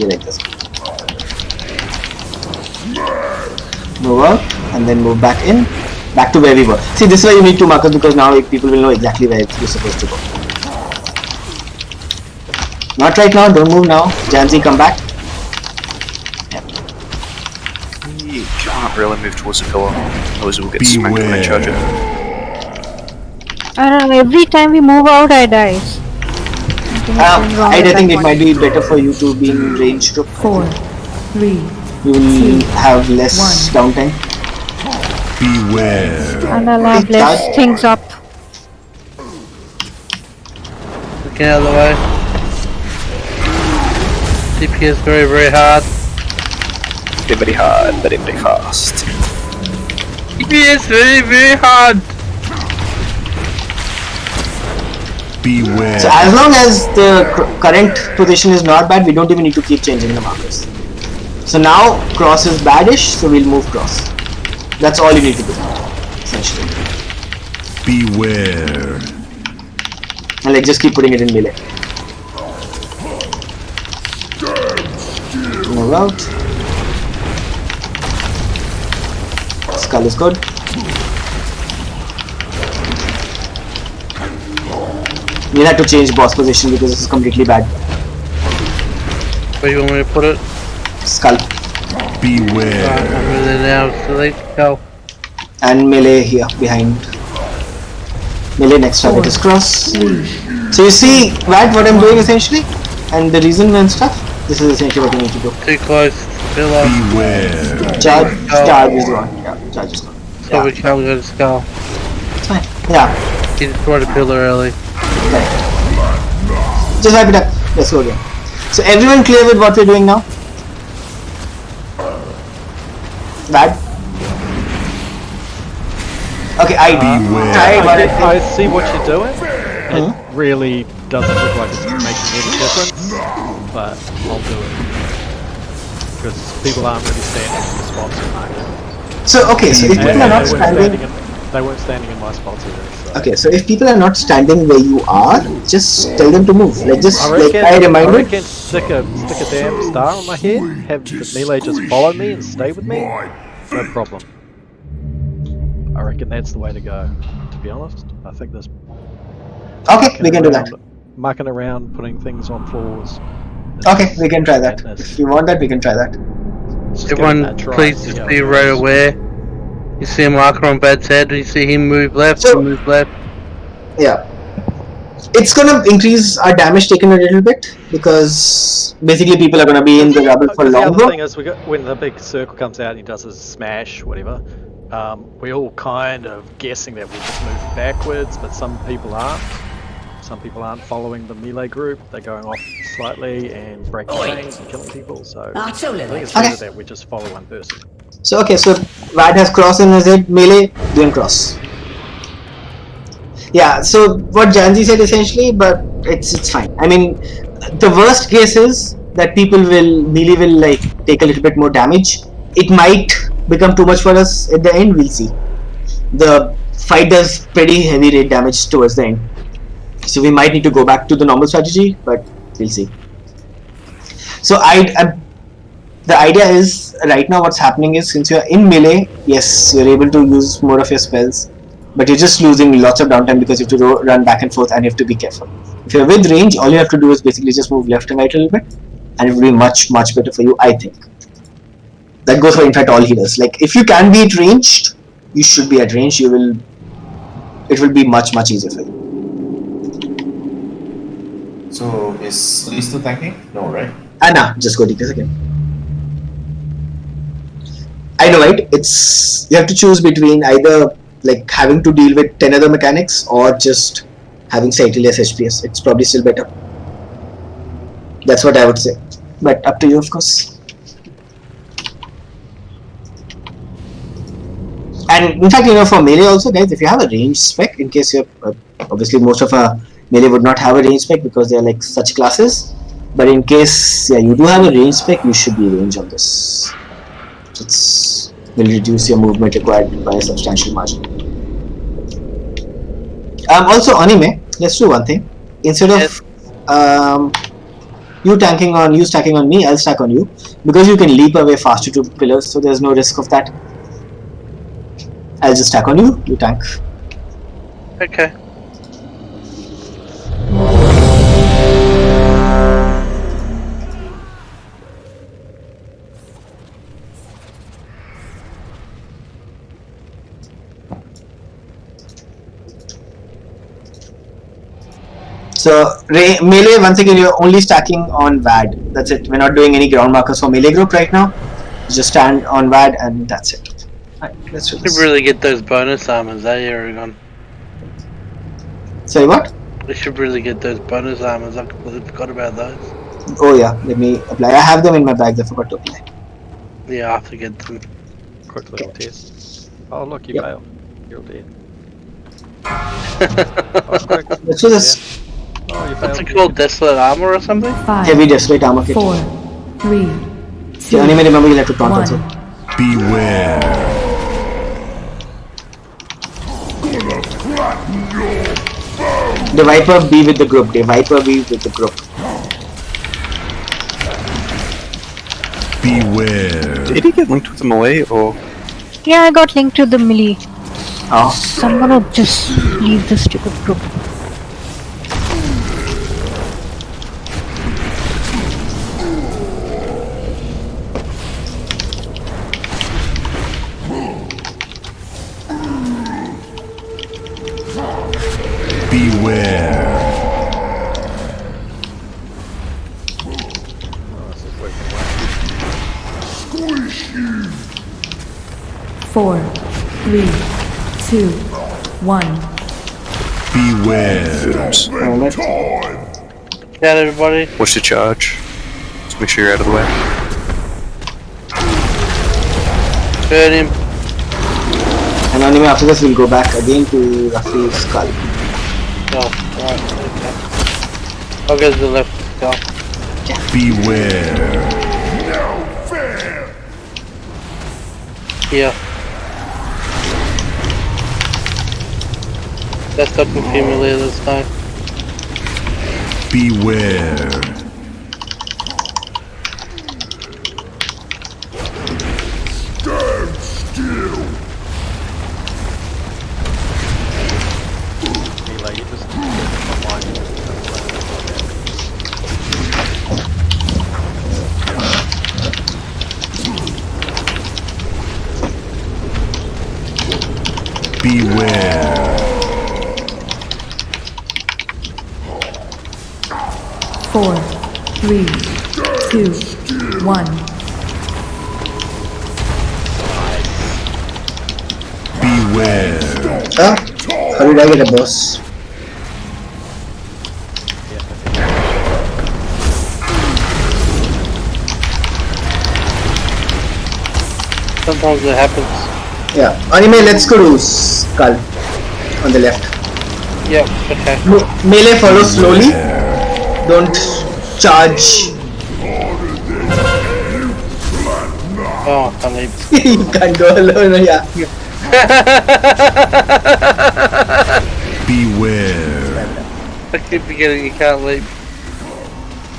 be like this. Move out and then move back in, back to where we were. See, this is why you need 2 markers, because now people will know exactly where you're supposed to go. Not right now, don't move now. Janzi, come back. You can't really move towards the pillar, otherwise we'll get smacked when I charge it. I don't know, every time we move out I die. I think it might be better for you to be in range group. 4, 3. You will have less downtime. Beware. And I'll have less things up. Get out of the way. DP is very, very hard. Very hard, but very fast. DP is very, very hard. Beware. So as long as the current position is not bad, we don't even need to keep changing the markers. So now cross is badish, so we'll move cross. That's all you need to do, essentially. Beware. And like just keep putting it in melee. Move out. Skull is good. We'll have to change boss position because this is completely bad. Where do you want me to put it? Skull. Beware. I'm really now, so let's go. And melee here behind. Melee next target is cross. So you see what I'm doing essentially, and the reason and stuff. This is essentially what you need to do. Too close. Pillar. Beware. Charge is gone. Yeah, charge is gone. So we can't go to skull. It's fine. Yeah. He destroyed a pillar early. Right. Just wipe it up. Let's go again. So everyone clear with what we're doing now? Bad. Okay, I see what you're doing. It really doesn't look like it's making any difference, but I'll do it because people aren't really standing in the spots in my. So okay, so if people are not standing, they weren't standing in my spots either. So. Okay, so if people are not standing where you are, just tell them to move. Like just I remind you. I reckon stick a damn star on my head, have the melee just follow me and stay with me. No problem. I reckon that's the way to go. To be honest, I think this. Okay, we can do that. Mucking around, putting things on floors. Okay, we can try that. If you want that, we can try that. Everyone, please just be right aware. You see a marker on Bad's head, you see him move left, So, move left. Yeah. It's gonna increase our damage taken a little bit because basically people are gonna be in the rubble for The longer. other thing is, when the big circle comes out and he does his smash, whatever, we're all kind of guessing that we're just moving backwards, but some people aren't. Some people aren't following the melee group, they're going off slightly and breaking chains and killing people, so I think it's better that we just follow one person. So okay, so Vad has cross in his head, melee, doing cross. Yeah, so what Janji said essentially, but it's fine. I mean, the worst case is that melee will like take a little bit more damage. It might become too much for us at the end, we'll see. The fight does pretty heavy rate damage towards the end. So we might need to go back to the normal strategy, but we'll see. So the idea is, right now what's happening is, since you're in melee, yes, you're able to use more of your spells, but you're just losing lots of downtime because you have to run back and forth and you have to be careful. If you're with range, all you have to do is basically just move left and right a little bit, and it will be much better for you, I think. That goes for in fact all healers. Like if you can be at ranged, you should be at range. It will be much easier for you. So is Listo tanking? No, right? Nah, just go DPS again. I know, right? It's you have to choose between either like having to deal with 10 other mechanics or just having slightly less HPS. It's probably still better. That's what I would say. But up to you, of course. And in fact, for melee also, guys, if you have a range spec, in case you have, obviously most of our melee would not have a range spec because they are like such classes. But in case you do have a range spec, you should be range on this. It will reduce your movement required by a substantial margin. Also, anime, let's do one thing. Instead of You stacking on me, I'll stack on you. Because you can leap away faster to pillars, so there's no risk of that. I'll just stack on you, you tank. Okay. So melee, once again, you're only stacking on VAD. That's it. We're not doing any ground markers for melee group right now. Just stand on VAD and that's it. Alright, let's do You this. should really get those bonus armors, Aragon? Sorry, what? You should really get those bonus armors. I completely forgot about those. Oh yeah, let me apply. I have them in my bag, I forgot to apply. Yeah, I have to get them. Quick little test. Oh look, you Yep. failed. You're dead. Oh, quick. Let's do this. Oh, you What's failed. it called? Desolate armor or something? 5, Heavy desolate armor kit. 4, 3, 2, Yeah, anyway, remember you have to taunt 1. also. Beware. The Viper be with the group. The Viper be with the group. Beware. Did he get linked with the melee or? Yeah, I got linked to the melee. Oh. So I'm gonna just leave this stupid group. Beware. Oh, this is working well. 4, 3, 2, 1. Beware. Moment. Got everybody? Watch the charge. Just make sure you're out of the way. Hurt him. And anyway, after this, we'll go back again to Rafi's skull. Oh, right. Okay. I'll go to the left. Go. Beware. Here. That's up with female this time. Beware. Melee, you just online. Beware. 4, 3, 2, 1. Beware. Huh? How did I get a boss? Sometimes it happens. Yeah. Anime, let's go to skull on the left. Yep, okay. Melee follow slowly. Don't charge. Oh, I leave. You can't go alone. Yeah. Beware. I keep forgetting you can't leave.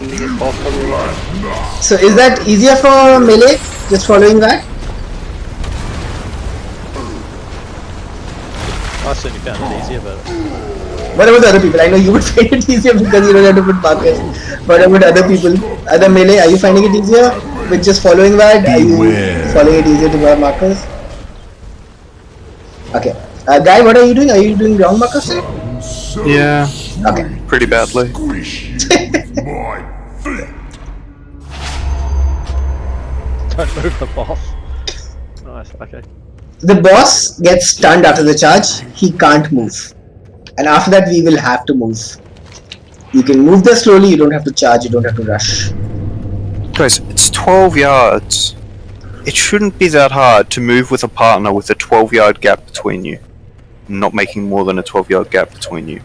When you get boss on you. So is that easier for melee? Just following that? I certainly found it easier, but What about the other people? I know you would find it easier because you don't have to put markers. What about other people? Other melee, are you finding it easier with just following that? Are you Beware. finding it easier to wear markers? Okay. Guy, what are you doing? Are you doing ground markers? Yeah. Okay. Pretty badly. don't move the boss. Nice, okay. The boss gets stunned after the charge. He can't move. And after that, we will have to move. You can move there slowly. You don't have to charge. You don't have to rush. Guys, it's 12 yards. It shouldn't be that hard to move with a partner with a 12-yard gap between you. Not making more than a 12-yard gap between you.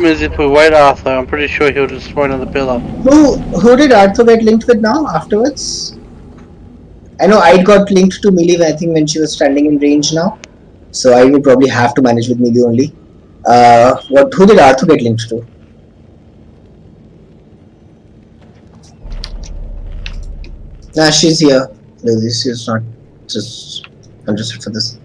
As if we wait Arthur, I'm pretty sure he'll destroy another pillar. Who did Arthur get linked with now afterwards? I know I got linked to melee, I think, when she was standing in range now. So I will probably have to manage with melee only. What? Who did Arthur get linked to? Nah, she's here. This is not just interested for this.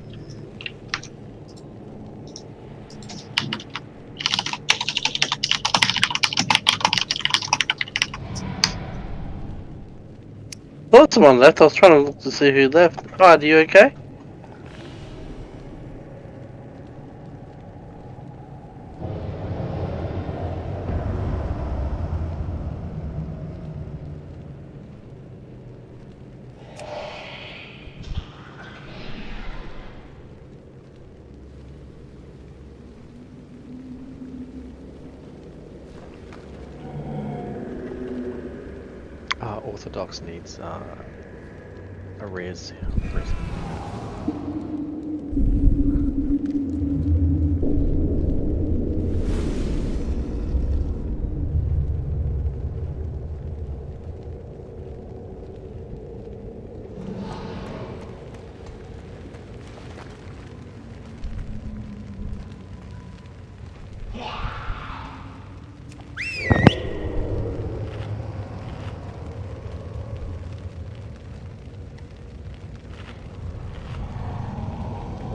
Thought someone left. I was trying to look to see who left. Hi, are you okay? Orthodox needs a res.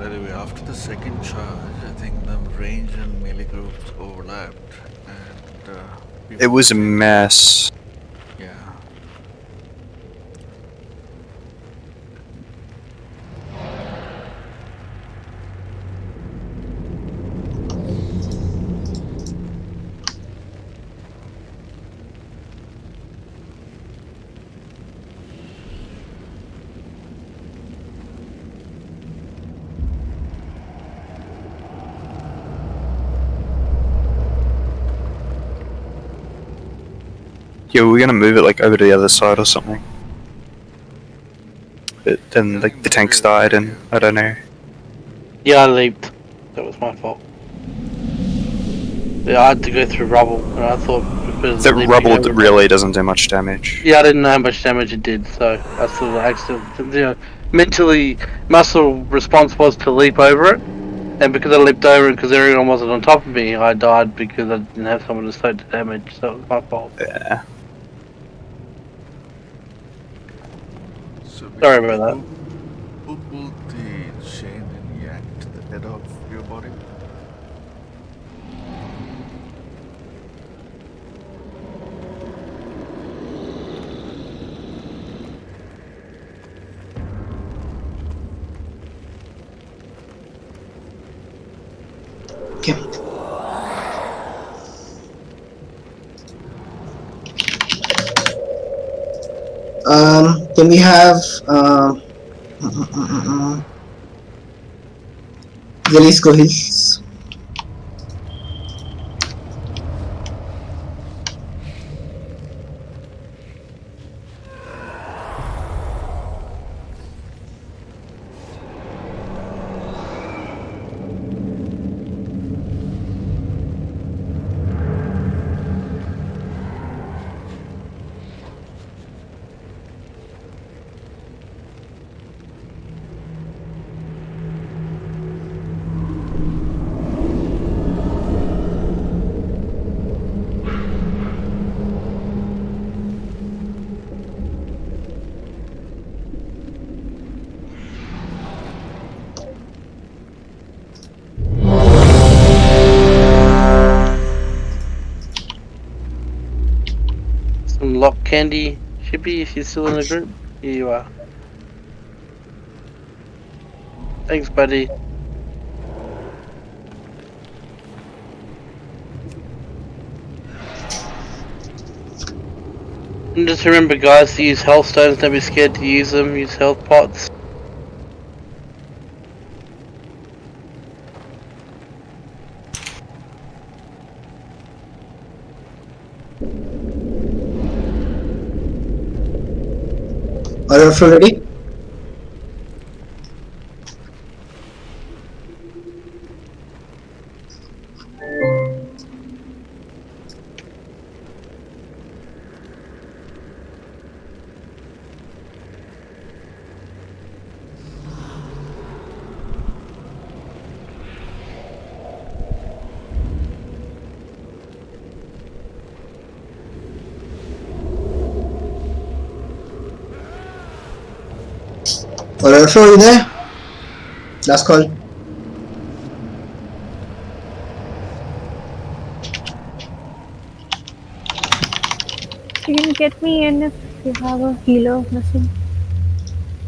Anyway, after the second charge, I think the range and melee groups overlapped, and It was a mess. yeah. Yeah, we're gonna move it like over to the other side or something. But then like the tanks died and I don't know. Yeah, I leaped. That was my fault. Yeah, I had to go through rubble, and I thought because The leaping rubble over- really doesn't do much damage. Yeah, I didn't know how much damage it did, so I sort of accidentally, mentally, muscle response was to leap over it, and because I leaped over it because everyone wasn't on top of me, I died because I didn't have someone to soak the damage, so it was my fault. Yeah. So Sorry about that. Who pulled the chain and yanked the head off your body? Okay. Can we have Jalisco Hills? Some lock candy, Shippy, if you're still in the group. Here you are. Thanks, buddy. And just remember, guys, to use health stones. Don't be scared to use them. Use health pots. Are you ready? Alright, so are you there? Last call. You can get me in if you have a healer missing.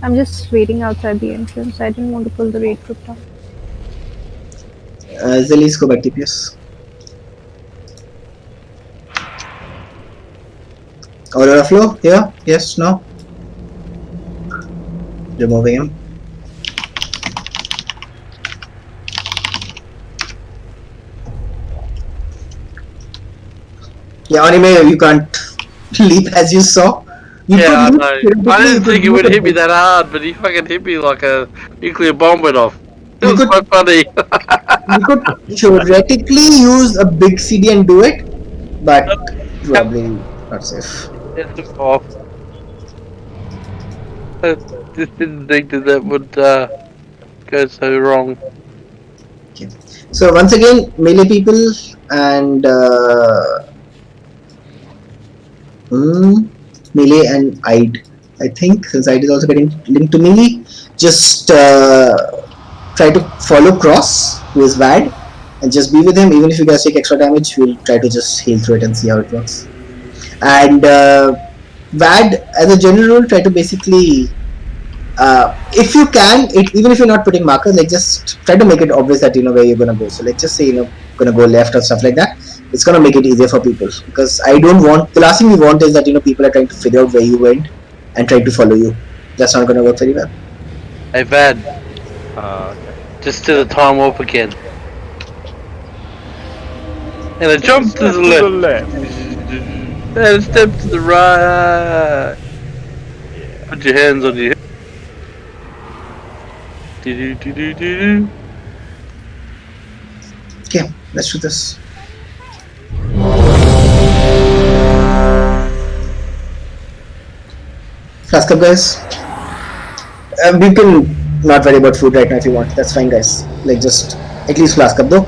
I'm just waiting outside the entrance. I didn't want to pull the raid group down. Zillies, go back TPS. Aurora flow, here? Yes, no? Removing him. Yeah, anime, you can't leap as you saw. You Yeah, I could know. leap, theoretically, I you didn't could think it would leap hit me that hard, but he fucking hit me like a nuclear bomb went off. It You was could- quite funny. You could theoretically use a big CD and do it, but probably not safe. It took off. I just didn't think that would go so wrong. So once again, melee people and melee and Ide. I think since Ide is also getting linked to melee, just try to follow Cross, who is Vad, and just be with him. Even if you guys take extra damage, we'll try to just heal through it and see how it works. And Vad, as a general rule, try to basically, if you can, even if you're not putting markers, like just try to make it obvious that you know where you're gonna go. So let's just say gonna go left or stuff like that. It's gonna make it easier for people, because I don't want, the last thing we want is that people are trying to figure out where you went and trying to follow you. That's not gonna work very well. Hey, Vad, Okay. just do the time warp again. And a jump to the left. And a step to the right. Put your hands on your hip. Do. Okay, let's do this. Flask up, guys. We can not worry about food right now if you want. That's fine, guys. Like just at least flask up though,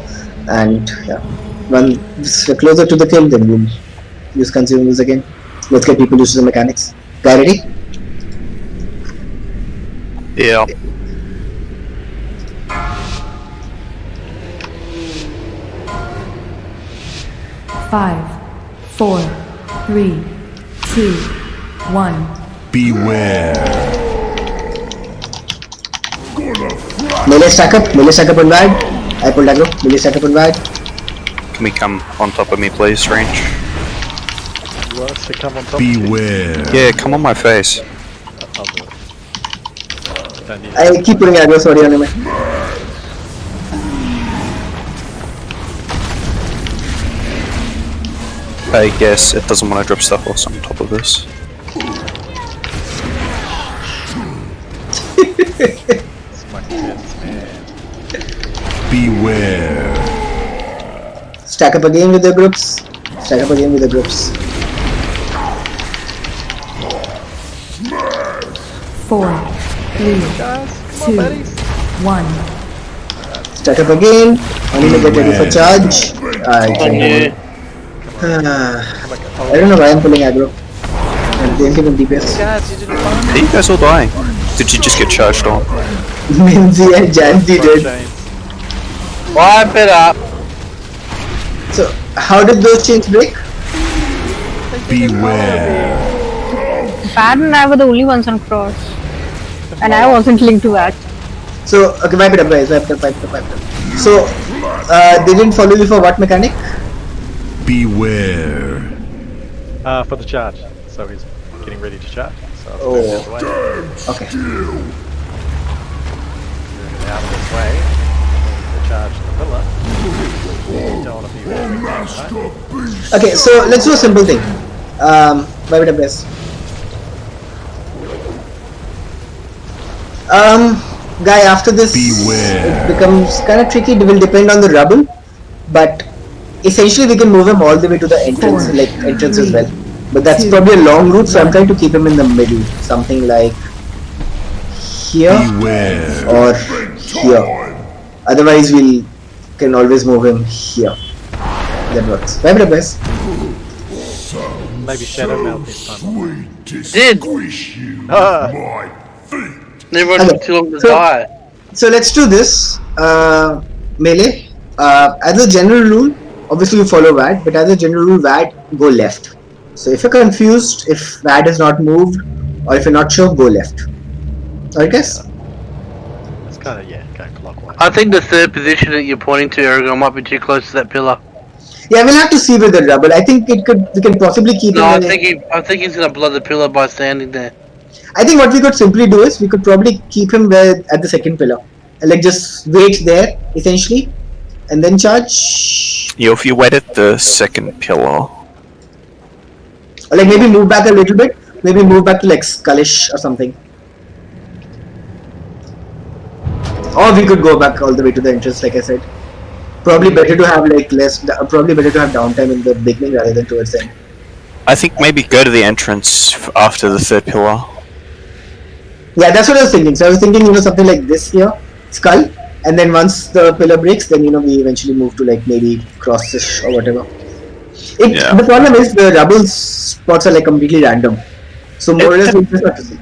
and yeah, when we're closer to the kill, then we'll use consumables again. Let's get people used to the mechanics. Guy ready? Yeah. Five, 4, 3, 2, 1. Beware. Melee stack up on Vad. I pulled aggro. Melee stack up on Vad. Can we come on top of me, please, Range? You want us to come on top of you? Beware. Yeah, come on my face. I'll do it. Don't need I keep putting aggro, sorry on him. I guess it doesn't want to drop stuff else on top of this. It's my kids, man. Beware. Stack up again with the groups. Stack up again with the groups. 4, 3, 2, 1. Stack up again. Only to get ready for charge. On you. I don't know why I'm pulling aggro. I'm going to DPS. Are you guys all dying? Did you just get charged on? Minzy and Janzi did. Wipe it up. So, how did those chains break? Beware. Bad and I were the only ones on cross. And I wasn't linked to that. So, okay, wipe it up, guys. Wipe it up. So, they didn't follow you for what mechanic? Beware. For the charge. So he's getting ready to charge. So I'll Oh. move out of the way. Okay. Moving out of his way. To charge the pillar. You don't want to be walking down, right? Okay, so let's do a simple thing. Wipe it up, guys. Guy, after this, Beware. it becomes kind of tricky. It will depend on the rubble, but essentially we can move him all the way to the entrance, Four, like entrance as three, well. But that's two, probably a long route, so I'm trying to keep him in the middle, something like here Beware. or here. Otherwise, we can always move him here. That works. Wipe it up, guys. Maybe Shadow Melt this time. Did. Ah! Everyone Okay, took too long to so- die. So let's do this. Melee. As a general rule, obviously you follow VAD, but as a general rule, VAD go left. So if you're confused, if VAD is not moved, or if you're not sure, go left. I guess. It's kind of go clockwise. I think the third position that you're pointing to, Aragon, might be too close to that pillar. Yeah, we'll have to see with the rubble. I think we can possibly keep No, him. I think he's gonna blow the pillar by standing there. I think what we could simply do is we could probably keep him at the second pillar, and like just wait there essentially, and then charge. Yeah, if you wait at the second pillar. Or like maybe move back a little bit. Maybe move back to like Skullish or something. Or we could go back all the way to the entrance, like I said. Probably better to have like probably better to have downtime in the beginning rather than towards the end. I think maybe go to the entrance after the third pillar. Yeah, that's what I was thinking. So I was thinking, something like this here, skull, and then once the pillar breaks, then we eventually move to like maybe crossish or whatever. The problem is the rubble spots are like completely random, so more or less we just have to see.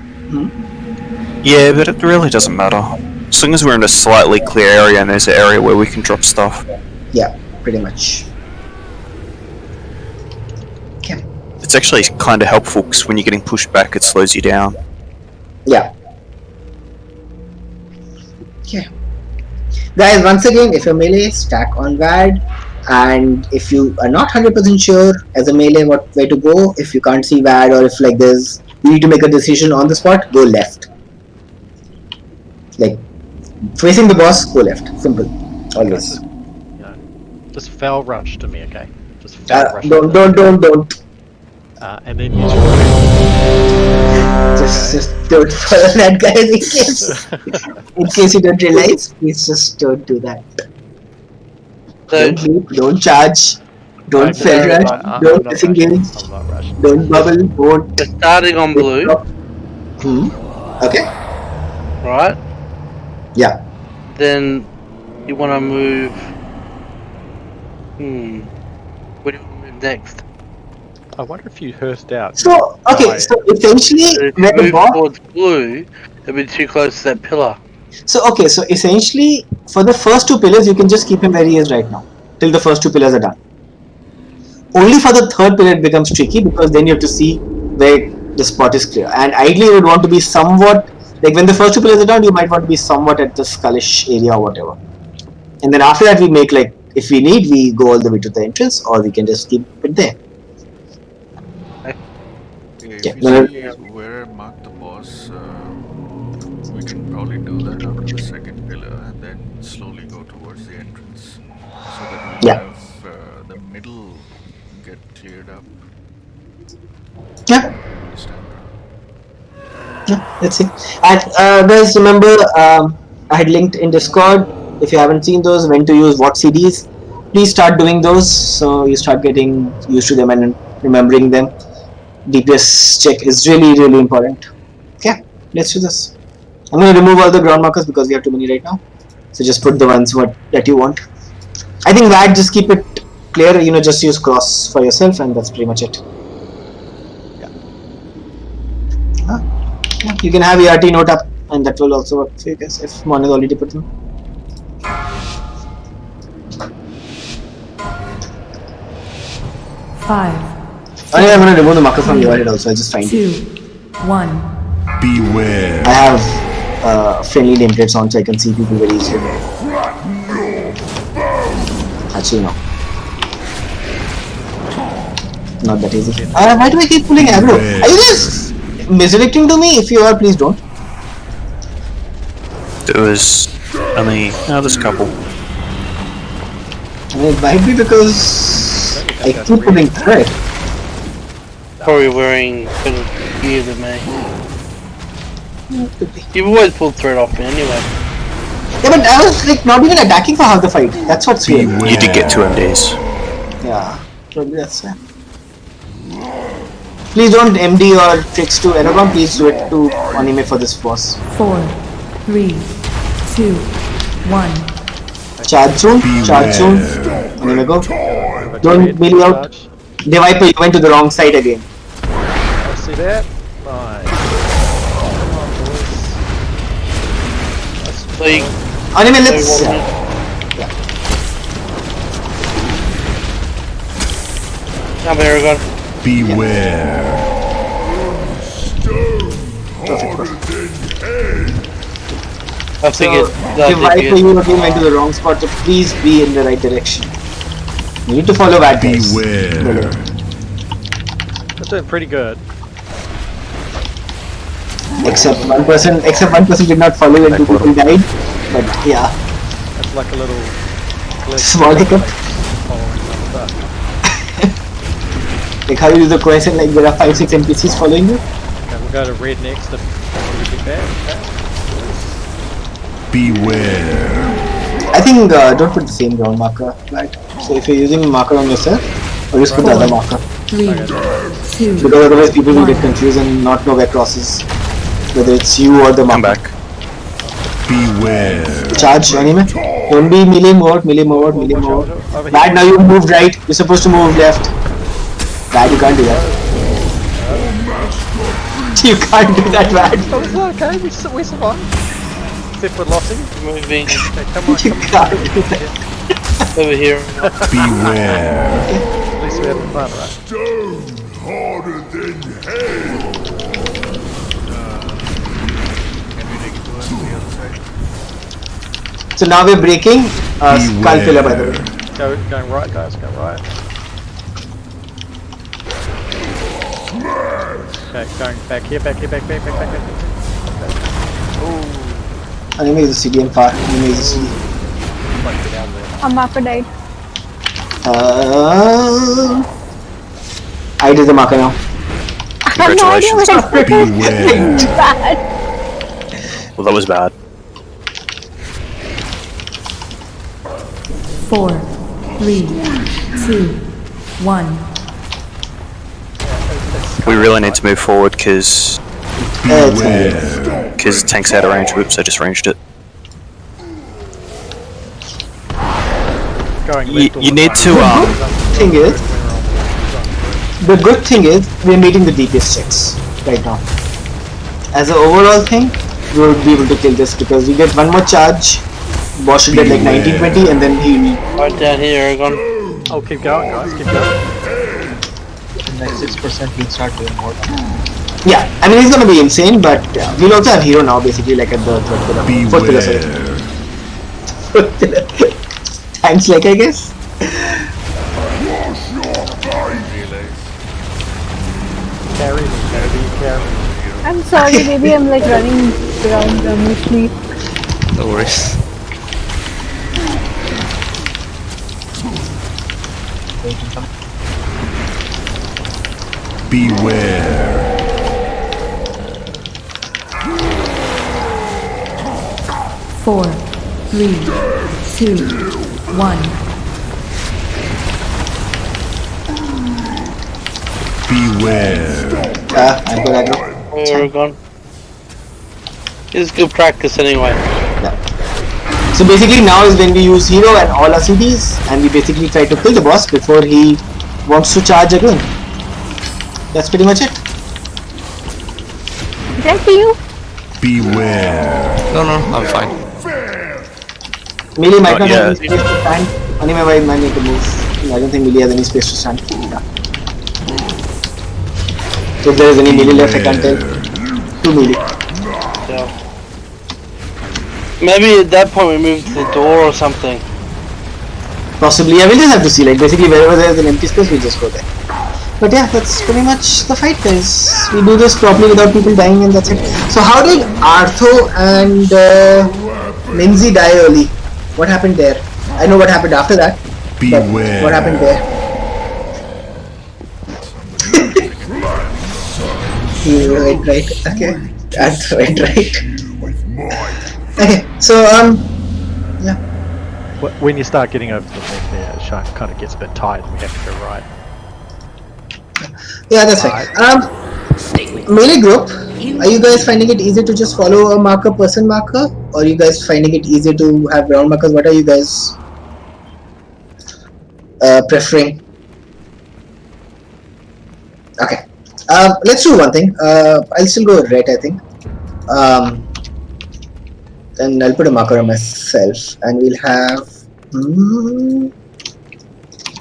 Yeah, but it really doesn't matter. As long as we're in a slightly clear area and there's an area where we can drop stuff. Yeah, pretty much. Okay. It's actually kind of helpful because when you're getting pushed back, it slows you down. Yeah. Okay. Guys, once again, if you're melee, stack on VAD. And if you are not 100% sure as a melee where to go, if you can't see VAD or if like you need to make a decision on the spot, go left. Like facing the boss, go left. Simple. Always. Just fell rush to me, okay? Just fell rush. Don't. And then use Just don't follow that, guys. In case you don't realize, please just don't do that. Don't leap, don't charge, don't fell rush, don't disengage, don't bubble, don't. We're starting on blue. Okay. Right? Yeah. Then you want to move. Where do you want to move next? I wonder if you hearst out. So, okay, so essentially, If you move towards blue, it'll be too close to that pillar. So essentially, for the first two pillars, you can just keep him where he is right now, till the first two pillars are done. Only for the third pillar it becomes tricky because then you have to see where the spot is clear. And ideally, you would want to be somewhat, like when the first two pillars are done, you might want to be somewhat at the Skullish area or whatever. And then after that, we make like, if we need, we go all the way to the entrance, or we can just keep it there. If you see where I marked the boss, we can probably do that after the second pillar and then slowly go towards the entrance so that we have the middle get cleared up. Yeah. Yeah, let's see. And guys, remember, I had linked in Discord. If you haven't seen those, when to use what CDs, please start doing those so you start getting used to them and remembering them. DPS check is really, really important. Okay, let's do this. I'm going to remove all the ground markers because we have too many right now. So just put the ones that you want. I think that just keep it clear, just use cross for yourself and that's pretty much it. Yeah, you can have ERT note up and that will also work for you guys if Mon has already put them. Five. I'm going to remove the marker from your head also, I just find 2, 1. Beware. I have friendly name plates on so I can see people very easily. Actually, no. Not that easy. Why do I keep pulling aggro? Are you guys misdirecting to me? If you are, please don't. There was only... there's a couple. It might be because I keep pulling thread. Probably wearing better gear than me. You've always pulled thread off me anyway. Yeah, but I was like not even attacking for half the fight. That's what's weird. You did get 2 MDs. Yeah, probably that's it. Please don't MD or tricks to Aragon. Please do it to anime for this boss. 4, 3, 2, 1. Charge soon. Charge soon. Anime go. Don't melee out. Deviper, you went to the wrong side again. I see that. Nice. Anyway, let's. Come here, Aragon. Beware. I think So, if Viper you again went to the wrong spot, so please be in the right direction. You need to follow bad guys. Beware. We're doing pretty good. Except one person did not follow and two people died. But yeah, That's like a little glitch. small hiccup. Following stuff. Like how you do the quest and like there are 5-6 NPCs following you. Okay, we'll go to red next before we get back. Okay. Beware. I think don't put the same ground marker. Right? So if you're using a marker on yourself, or just put the other marker. 3, 2, Because otherwise people will get confused and not know where crosses. Whether it's you or the Come marker. back. Beware. Charge anime. Don't be melee mode. Bad, now you moved right. You're supposed to move left. Bad, you can't do that. You can't do that, bad. Oh, it's okay, we survived. Except for Lossie. Moving Okay, come on, You come can't do that. over here. Beware. on. At least we're having fun, right? Can we take it towards the other side? So now we're breaking Skull Pillar, by the way. Going right, guys, go right. Okay, going back here, back. Anime is a CDM far. Anime is a CD. Like down there. A marker died. I did the marker now. I have no idea what I did. Beware. Bad. Well, that was bad. 4, 3, 2, 1. We really need to move forward because Beware. tank's out of range. Whoops, I just ranged it. Going You left or need to Thing is, the good thing is we're meeting the DPS checks right now. As an overall thing, we would be able to kill this because we get one more charge. Boss should get like 19-20 and then he. Right down here, Aragon. Oh, keep going, guys, keep going. Like 6% he'll start doing more. Yeah, I mean he's gonna be insane, but we'll also have hero now basically like at the third pillar. Fourth pillar, sorry. Beware. Fourth pillar. Thanks, like I guess. Carry me, carry. I'm sorry, maybe I'm like running around aimlessly. No worries. Beware. 4, 3, 2, 1. Beware. I'm good aggro. Aragon. It's good practice anyway. So basically now is when we use hero and all our CDs and we basically try to kill the boss before he wants to charge again. That's pretty much it. Did I see you? Beware. No, I'm fine. Melee might not Yeah. have any space to stand. Anime might need to move. I don't think Melee has any space to stand. Yeah. If there is any melee left, I can't tell. Two melee. So. Maybe at that point we move to the door or something. Possibly, I will just have to see. Like basically, wherever there is an empty space, we just go there. But yeah, that's pretty much the fight, guys. We do this properly without people dying, and that's it. So how did Artho and Lindsay die early? What happened there? I know what happened after that. But Beware. what happened there? Right. Okay. That's right. Okay. So yeah. When you start getting over to the left there, the shark kind of gets a bit tight and we have to go right. Yeah, that's right. Melee group, are you guys finding it easy to just follow a marker, person marker? Or are you guys finding it easier to have ground markers? What are you guys preferring? Okay. Let's do one thing. I'll still go red, I think. Then I'll put a marker on myself, and we'll have.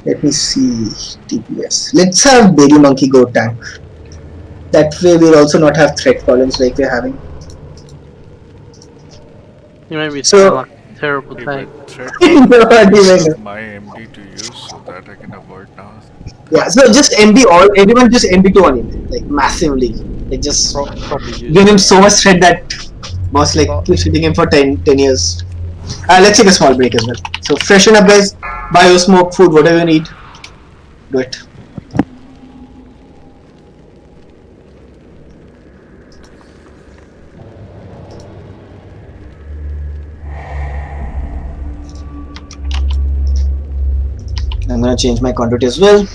Let me see TPS. Let's have baby monkey go tank. That way we'll also not have threat problems like we're having. You made me So- sound like a terrible Hey, tank. but threat No, problem, I I didn't. have my MD to use, so that I can avoid now. Yeah, so just MB everyone just MB2 on him, like massively. Like just Probably use give him the- so much threat that boss like Well- keeps hitting him for 10 years. Let's take a small break as well. So freshen up guys, bio smoke, food, whatever you need. Do it. I'm gonna change my conduit as well.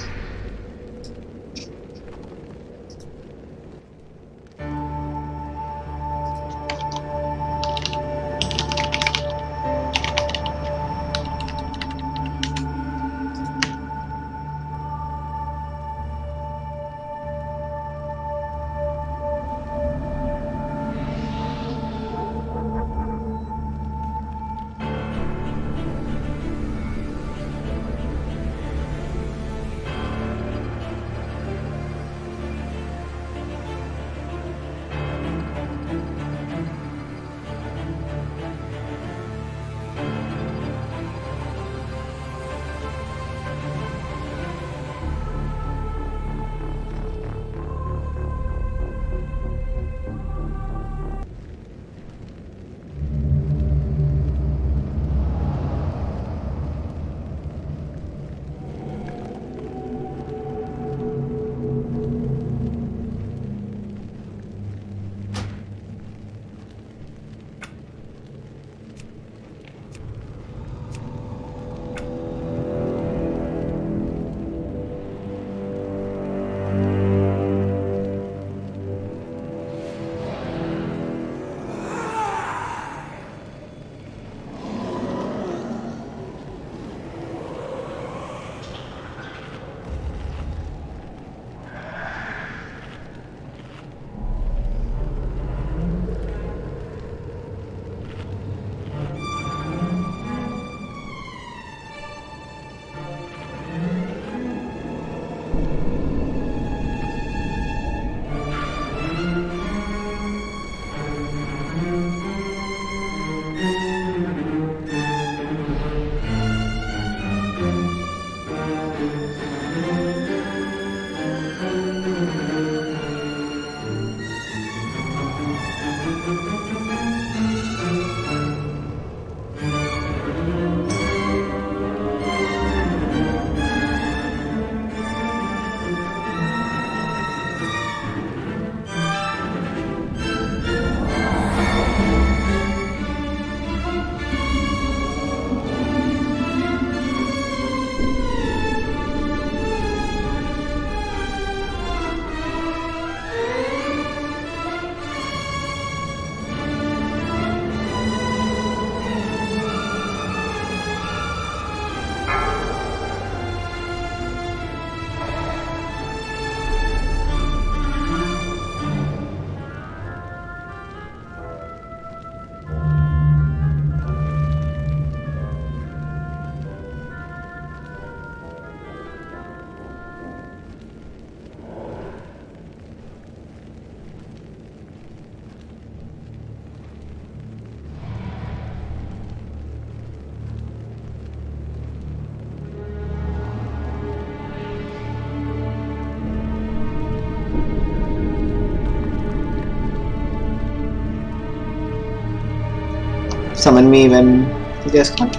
Summon me when you guys come.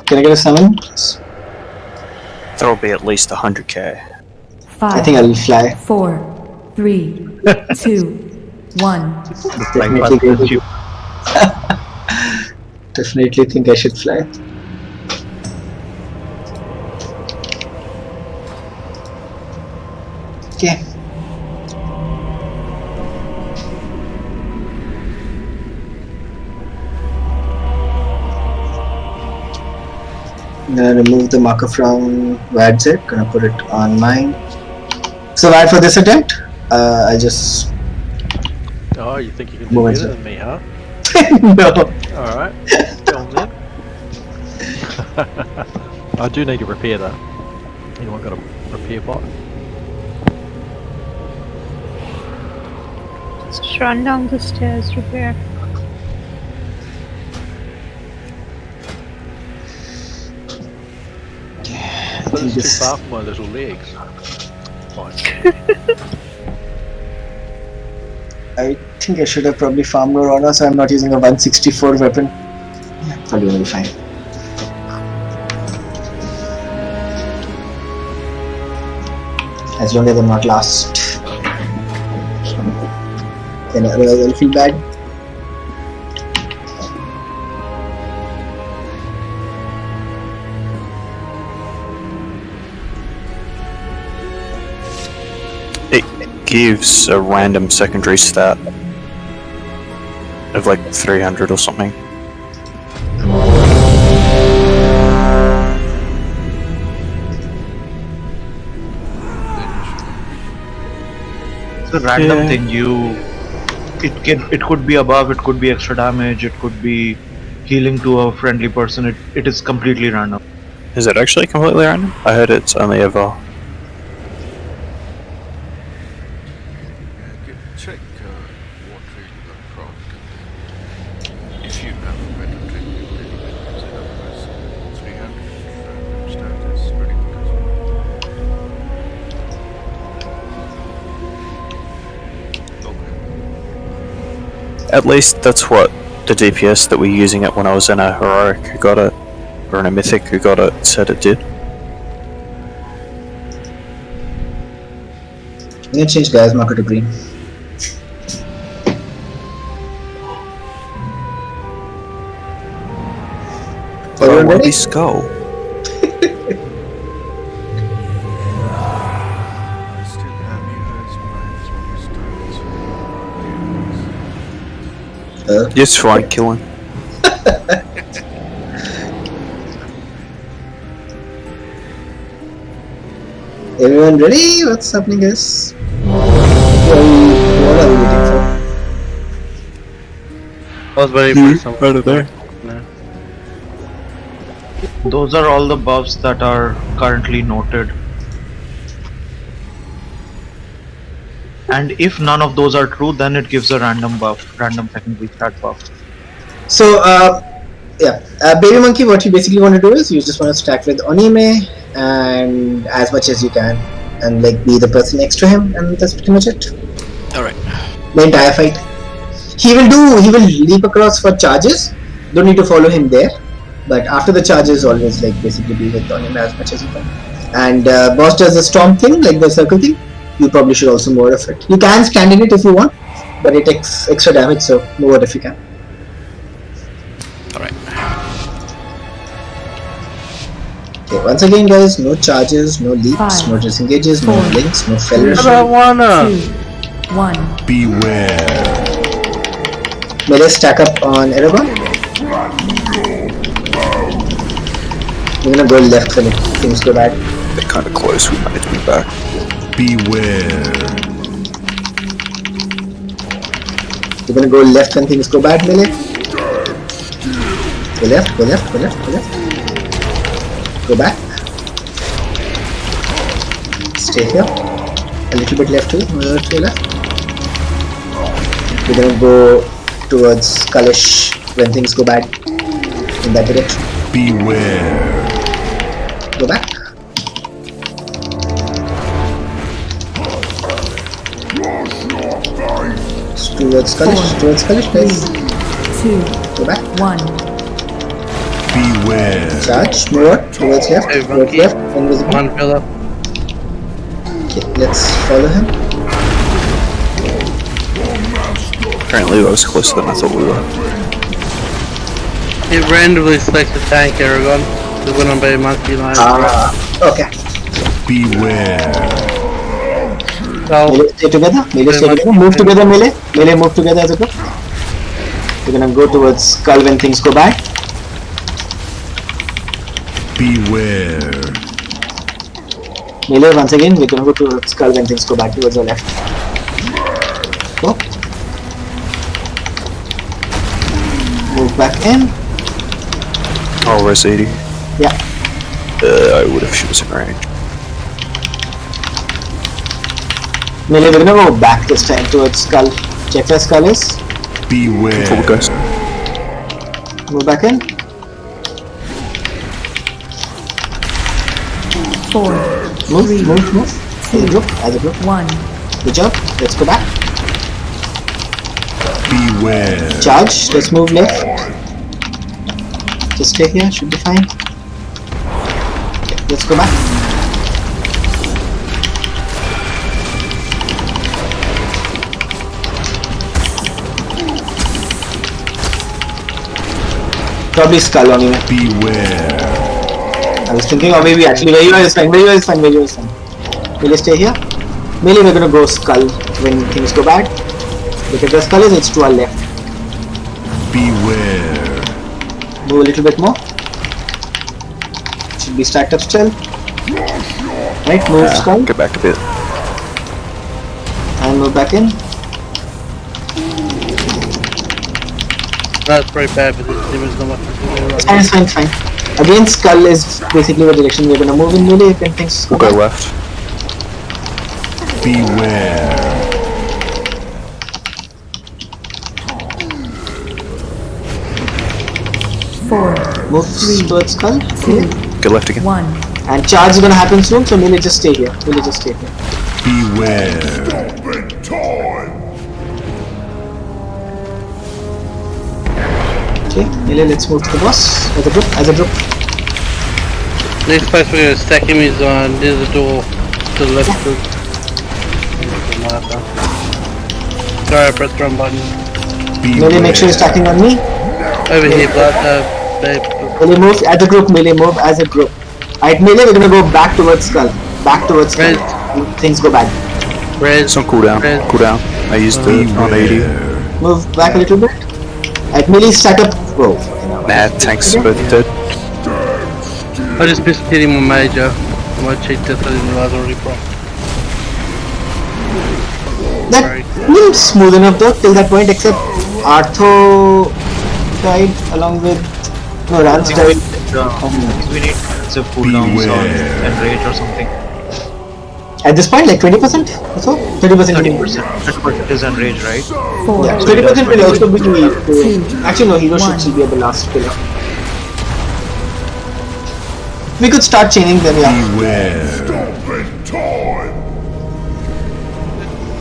Can I get a summon? There'll be at least 100k. 5, I think I'll fly. 4, 3, 2, 1. Definitely think, definitely think I should fly. Okay. Gonna remove the marker from Wadzit, gonna put it on mine. Survive for this attempt. I just Oh, you think you can do Moments, better sir. than me, huh? no. Alright. Go on then. I do need to repair that. Anyone got a repair bot? Just run down the stairs, repair. But it's too This- far for my little legs. Fine. I think I should have probably farmed more honor, so I'm not using a 164 weapon. Yeah, probably gonna be fine. As long as I'm not last. Then otherwise I'll feel bad. It gives a random secondary stat of like 300 or something. It's a random thing. It could be above, it could be extra damage, it could be healing to a friendly person. It is completely random. Is it actually completely random? I heard it's only ever. Check what trail you got cracked, and then if you have a better trail, then you can use it. Otherwise, 300 random stat is pretty good as well. Okay. At least that's what the DPS that we're using it when I was in a heroic who got it, or in a mythic who got it, said it did. I'm gonna change guys marker to green. But I Everyone want ready? to skull. I still have you as my strongest targets. Yes, fine, kill him. Everyone ready? What's happening, guys? What are we waiting for? I was waiting for something. Out of there. No. Those are all the buffs that are currently noted. And if none of those are true, then it gives a random buff, random secondary stat buff. So, Baby Monkey, what you basically want to do is you just want to stack with Onime and as much as you can, and like be the person next to him, and that's pretty much it. Alright. The entire fight. He will leap across for charges. Don't need to follow him there, but after the charges, always like basically be with Onime as much as you can. And boss does the storm thing, like the circle thing. You probably should also more of it. You can stand in it if you want, but it takes extra damage, so move it if you can. Alright. Okay, once again guys, no charges, no leaps, 5, no disengages, no 4, links, no failures. 2, 1. Beware. Melee stack up on Eragon. We're gonna go left when things go bad. They're kind of close, we might be back. Beware. We're gonna go left when things go bad, Melee. Go left, go left, go left, go left. Go back. Stay here. A little bit left too, to your left. We're gonna go towards Kalish when things go bad. In that direction. Beware. Go back. Towards Kalish, guys. 2, Go back. 1. Beware. Charge. Move on. Towards left. Hey, Towards monkey. left. Invisible. One pillar. Okay, let's follow him. Apparently, I was closer than I thought we were. It randomly selects a tank, Aragon. The one on Bay Monkey line. Okay. Beware. So, Melee stay together. Melee stay together. Move together, melee. Melee move together as a group. We're gonna go towards skull when things go bad. Beware. Melee once again. We're gonna go towards skull when things go bad towards the left. Go. Move back in. Oh, res 80. Yeah. I would have she was in range. Melee, we're gonna go back this time towards skull. Check where skull is. Beware. Forward, guys. Move back in. 4, Move, 3, move. As a group. As a group. 1. Good job. Let's go back. Beware. Charge. Let's move left. Just stay here. Should be fine. Okay, let's go back. Probably skull on you. Beware. I was thinking, or maybe actually where you are is fine. Where you are is fine. Where you are is fine. Melee stay here. Melee we're gonna go skull when things go bad. Look at the skull is, it's to our left. Beware. Move a little bit more. Should be stacked up still. Right, move skull Get back a bit. and move back in. that's pretty bad, but this team is not much to do right Fine, it's fine. Again, skull is basically the direction we're gonna move in melee when things go We'll go bad. left. Beware. Four, Move towards skull. 2, Go left again. 1. And charge is gonna happen soon, so melee just stay here. Melee just stay here. Beware. Okay, melee, let's move to the boss. As a group, as a group. Next place we're gonna stack him is on near the door to the left. Sorry, I pressed the wrong button. Melee, make sure you're stacking on me. Over here, babe. Melee move as a group, melee move as a group. Alright, melee, we're gonna go back towards skull. Back towards skull. When things go bad. Red. It's on cooldown. Red. Cooldown. I used the on 80. Move back a little bit. Alright, melee, stack up. Whoa. Nah, tanks both dead. I just missed hitting my major. My cheat death I didn't realize already from. That wasn't smooth enough though till that point, except Artho died along with Rance died. We need some cooldowns on enrage or something. At this point, like 20% or so? 30%? 30% is enrage, right? 4, Yeah, 20% will also be Two. actually no, hero One. should still be at the last pillar. We could start chaining them, yeah. Beware.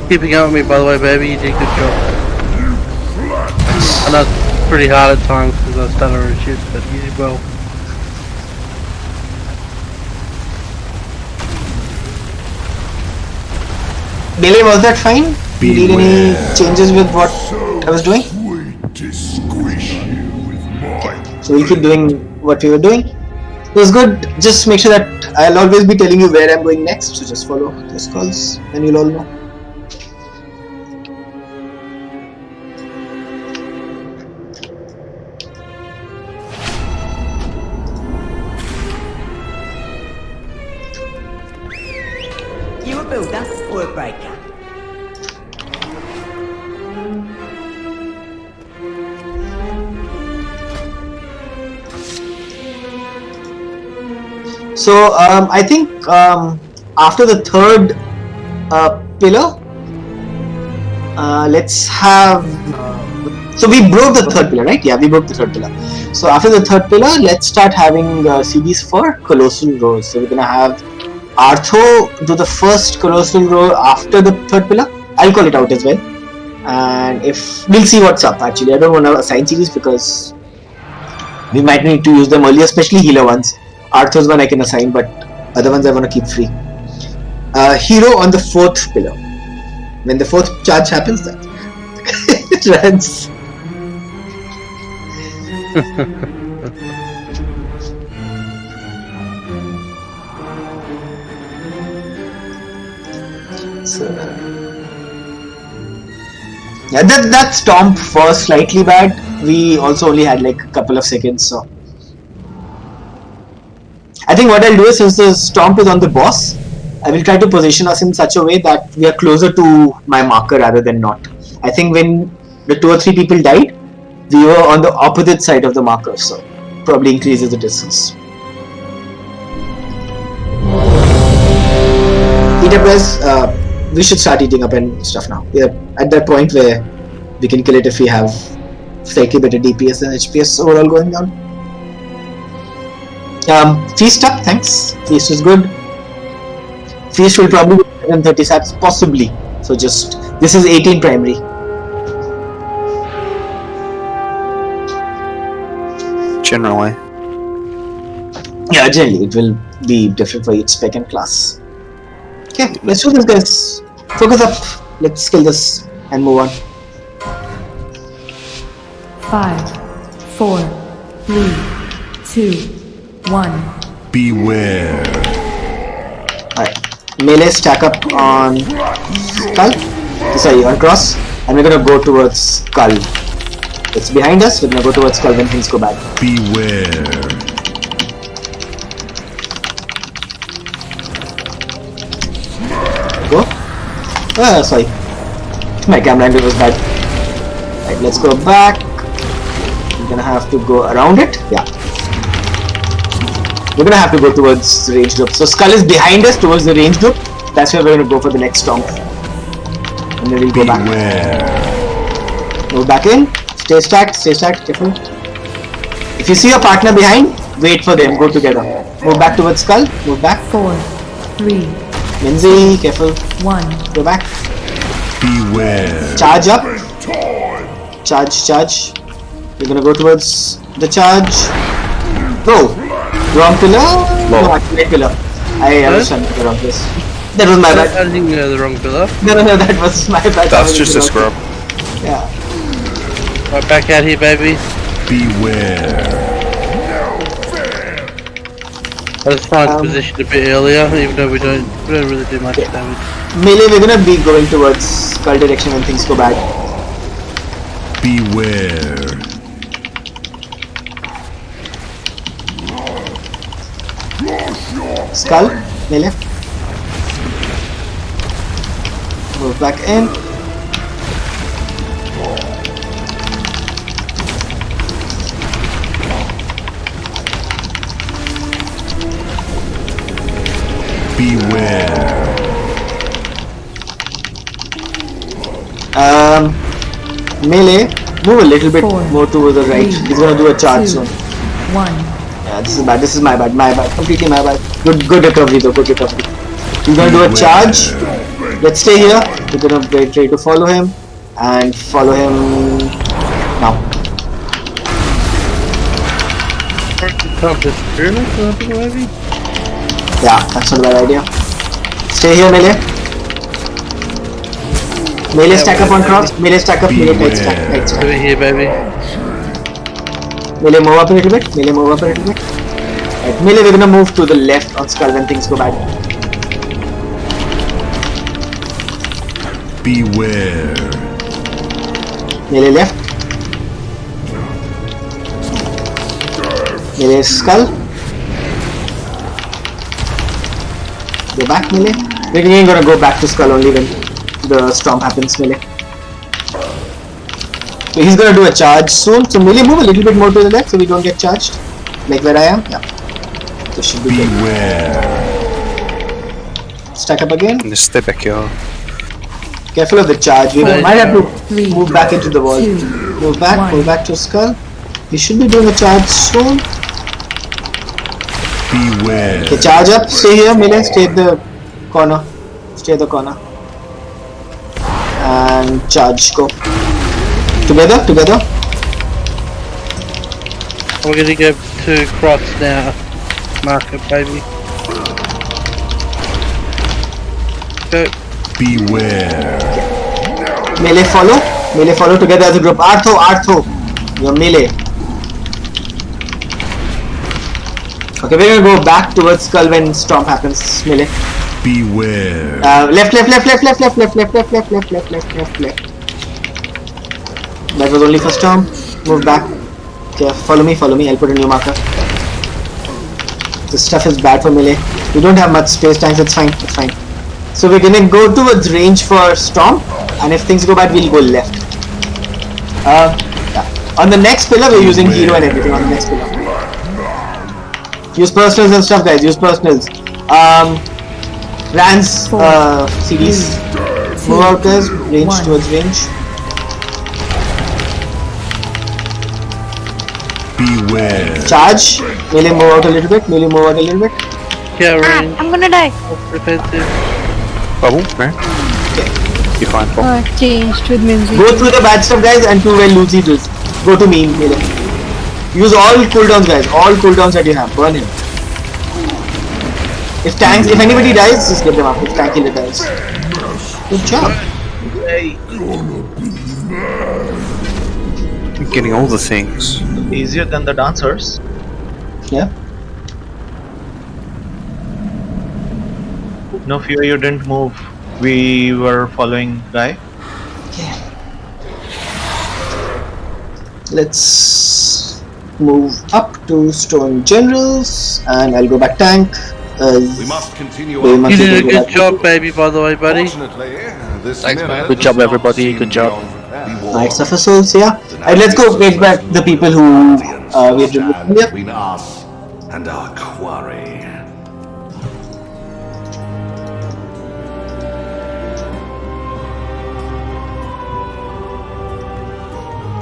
Keeping up with me, by the way, baby. You did a good job. I know it's pretty hard at times because I stutter and shit, but you did well. Melee, was that fine? You need any changes with what I was doing? So we'll keep doing what we were doing. It was good. Just make sure that I'll always be telling you where I'm going next. So just follow those calls and you'll all know. You a builder or a breaker? So I think after the third pillar, let's have. So we broke the third pillar, right? Yeah, we broke the third pillar. So after the third pillar, let's start having CDs for colossal rows. So we're gonna have Artho do the first colossal row after the third pillar. I'll call it out as well. And if we'll see what's up. Actually, I don't want to assign series because We might need to use them early, especially healer ones. Arthur's one I can assign, but other ones I want to keep free. Hero on the 4th pillar. When the 4th charge happens, that it runs. So, yeah, that stomp was slightly bad. We also only had like a couple of seconds, so I think what I'll do is, since the stomp is on the boss, I will try to position us in such a way that we are closer to my marker rather than not. I think when the 2 or 3 people died, we were on the opposite side of the marker, so probably increases the distance. Eat up, guys. We should start eating up and stuff now. We are at that point where we can kill it if we have slightly better DPS and HPS overall going down. Feast up, thanks. Feast is good. Feast will probably be 30 sats, possibly. So just, this is 18 primary. Generally. Yeah, generally it will be different for each spec and class. Okay, let's do this, guys. Focus up. Let's kill this and move on. 5, 4, 3, 2, 1. Beware. Alright. Melee stack up on Skull. Sorry, on Cross. And we're gonna go towards Skull. It's behind us. We're gonna go towards Skull when things go bad. Beware. Go. Sorry. My camera angle was bad. Right, let's go back. We're gonna have to go around it. Yeah. We're gonna have to go towards the range group. So Skull is behind us towards the range group. That's where we're gonna go for the next stomp. And then we'll go back. Move back in. Stay stacked, careful. If you see your partner behind, wait for them, go together. Move back towards Skull, move back. 4, 3, Lindsay, careful. 1. Go back. Beware. Charge up. Charge. We're gonna go towards the charge. Go. Wrong pillar? No, actually right pillar. I understand the wrong place. That was my bad. I think you're the wrong pillar. No, that was my bad. That's just a scrub. Yeah. Right back out here, baby. Beware. I just find position a bit earlier, even though we don't really do much damage. Melee, we're gonna be going towards Skull direction when things go bad. Beware. Skull, melee. Move back in. Beware. Melee, move a little bit 4, more to the right. 3, He's gonna do a charge 2, soon. 1. Yeah, this is my bad, completely my bad. Good recovery though, good recovery. He's gonna do a charge. Let's stay here. We're gonna try to follow him and follow him now. Yeah, that's not a bad idea. Stay here, Melee. Melee stack up on cross. Melee stack up. Melee tight stack. Over here, baby. Melee move up a little bit. Right, melee, we're gonna move to the left on Skull when things go bad. Beware. Melee left. Melee Skull. Go back, Melee. We're again gonna go back to Skull only when the storm happens, Melee. So he's gonna do a charge soon. So Melee, move a little bit more to the left so we don't get charged. Like where I am. Yeah. This should be good. Beware. Stack up again. And just stay back here. Careful of the charge. We might have to 3, move back into the wall. 2, Move back. 1. Go back to Skull. He should be doing a charge soon. Beware. Okay, charge up. Stay here, Melee. Stay at the corner. And charge. Go. Together. We're gonna go to cross now. Market, baby. Go. Beware. Melee follow. Melee follow together as a group. Artho. You're melee. Okay, we're gonna go back towards Skull when Storm happens. Melee. Beware. Left. That was only for Storm. Move back. Okay, follow me. I'll put a new marker. This stuff is bad for melee. We don't have much space tanks. It's fine. So we're gonna go towards range for Storm, and if things go bad, we'll go left. Yeah. On the next pillar, we're using hero and everything. On the next pillar, use personals and stuff, guys. Use personals. Rans, CDs. Move out, guys. Range towards range. Beware. Charge. Melee move out a little bit. Yeah, range. I'm gonna die. Defensive. Bubble, no? You're fine, Paul. Changed with Minzy. Go through the bad stuff, guys, and do well Lucy does. Go to me, melee. Use all cooldowns, guys. All cooldowns that you have. Burn him. If anybody dies, just get them up. If tank killer dies. Good job. You're getting all the things. Easier than the dancers. Yeah. No fear, you didn't move. We were following Guy. Let's move up to Stone Generals, and I'll go back tank. We must continue. You did a good job, baby, by the way, buddy. Thanks, man. Good job, everybody. Good job. Knights of Souls, yeah. And let's go get back the people who we did with earlier. Between us and our quarry.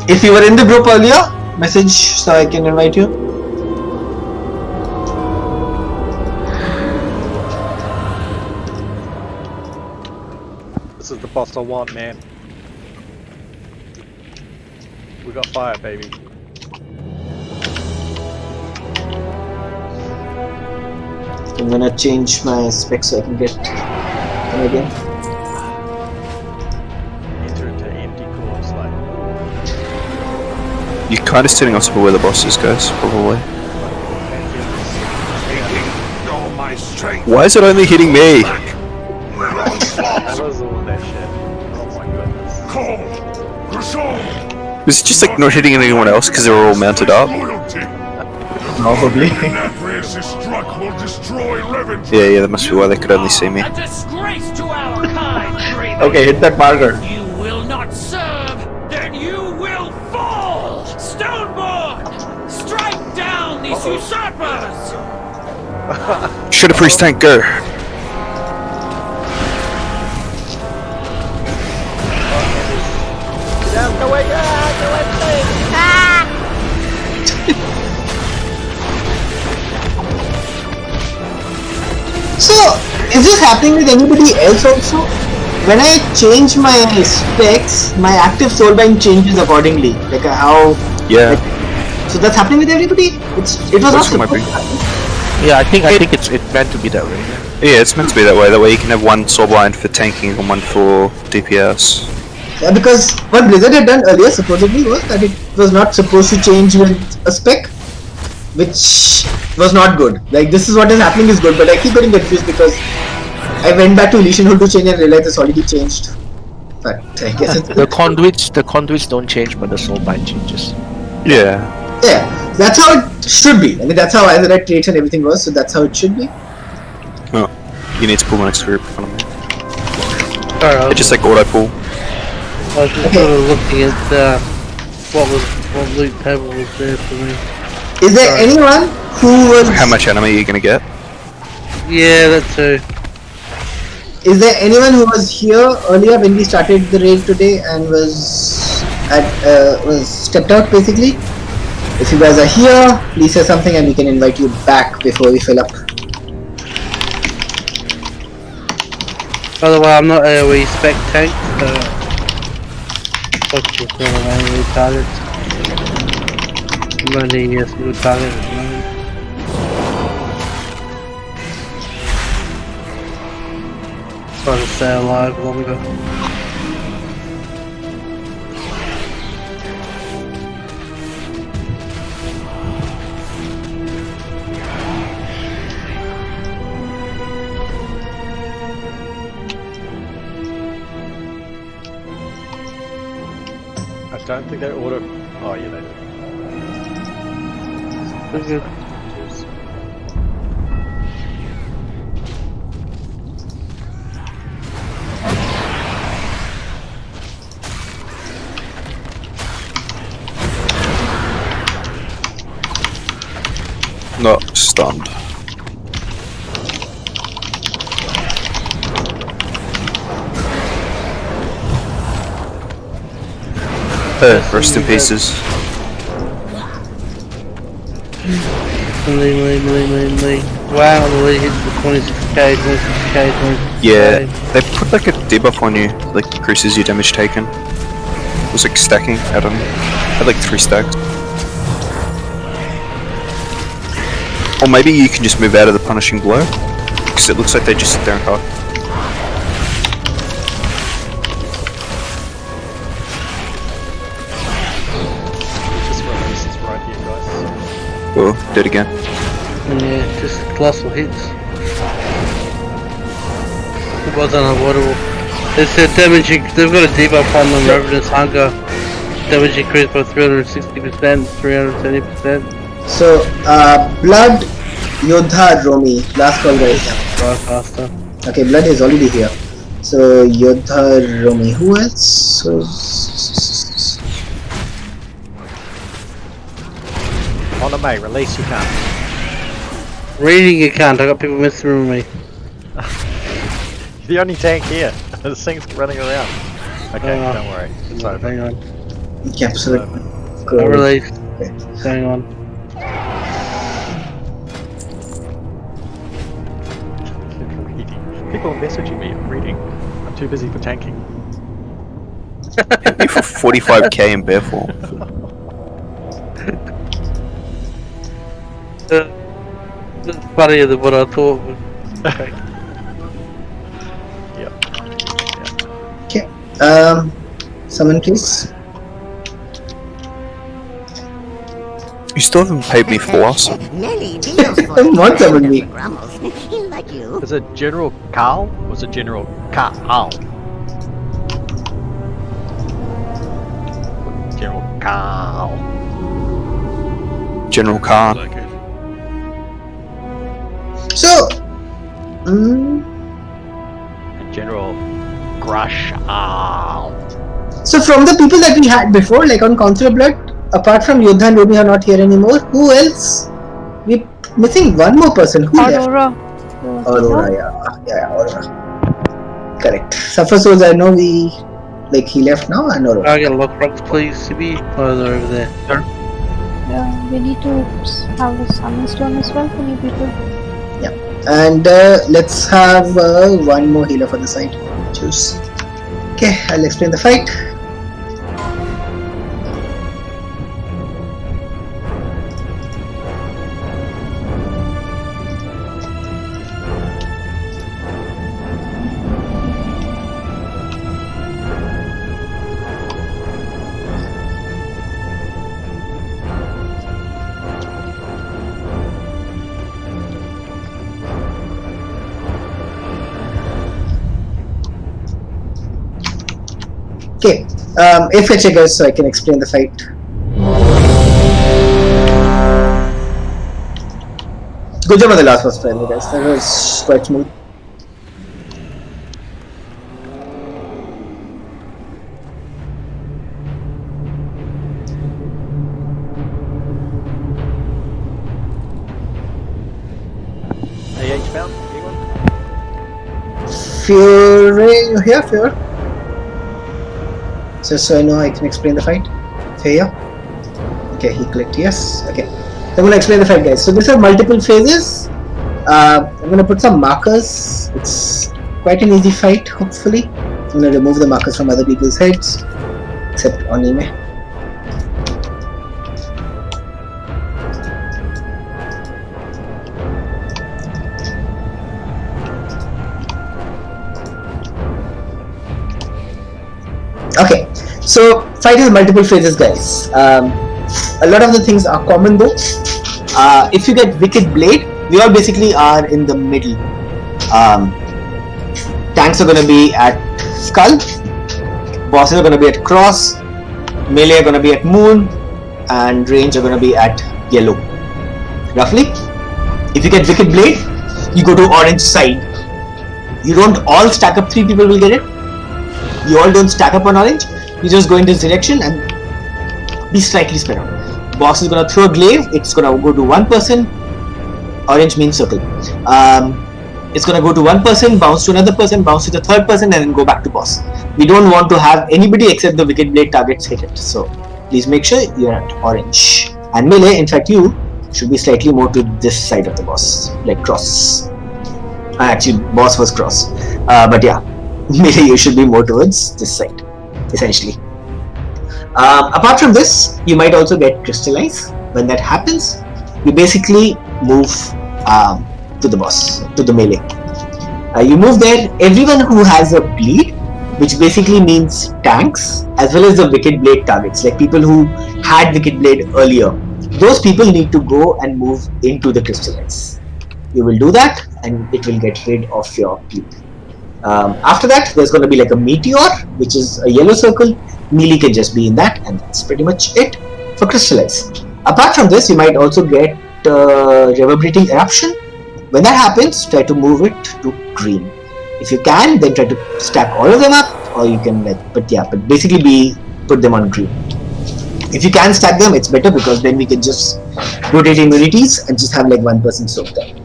If you were in the group earlier, message so I can invite you. This is the boss I want, man. We got fire, baby. I'm gonna change my specs so I can get them again. Enter into empty cores, like. You're kind of sitting on top of where the boss is, guys, probably. Why is it only hitting me? That was all that shit. Oh my goodness. Was it just like not hitting anyone else because they were all mounted up? Probably. Yeah, that must be why they could only see me. A disgrace to our kind, Draven. Okay, hit that marker. You will not serve, then you will fall. Stoneborn, strike down these usurpers. Should a priest tank go? So, is this happening with anybody else also? When I change my specs, my active soulbind changes accordingly. Like how? Yeah. So that's happening with everybody. It was not supposed to happen. Yeah, I think it's meant to be that way. Yeah, it's meant to be that way. That way you can have one soulbind for tanking and one for DPS. Yeah, because what Blizzard had done earlier supposedly was that it was not supposed to change with a spec, which was not good. Like this is what is happening is good, but I keep getting confused because I went back to Elysian Hole to change and realized it's already changed. But I guess it's the conduits don't change, but the soulbind changes. Yeah. Yeah, that's how it should be. I mean, that's how Azerite traits and everything was, so that's how it should be. Oh, you need to pull my next group in front of me. Alright, It's just like auto pull. I was just sort of looking at what loot table was there for me. Is there anyone who was? How much enemy are you gonna get? Yeah, that too. Is there anyone who was here earlier when we started the raid today and was stepped out basically? If you guys are here, please say something and we can invite you back before we fill up. By the way, I'm not AoE spec tank, so focus on AoE targets. Money, yes, good target. Try to stay alive longer. I don't think they auto. Oh yeah, they do. Good. Not stunned. Rest in pieces. Wow, the lead hits the 26k, 26k, 26k. Yeah, they put like a debuff on you, like increases your damage taken. It was like stacking, I don't know. Had like 3 stacks. Or maybe you can just move out of the punishing blow, because it looks like they just sit there and hard. Oh, dead again. Yeah, just colossal hits. It was unavoidable. They said damaging, they've got a debuff on them, Ravenous Hunger. Damage increased by 360%, 370%. So, Blood, Yodha, Romi. Last call, guys. Right faster. Okay, Blood is already here. So, Yodha, Romi. Who else? On the May, release you can't. Reading you can't, I got people messing with me. You're the only tank here. This thing's running around. Okay, don't worry. It's over. Hang on. Okay, absolutely. I released. Hang on. People are messaging me, I'm reading. I'm too busy for tanking. Hit me for 45k in bear form. It's funnier than what I thought. Okay. Summon, please. You still haven't paid me for last one. What summon me? Is it General Carl? Or is it General Carl? General Carl. General Khan. So, General Grush. So from the people that we had before, like on Council of Blood, apart from Yodha and Romi are not here anymore, who else? We're missing one more person. Who Aurora. left? Aurora, yeah, Aurora. Correct. Suffer Souls, I know he left now, and Aurora. I get a lock rocks, please, CB. Oh, they're over there. Yeah, we need to have a summon stone as well for new people. Yeah, and let's have one more healer for the side. Choose. Okay, I'll explain the fight. Okay, FHA guys, so I can explain the fight. Good job on the last first time, guys. That was quite smooth. AH bound? Anyone? Fury, you here, Fury? Just so I know I can explain the fight. Here. Okay, he clicked yes. Okay. So I'm gonna explain the fight, guys. So these are multiple phases. I'm gonna put some markers. It's quite an easy fight, hopefully. I'm gonna remove the markers from other people's heads, except on Ime. So fight is multiple phases, guys. A lot of the things are common though. If you get Wicked Blade, we all basically are in the middle. Tanks are going to be at Skull, bosses are going to be at Cross, melee are going to be at Moon, and range are going to be at Yellow. Roughly. If you get Wicked Blade, you go to orange side. You don't all stack up, 3 people will get it. You all don't stack up on orange. You just go in this direction and be slightly spread out. Boss is gonna throw a glaive. It's gonna go to one person. Orange means circle. It's gonna go to one person, bounce to another person, bounce to the third person, and then go back to boss. We don't want to have anybody except the Wicked Blade targets hit it. So please make sure you're at orange. And melee, in fact, you should be slightly more to this side of the boss, like cross. Actually, boss was cross. But yeah, melee you should be more towards this side, essentially. Apart from this, you might also get Crystallize. When that happens, you basically move to the boss, to the melee. You move there, everyone who has a bleed, which basically means tanks, as well as the Wicked Blade targets, like people who had Wicked Blade earlier. Those people need to go and move into the Crystallize. You will do that and it will get rid of your bleed. After that, there's going to be like a meteor, which is a yellow circle. Melee can just be in that, and that's pretty much it for Crystallize. Apart from this, you might also get Reverberating Eruption. When that happens, try to move it to green. If you can, then try to stack all of them up, or you can but basically put them on green. If you can stack them, it's better because then we can just rotate immunities and just have like one person soak them.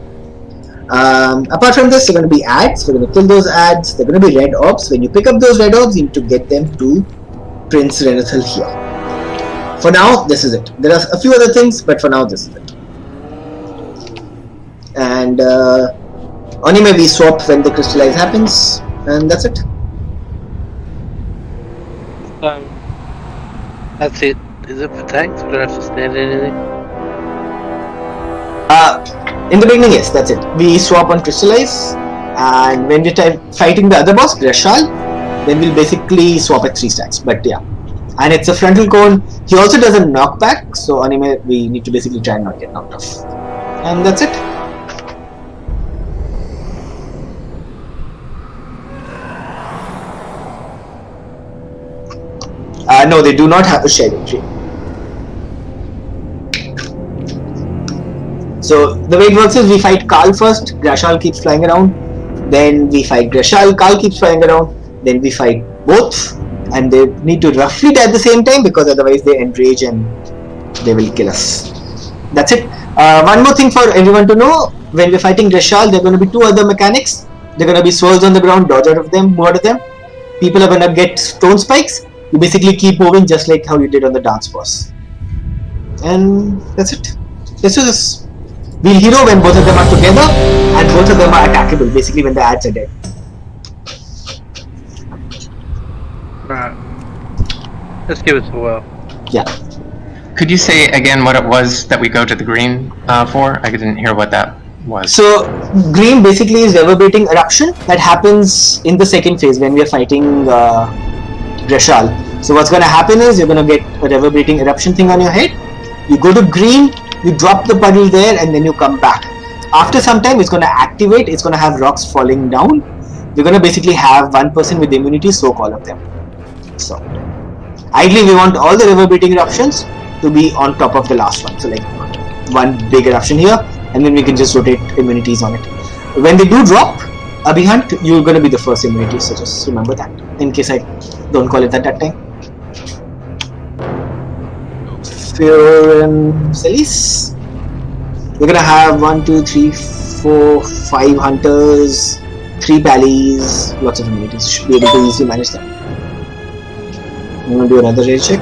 Apart from this, there are going to be ads. We're going to kill those ads. They're going to be red orbs. When you pick up those red orbs, you need to get them to Prince Renathal here. For now, this is it. There are a few other things, but for now, this is it. And Anime we swap when the Crystallize happens, and that's it. That's it. Is it for tanks? We don't have to stand anything? In the beginning, yes, that's it. We swap on Crystallize, and when we're fighting the other boss, Greshal, then we'll basically swap at 3 stacks. But yeah, and it's a frontal cone. He also does a knockback, so anime we need to basically try and not get knocked off. And that's it. No, they do not have a shared entry. So the way it works is we fight Karl first, Greshal keeps flying around, then we fight Greshal, Karl keeps flying around, then we fight both, and they need to roughly die at the same time because otherwise they enrage and they will kill us. That's it. One more thing for everyone to know, when we're fighting Greshal, there are going to be 2 other mechanics. There are going to be swords on the ground, dodge out of them, move out of them. People are going to get stone spikes. You basically keep moving just like how you did on the dance boss. And that's it. Let's do this. We'll hero when both of them are together and both of them are attackable, basically when the ads are dead. Right. Let's give it a whirl. Yeah. Could you say again what it was that we go to the green for? I didn't hear what that was. So, green basically is Reverberating Eruption. That happens in the second phase when we are fighting Greshal. So what's going to happen is you're going to get a Reverberating Eruption thing on your head. You go to green, you drop the puddle there, and then you come back. After some time, it's going to activate. It's going to have rocks falling down. We're going to basically have one person with immunity soak all of them. So, ideally, we want all the Reverberating Eruptions to be on top of the last one. So like one big eruption here, and then we can just rotate immunities on it. When they do drop, Abhihunt, you're going to be the first immunity. So just remember that in case I don't call it at that time. Fear and Celis. We're gonna have 1, 2, 3, 4, 5 hunters, 3 pallies, lots of immunities. Should be able to easily manage them. I'm gonna do another raid check.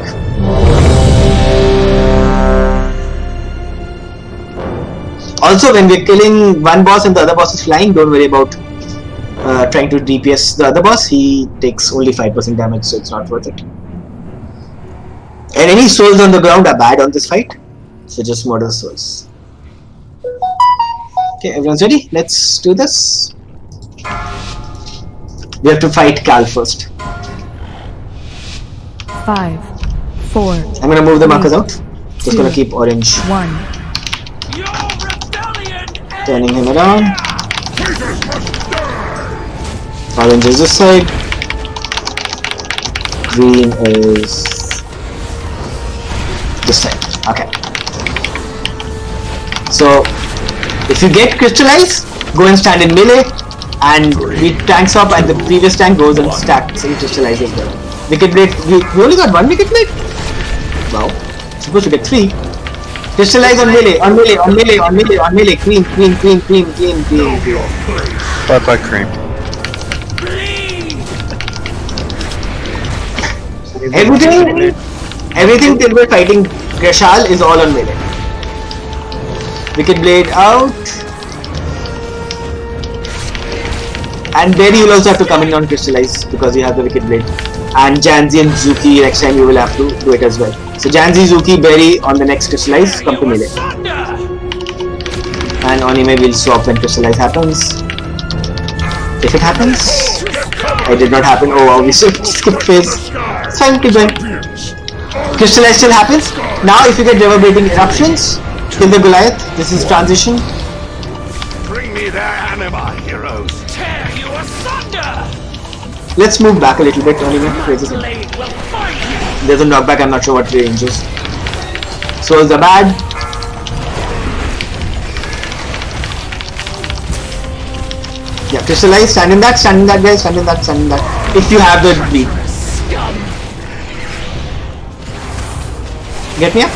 Also, when we're killing one boss and the other boss is flying, don't worry about trying to DPS the other boss. He takes only 5% damage, so it's not worth it. And any souls on the ground are bad on this fight, so just murder souls. Okay, everyone's ready? Let's do this. We have to fight Cal first. 5, 4. I'm gonna move the markers out. Just gonna keep orange. 1. Turning him around. Orange is this side. Green is this side. Okay. So if you get crystallize, go and stand in melee, and we tank swap, and the previous tank goes and stacks and crystallizes there. Wicked blade. We only got 1 wicked blade. Wow. Supposed to get 3. Crystallize on melee, on melee, on melee, on melee, on melee. Cream, cream, cream, cream, cream, cream, cream. Bye cream. Everything till we're fighting Greshal is all on melee. Wicked blade out. And there you will also have to come in on crystallize because you have the wicked blade. And Janzi and Zuki, next time you will have to do it as well. So Janzi, Zuki, Berry on the next crystallize, come to melee. And Onime will swap when crystallize happens. If it happens. It did not happen. Oh wow, we skip phase. It's fine, keep going. Crystallize still happens. Now if you get reverberating eruptions, kill the Goliath. This is transition. Bring me their anima, heroes. Tear you asunder! Let's move back a little bit. There's a knockback, I'm not sure what the range is. Souls are bad. Yeah, crystallize, stand in that guy, stand in that. If you have the bleed. Get me up?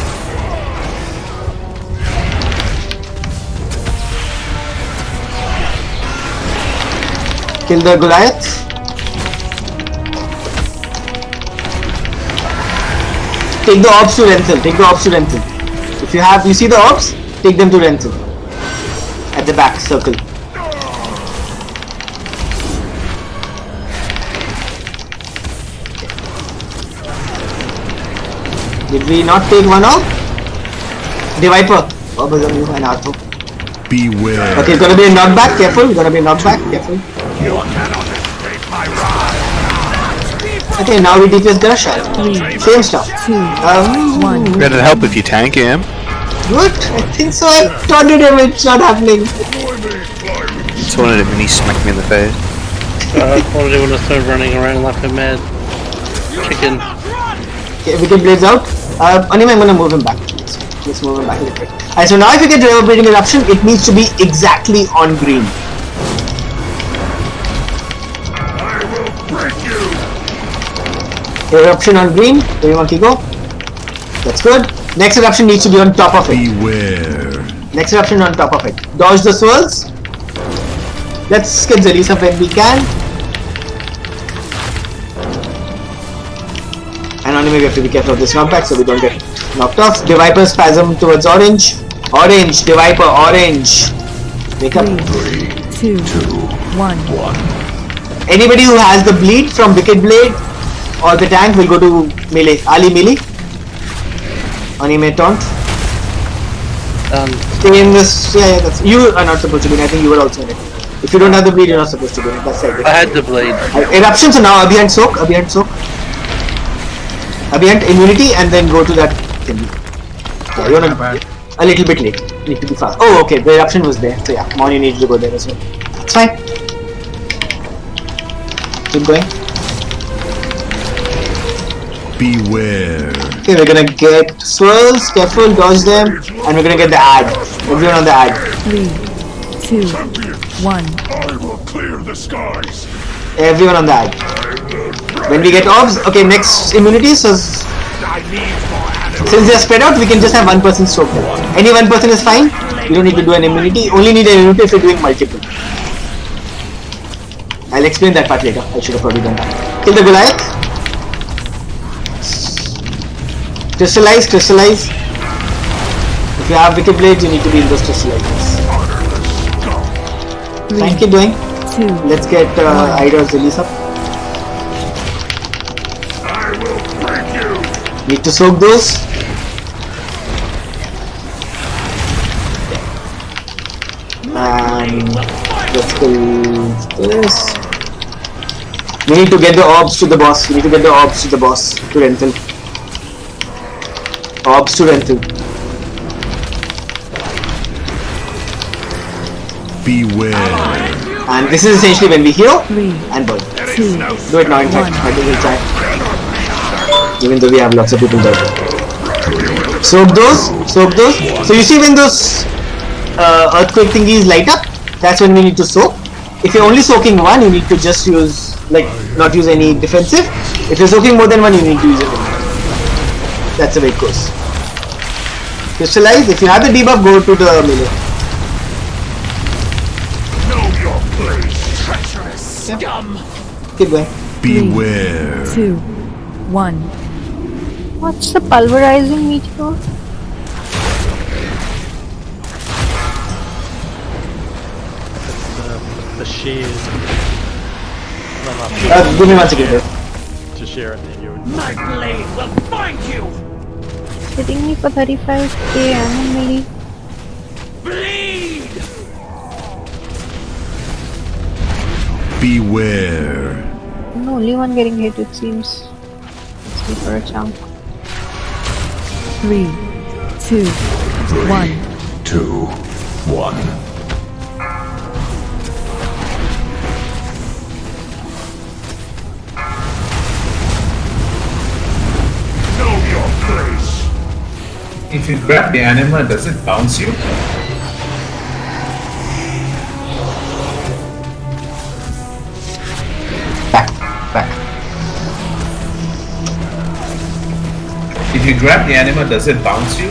Kill the Goliath. Take the orbs to Renthal. If you see the orbs, take them to Renthal. At the back circle. Did we not take one orb? The Viper. Orb is on you and Arthur. Beware. Okay, it's gonna be a knockback. Careful. Careful. You cannot escape my wrath. Okay, now we DPS Greshal. Same stuff. 2, 1. That'll help if you tank him. Good. I think so. I taunted him. It's not happening. Taunted him and he smacked me in the face. What do I want to start running around like a mad chicken? Okay, wicked blades out. Anyway, I'm gonna move him back. Let's move him back a little bit. Alright, so now if you get reverberating eruption, it needs to be exactly on green. I will break you. Eruption on green. Where you monkey go? That's good. Next eruption needs to be on top of it. Beware. Next eruption on top of it. Dodge the swirls. Let's get Zelisa when we can. And only we have to be careful of this knockback so we don't get knocked off. Deviper spasm towards orange. Orange, Deviper, orange. Wake up. 3, 2, 1. Anybody who has the bleed from Wicked Blade or the tank will go to melee. Ali melee. Anime taunt. Stay in this. Yeah, that's. You are not supposed to be in. I think you were also in it. If you don't have the bleed, you're not supposed to be in it. That's right. I had the bleed. Eruptions are now Abhiyant Soak. Abhiyant immunity and then go to that thing. Yeah, you're not a little bit late. You need to be fast. Oh, okay. The eruption was there. So yeah, Mon, you need to go there as well. It's fine. Keep going. Beware. Okay, we're gonna get swirls. Careful, dodge them, and we're gonna get the ad. Everyone on the ad. 3, 2, 1. I will clear the skies. Everyone on the ad. When we get orbs, okay, next immunity, so since they are spread out, we can just have one person stroke them. Any one person is fine. You don't need to do an immunity. Only need an immunity if you're doing multiple. I'll explain that part later. I should have probably done that. Kill the Goliath. Crystallize. If you have wicked blades, you need to be in those crystallizers. Fine, keep going. 2. Let's get Ida or Zelis up. I will break you. Need to soak those. And let's kill this. We need to get the orbs to the boss. We need to get the orbs to the boss, to Renthal. Orbs to Renthal. Beware. And this is essentially when we heal and burn. 2, Do it now, in fact. I think we'll try. Even though we have lots of people there. Soak those. Soak those. So you see when those earthquake thingies light up, that's when we need to soak. If you're only soaking one, you need to just use, like, not use any defensive. If you're soaking more than one, you need to use it. That's the way it goes. Crystallize. If you have the debuff, go to the melee. Scum! Keep going. Beware. 2, 1. What's the pulverizing meteor? The shears. Give me 1 second here. To share it, then you would. My blade will find you! Hitting me for 35k ammo maybe. Bleed! Beware. I'm the only one getting hit, it seems. Let's go for a chunk. 3, 2, 1. 2, 1. Know your place. If you grab the anima, does it bounce you? Back. If you grab the anima, does it bounce you?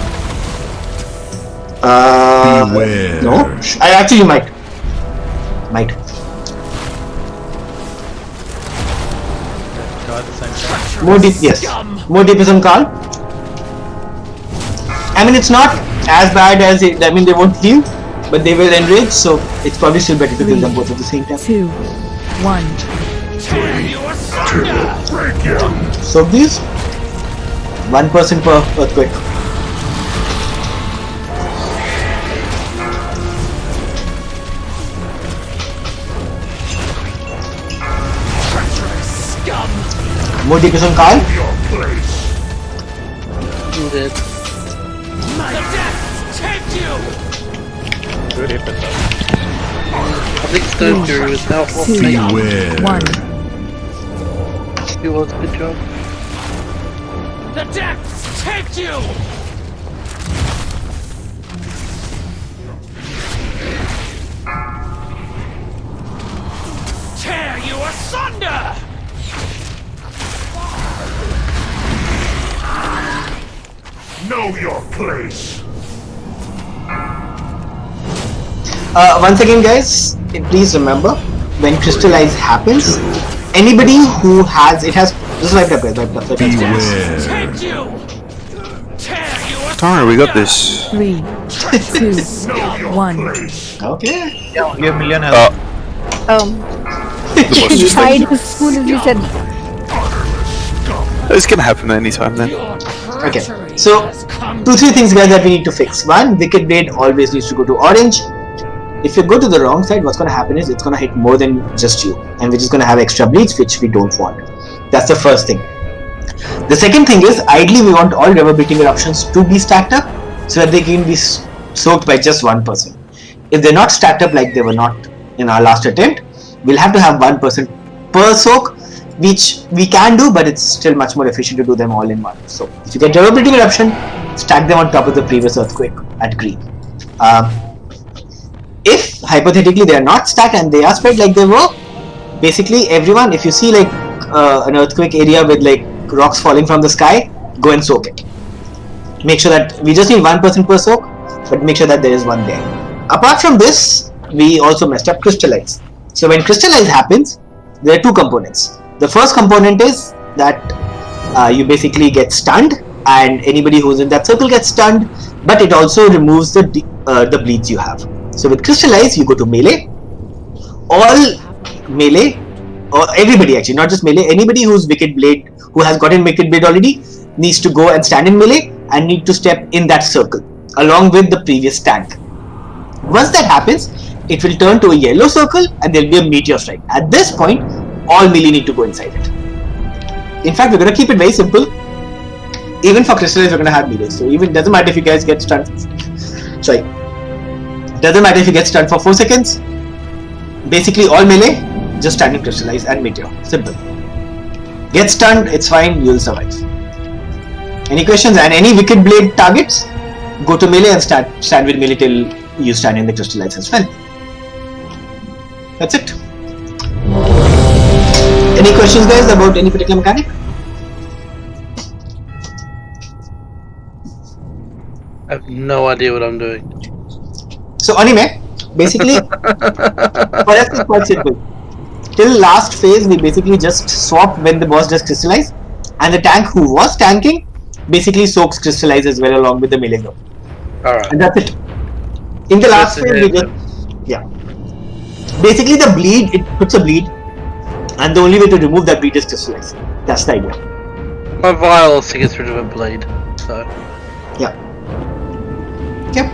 Beware. No. I actually might. Go at the same time. More deep, yes. More DPS on Carl. I mean, it's not as bad as it. I mean, they won't heal, but they will enrage. So it's probably still better to kill them both at the same time. 2, 1. So these 1% per earthquake. More DPS on Carl. Dead. My death take you! Good effort though. I think Stone Fury was helpful. Beware. 1. He was, good job. The depths take you! Tear you asunder! Know your place. Once again, guys, please remember when crystallize happens, anybody who has it has just wiped up, guys. Beware. Take you! Tear you Don't worry, we got this. 3, 2, 1. Okay. Yeah, you have million health. He died as soon as you said It's gonna happen anytime then. Okay. So 2-3 things, guys, that we need to fix. One, Wicked Blade always needs to go to orange. If you go to the wrong side, what's going to happen is it's going to hit more than just you, and which is going to have extra bleeds, which we don't want. That's the first thing. The second thing is, ideally we want all river beating eruptions to be stacked up so that they can be soaked by just 1%. If they're not stacked up like they were not in our last attempt, we'll have to have 1% per soak, which we can do, but it's still much more efficient to do them all in one. So if you get river beating eruption, stack them on top of the previous earthquake at green. If hypothetically they are not stacked and they are spread like they were, basically everyone, if you see like an earthquake area with like rocks falling from the sky, go and soak it. Make sure that we just need 1% per soak, but make sure that there is one there. Apart from this, we also messed up crystallize. So when crystallize happens, there are two components. The first component is that you basically get stunned, and anybody who's in that circle gets stunned, but it also removes the bleeds you have. So with crystallize, you go to melee. All melee, or everybody actually, not just melee, anybody who's Wicked Blade, who has gotten Wicked Blade already, needs to go and stand in melee and need to step in that circle along with the previous stand. Once that happens, it will turn to a yellow circle and there will be a meteor strike. At this point, all melee need to go inside it. In fact, we're gonna keep it very simple. Even for crystallize, we're gonna have melee. So even doesn't matter if you guys get stunned. Sorry. Doesn't matter if you get stunned for 4 seconds. Basically all melee, just stand in crystallize and meteor. Simple. Get stunned, it's fine, you'll survive. Any questions? And any wicked blade targets, go to melee and stand with melee till you stand in the crystallize as well. That's it. Any questions, guys, about any particular mechanic? I have no idea what I'm doing. So anime, basically, for us it's quite simple. Till last phase, we basically just swap when the boss does crystallize, and the tank who was tanking basically soaks crystallize as well along with the melee go. Alright. And that's it. In the last phase, we just basically the bleed, it puts a bleed, and the only way to remove that bleed is crystallize. That's the idea. My vial also gets rid of a bleed, so. Yeah. Yep.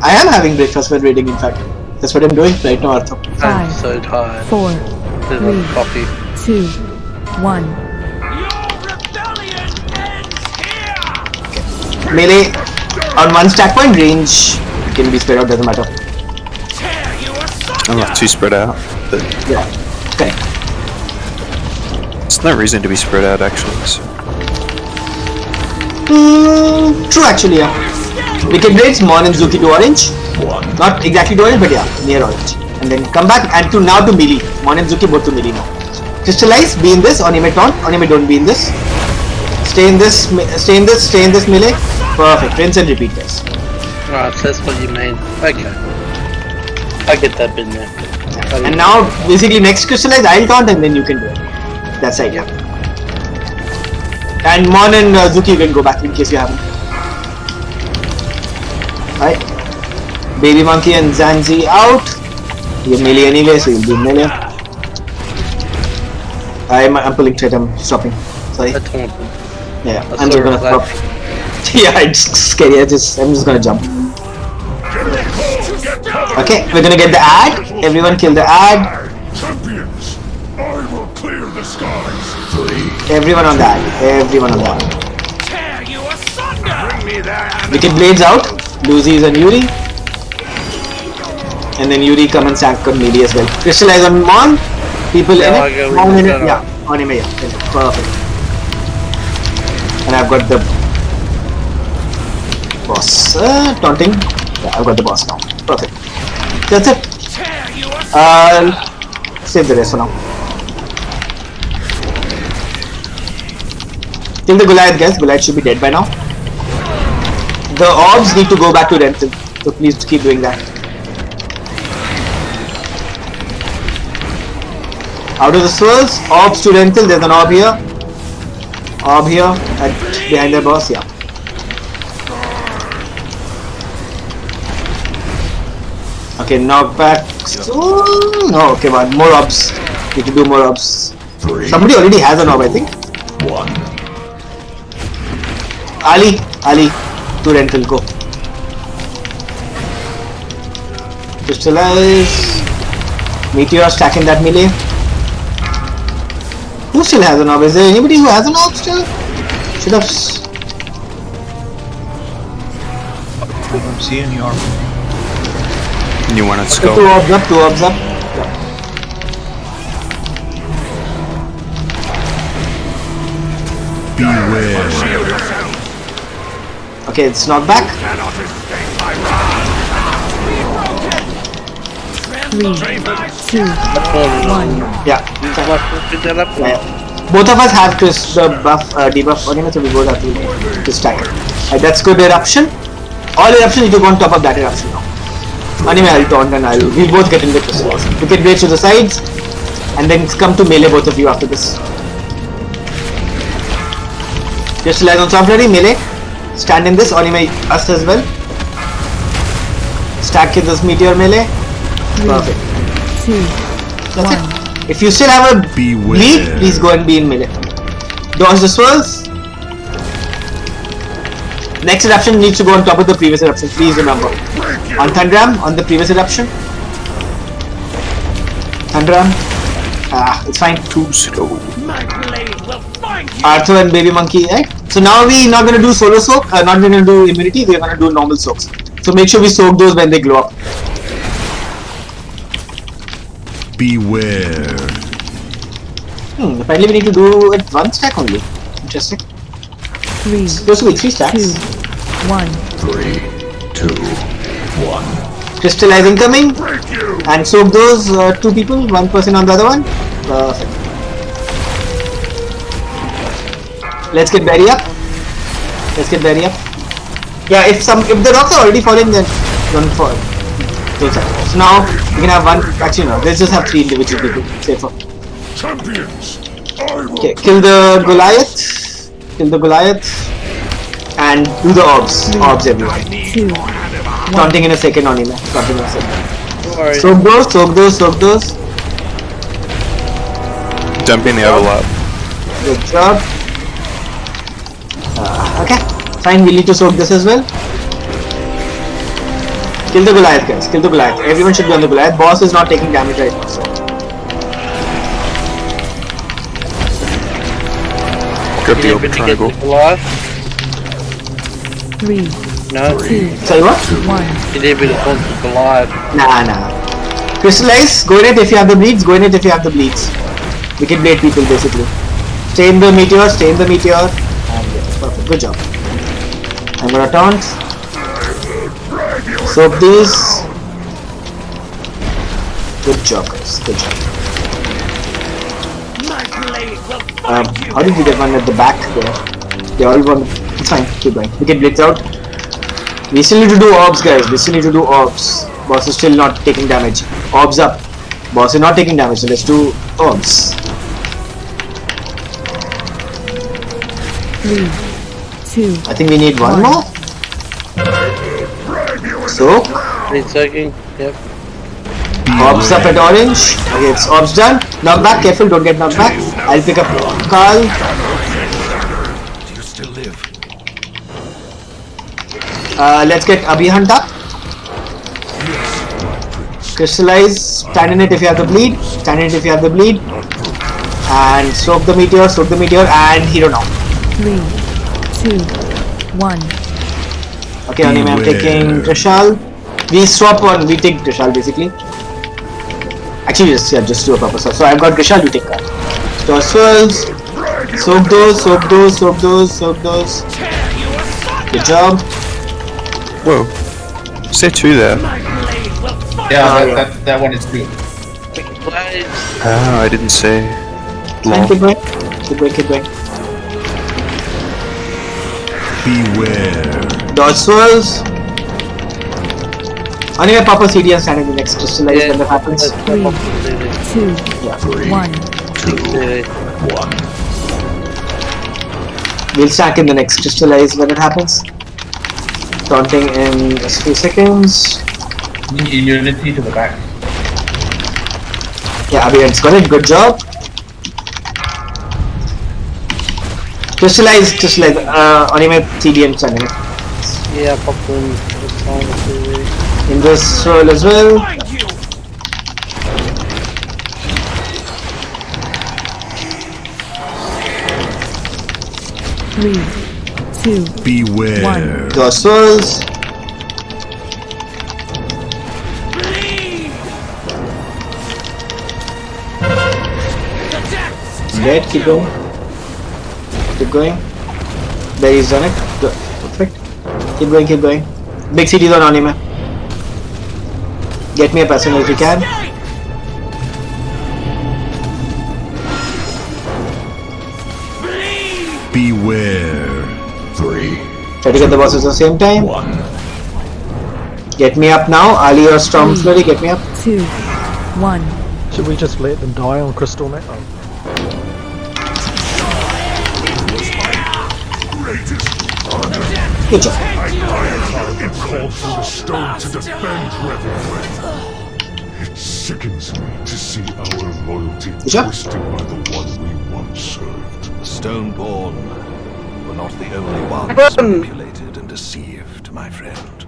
I am having breakfast while reading, in fact. That's what I'm doing right now, Arthur. I'm so tired. 4, There's 3, no coffee. 2, 1. Melee on one stack point, range can be spread out, doesn't matter. I'm not too spread out, but yeah, correct. There's no reason to be spread out actually. So. True, actually, yeah. Wicked Blades, Mon and Zuki to orange. Not exactly to orange, but yeah, near orange. And then come back and to now to melee. Mon and Zuki both to melee now. Crystallize, be in this. Anime taunt. Anime don't be in this. Stay in this. Stay in this. Stay in this melee. Perfect. Rinse and repeat, guys. Alright, so that's what you mean. Okay. I get that bit there. Yeah. And now, basically, next crystallize, I'll taunt and then you can do it. That's the idea. And Mon and Zuki, you can go back in case you haven't. Right. Baby Monkey and Zanzi out. You're melee anyway, so you'll be melee. I'm pulling thread, I'm stopping. Sorry. Yeah, I'm just gonna stop. Yeah, it's scary. I'm just gonna jump. Okay, we're gonna get the ad. Everyone kill the ad. Champions, I will clear the skies. Everyone on the ad. Everyone on the ad. Bring me that. Wicked Blades out. Lucy's and Yuri. And then Yuri come and sack on melee as well. Crystallize on Mon. People in it. Mon in it. Yeah, anime. Yeah, perfect. And I've got the boss taunting. Yeah, I've got the boss now. Perfect. That's it. I'll save the rest for now. Kill the Goliath, guys. Goliath should be dead by now. The orbs need to go back to Renthal, so please keep doing that. Out of the swirls, orbs to Renthal. There's an orb here. Orb here, and behind the boss, yeah. Okay, knockback. Oh, no, okay, one more orbs. Need to do more orbs. Somebody already has an orb, I think. 1. Ali, to Renthal, go. Crystallize. Meteor stacking that melee. Who still has an orb? Is there anybody who has an orb still? Should have. I don't see any orb. You want to go? 2 orbs up, 2 orbs up. Beware. Okay, it's not back. 3, 2, 1. Yeah. Both of us have the buff, debuff anyway, so we both have to stack it. That's good eruption. All eruption need to go on top of that eruption now. Anyway, I'll taunt and we'll both get in the crystals. Wicked Blades to the sides, and then come to melee both of you after this. Crystallize on Somflurry, melee. Stand in this, anime us as well. Stack in this meteor melee. 3, Perfect. 2, That's 1. it. If you still have a bleed, please go and be in melee. Dodge the swirls. Next eruption needs to go on top of the previous eruption, please remember. On Thundram, on the previous eruption. And run. It's fine. Too slow. My blade will find you. Arthur and Baby Monkey, right? So now we're not gonna do solo soak, not gonna do immunity, we're gonna do normal soaks. So make sure we soak those when they glow up. Beware. Apparently we need to do it one stack only. Interesting. 3, Supposed to be 3 stacks. 2, 1. 3, 2, 1. Crystallize incoming. And soak those 2 people, 1 person on the other one. Perfect. Let's get berry up. Let's get berry up. Yeah, if the rocks are already falling, then don't fall. So now we can have one. Actually, no. Let's just have 3 individual people. Safer. Champions. Okay, kill the Goliath. Kill the Goliath. And do the orbs. Orbs everywhere. 2, Taunting in a second on him. Taunting in a second. Don't worry. Soak those. Soak those. Soak those. Don't be in the overlap. Good job. Okay, fine, we need to soak this as well. Kill the Goliath, guys. Kill the Goliath. Everyone should be on the Goliath. Boss is not taking damage right now, so. Grab the orb triangle. 3, No. 2, Sorry, what? 1. You need me to punch the Goliath. Nah. Crystallize. Go in it if you have the bleeds. Go in it if you have the bleeds. Wicked blade people, basically. Stay in the meteor. Stay in the meteor. And yes, perfect. Good job. I'm gonna taunt. Soak these. Good job, guys. Good job. My blade will find you. How did we get one at the back there? They all won. It's fine. Keep going. We can blitz out. We still need to do orbs, guys. We still need to do orbs. Boss is still not taking damage. Orbs up. Boss is not taking damage, so let's do orbs. 3, 2. I think we need one more. So, Need soaking? Yep. orbs up at orange. Okay, it's orbs done. Knock back. Careful, don't get knocked back. I'll pick up Carl. Do you still live? Let's get Abhihant up. Crystallize. Stand in it if you have the bleed. Stand in it if you have the bleed. And soak the meteor. Soak the meteor. And hero now. 3, 2, 1. Okay, anime, I'm taking Trishal. We swap one, we take Trishal basically. Actually, just do a proper swap. So I've got Trishal, you take Carl. Toss swirls. Soak those, soak those, soak those, soak those. Good job. Whoa. Is there 2 there? Yeah, that one is 2. Ah, I didn't say. Fine, keep going. Keep going, keep going. Beware. Dodge swirls. Anyway, Papa CD and stand in the next crystallize when that happens. 3, 2, 1. 2, 1. We'll stack in the next crystallize when it happens. Taunting in just a few seconds. Immunity to the back. Yeah, Abhiyant's got it. Good job. Crystallize. Anime CD and stand in it. Yeah, pop them. In this roll as well. Three, 2, Beware. 1. Draw souls. Dead, keep going. Keep going. There he's done it. Good. Perfect. Keep going, keep going. Big cities on anime. Get me a person if you can. Beware. 3. Try to get the bosses at the same time. 1. Get me up now. Ali or Storm Flurry, get me up. 2, 1. Should we just let them die on Crystal now? Good job. It called for the stone to defend Revelry. It sickens me to see our loyalty twisted by the one we once served. The Stoneborn were not the only ones manipulated and deceived, my friend.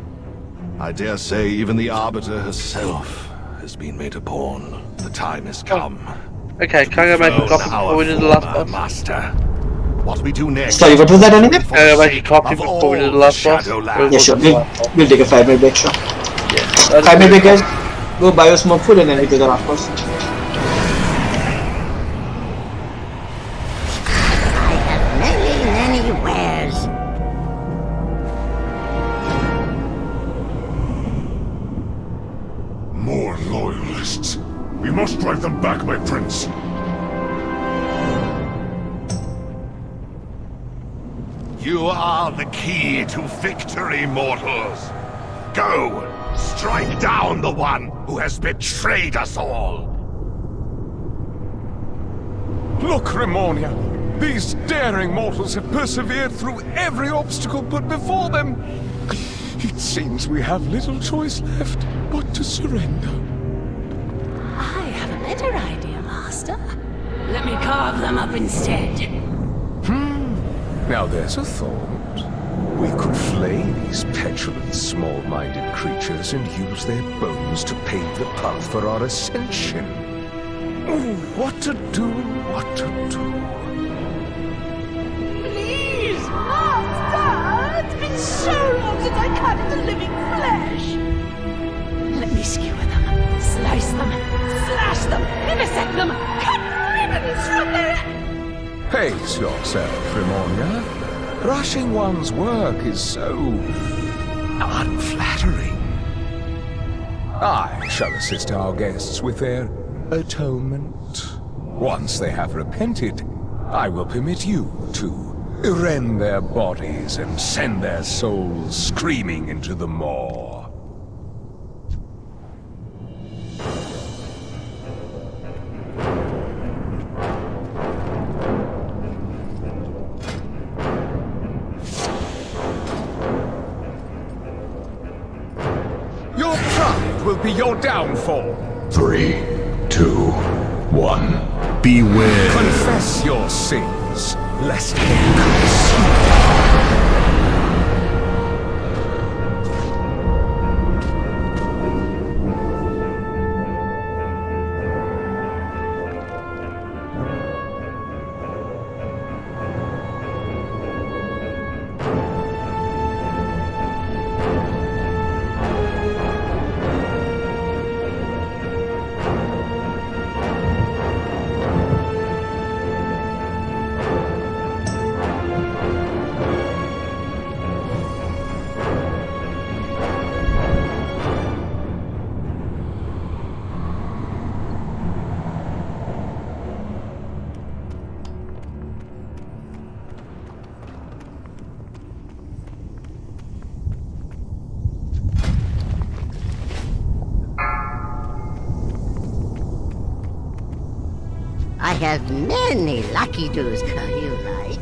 I dare say even the Arbiter herself has been made a pawn. The time has come. Okay, can I go make a copy before we do the last boss? Master. What we do next? Sorry, what was that anyway? Can I go make a copy before we do the last boss? Yeah, sure. We'll take a 5-minute break, sure. Yeah. 5-minute break, guys. Go buy your smoke food and then we do the last boss. I have many wares. More loyalists. We must drive them back, my prince. You are the key to victory, mortals. Go, strike down the one who has betrayed us all. Look, Remonia. These daring mortals have persevered through every obstacle put before them. It seems we have little choice left but to surrender. I have a better idea, Master. Let me carve them up instead. Now there's a thought. We could flay these petulant, small-minded creatures and use their bones to pave the path for our ascension. Oh, what to do, what to do. Please, Master! It's been so long since I cut into living flesh! Let me skewer them, slice them, slash them, vivisect them, cut ribbons from their... Pace yourself, Remonia. Rushing one's work is so... unflattering. I shall assist our guests with their atonement. Once they have repented, I will permit you to rend their bodies and send their souls screaming into the maw. Your pride will be your downfall. 3, 2, 1. Beware. Confess your sins, lest hell consume you. I have many lucky doos, you like.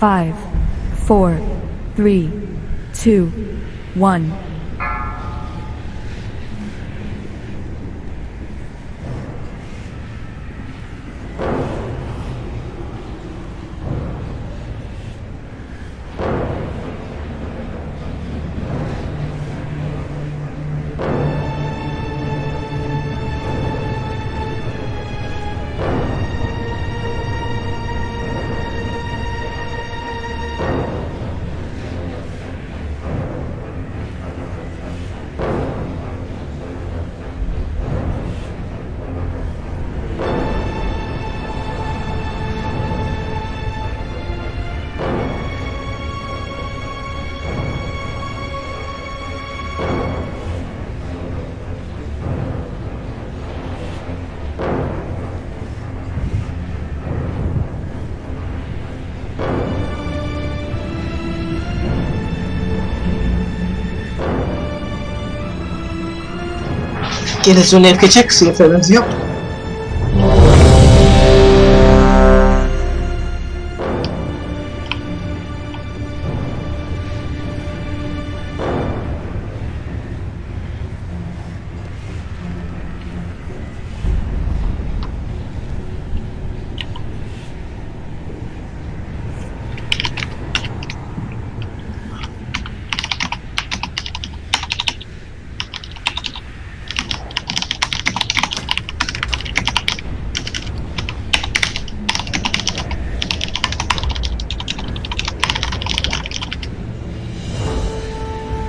5, 4, 3, 2, 1. Okay, let's do an AFK check, see if everyone's here.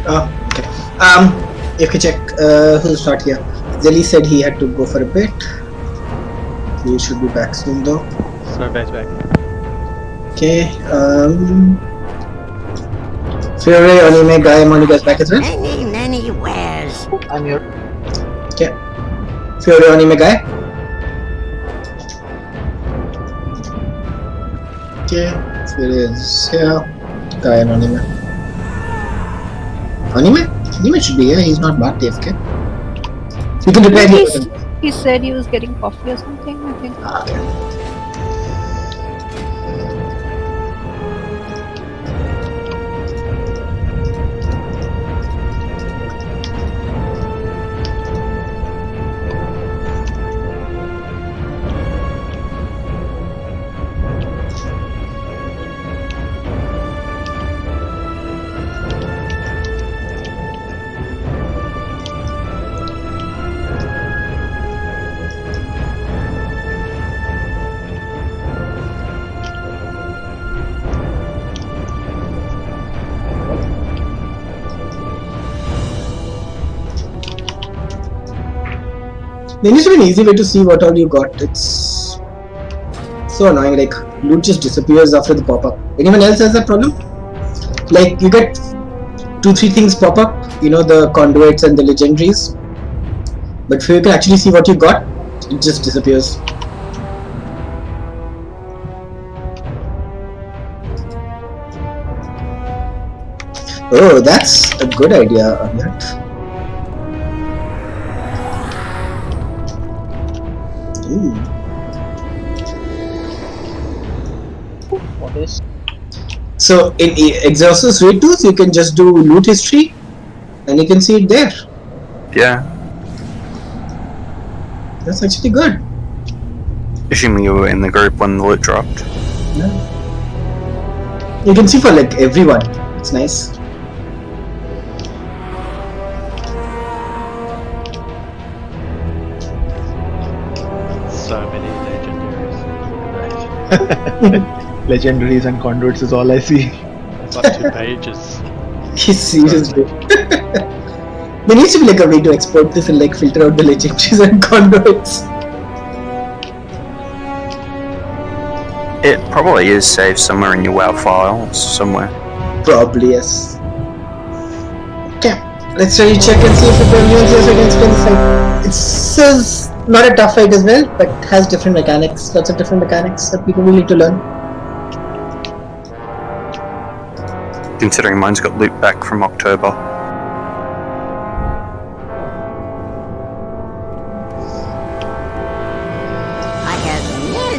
Okay. AFK check, who's not here? Zelly said he had to go for a bit. He should be back soon though. So back. Okay, Fury, Anime, Guy, Monica's back as well? Many wares. I'm here. Okay. Fury, Anime, Guy? Okay, Fury is here. Guy and Anime. Anime should be here, he's not marked AFK. You can repair him. He said he was getting coffee or something, I think. Okay. There needs to be an easy way to see what all you got. It's so annoying, like loot just disappears after the pop-up. Anyone else has that problem? Like you get 2-3 things pop up, you know, the conduits and the legendaries, but if you can actually see what you got, it just disappears. Oh, that's a good idea, Amyat. What is? So in Exhaustus Raid 2, you can just do loot history and you can see it there. Yeah. That's actually good. Assuming you were in the group when the loot dropped. Yeah. You can see for like everyone. It's nice. So many legendaries. Legendaries and conduits is all I see. It's like 2 pages. Seriously. There needs to be like a way to export this and like filter out the legendaries and conduits. It probably is saved somewhere in your WoW files, somewhere. Probably, yes. Okay, let's try to check and see if everyone's here so I can explain the fight. It's not a tough fight as well, but has different mechanics, lots of different mechanics that people will need to learn. Considering mine's got loot back from October.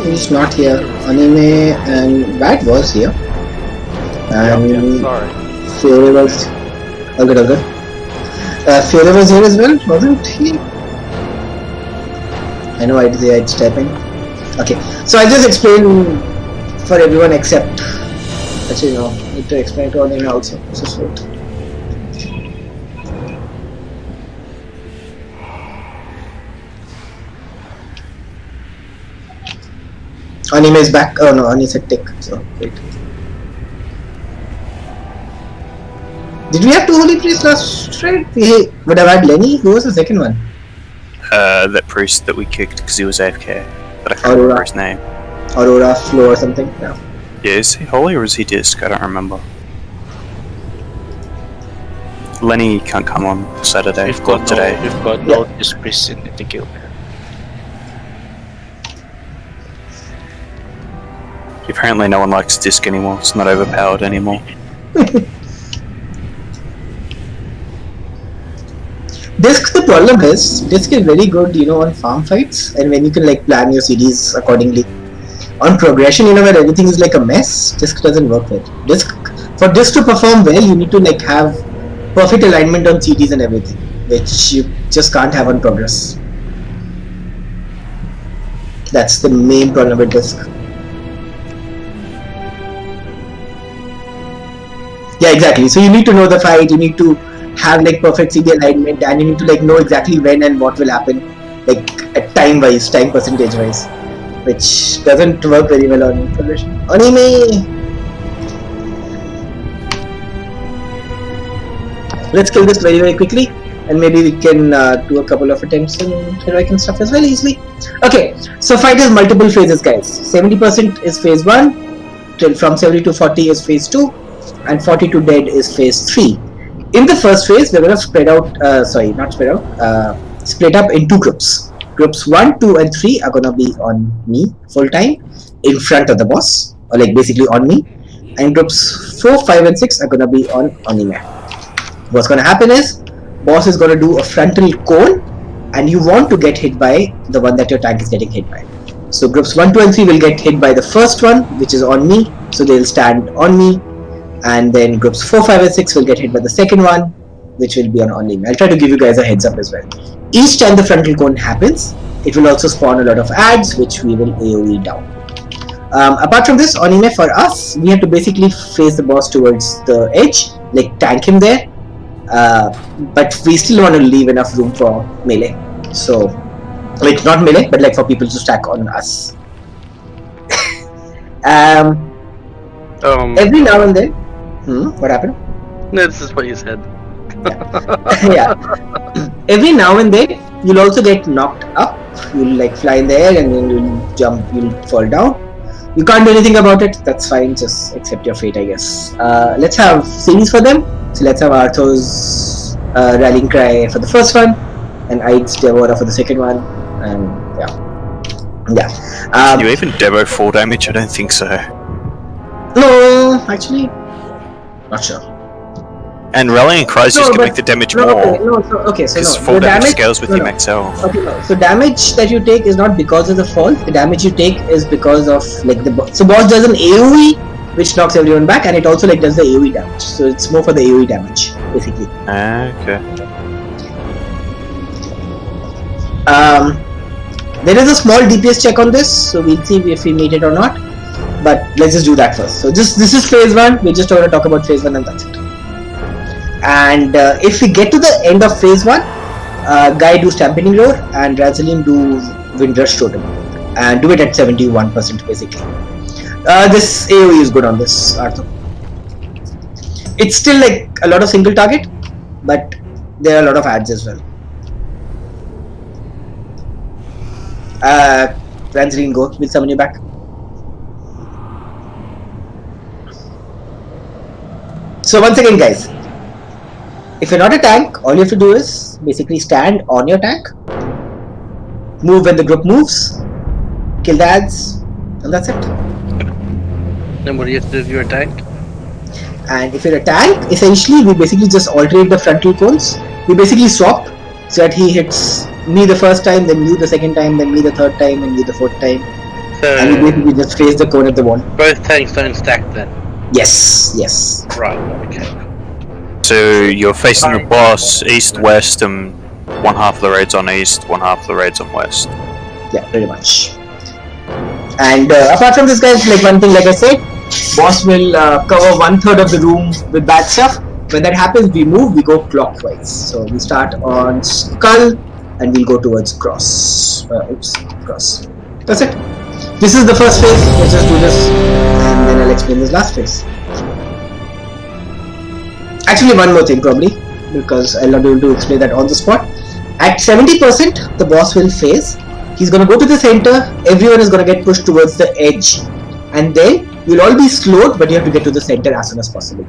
He's not here. Anime and Bat was here. And sorry. Fury was... all good. Fury was here as well, wasn't he? I know I did the edge typing. Okay, so I'll just explain for everyone except... actually no, need to explain to Anime also. So sweet. Anime is back. Oh no, Anime said tick. So wait. Did we have two holy priests last trade? We would have had Lenny. Who was the second one? That priest that we kicked because he was AFK. But I can't remember his name. Aurora, Flo or something? No. Yeah, is he holy or is he disc? I don't remember. Lenny can't come on Saturday. We've got today. We've got no disc priests in the guild. Apparently no one likes disc anymore. It's not overpowered anymore. Disc, the problem is, Disc is very good, on farm fights, and when you can plan your CDs accordingly. On progression, where everything is like a mess, Disc doesn't work well. For Disc to perform well, you need to have perfect alignment on CDs and everything, which you just can't have on progress. That's the main problem with Disc. Yeah, exactly. So you need to know the fight, you need to have perfect CD alignment, and you need to know exactly when and what will happen, at time percentage wise, which doesn't work very well on progression. Anime. Let's kill this very quickly, and maybe we can do a couple of attempts in heroic and stuff as well easily. Okay, so fight is multiple phases, guys. 70% is phase 1, till from 70 to 40 is phase 2, and 40 to dead is phase 3. In the first phase, we're going to split up in two groups. Groups 1, 2 and 3 are going to be on me full time in front of the boss, or basically on me, and groups 4, 5 and 6 are going to be on Anime. What's going to happen is, boss is going to do a frontal cone, and you want to get hit by the one that your tank is getting hit by. So groups 1, 2 and 3 will get hit by the first one, which is on me, so they'll stand on me. And then groups 4, 5 and 6 will get hit by the second one, which will be on Anime. I'll try to give you guys a heads up as well. Each time the frontal cone happens, it will also spawn a lot of ads, which we will AoE down. Apart from this, Anime for us, we have to basically face the boss towards the edge, tank him there. But we still want to leave enough room for melee. So, not melee, but for people to stack on us. Every now and then. What happened? No, this is what you said. Yeah. Every now and then, you'll also get knocked up. You'll fly in the air and then you'll jump, you'll fall down. You can't do anything about it. That's fine. Just accept your fate, I guess. Let's have series for them. So let's have Arthur's rallying cry for the first one, and Aid's Devora for the second one, and yeah. Can you even demo 4 damage? I don't think so. No, actually, not sure. And rallying cries just can make the damage more. Because 4 damage scales with your max health. Okay, no. So damage that you take is not because of the fall. The damage you take is because of the boss. So boss does an AoE, which knocks everyone back, and it also does the AoE damage. So it's more for the AoE damage, basically. Okay. There is a small DPS check on this, so we'll see if we meet it or not. But let's just do that first. So this is phase 1. We're just going to talk about phase 1 and that's it. And if we get to the end of phase 1, Guy do Stampeding Roar and Ranceline do Windrush Totem. And do it at 71% basically. This AoE is good on this, Arthur. It's still a lot of single target, but there are a lot of ads as well. Ranceline, go. We'll summon you back. So once again, guys, if you're not a tank, all you have to do is basically stand on your tank, move when the group moves, kill the ads, and that's it. Then what do you have to do if you're a tank? And if you're a tank, essentially we basically just alternate the frontal cones. We basically swap so that he hits me the first time, then you the second time, then me the third time, and you the fourth time. So and you basically just face the cone at the wall. Both tanks don't stack then? Yes, yes. Right, okay. So you're facing the boss east, west, and one half of the raid's on east, one half of the raid's on west. Yeah, pretty much. And apart from this, guys, like one thing, like I said, boss will cover 1/3 of the room with bad stuff. When that happens, we move, we go clockwise. So we start on skull and we'll go towards cross. Cross. That's it. This is the first phase. Let's just do this and then I'll explain this last phase. Actually, one more thing probably, because I'll not be able to explain that on the spot. At 70%, the boss will phase. He's gonna go to the center, everyone is gonna get pushed towards the edge. And then you'll all be slowed, but you have to get to the center as soon as possible.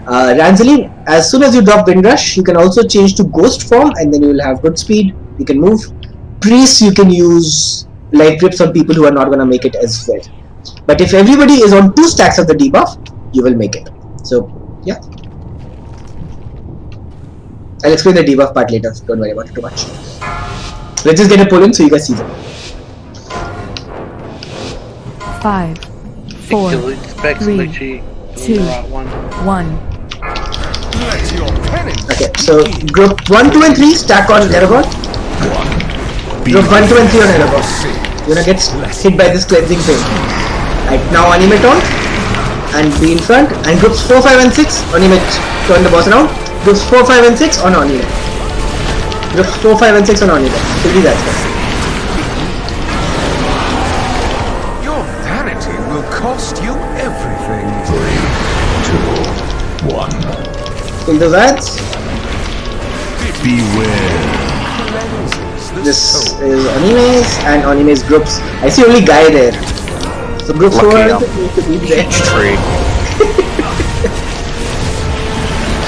Ranzeline, as soon as you drop Windrush, you can also change to Ghost form and then you will have good speed, you can move. Priests, you can use light grips on people who are not gonna make it as well. But if everybody is on 2 stacks of the debuff, you will make it. So, yeah. I'll explain the debuff part later, don't worry about it too much. Let's just get a pull in so you guys see them. 5, 4, 3, 2, 1. Okay, so group 1, 2 and 3 stack on Aragorn. Group 1, 2 and 3 on Aragorn. You're gonna get hit by this cleansing pain. Right, now animate on and be in front. And groups 4, 5 and 6, animate, turn the boss around. Groups 4, 5 and 6 on animate. Groups 4, 5 and 6 on animate. So do that. Your vanity will cost you everything. 3, 2, 1. Kill those ads. Beware. This is Animes and Animes groups. I see only Guy there. So groups 4 and 6 need to be there.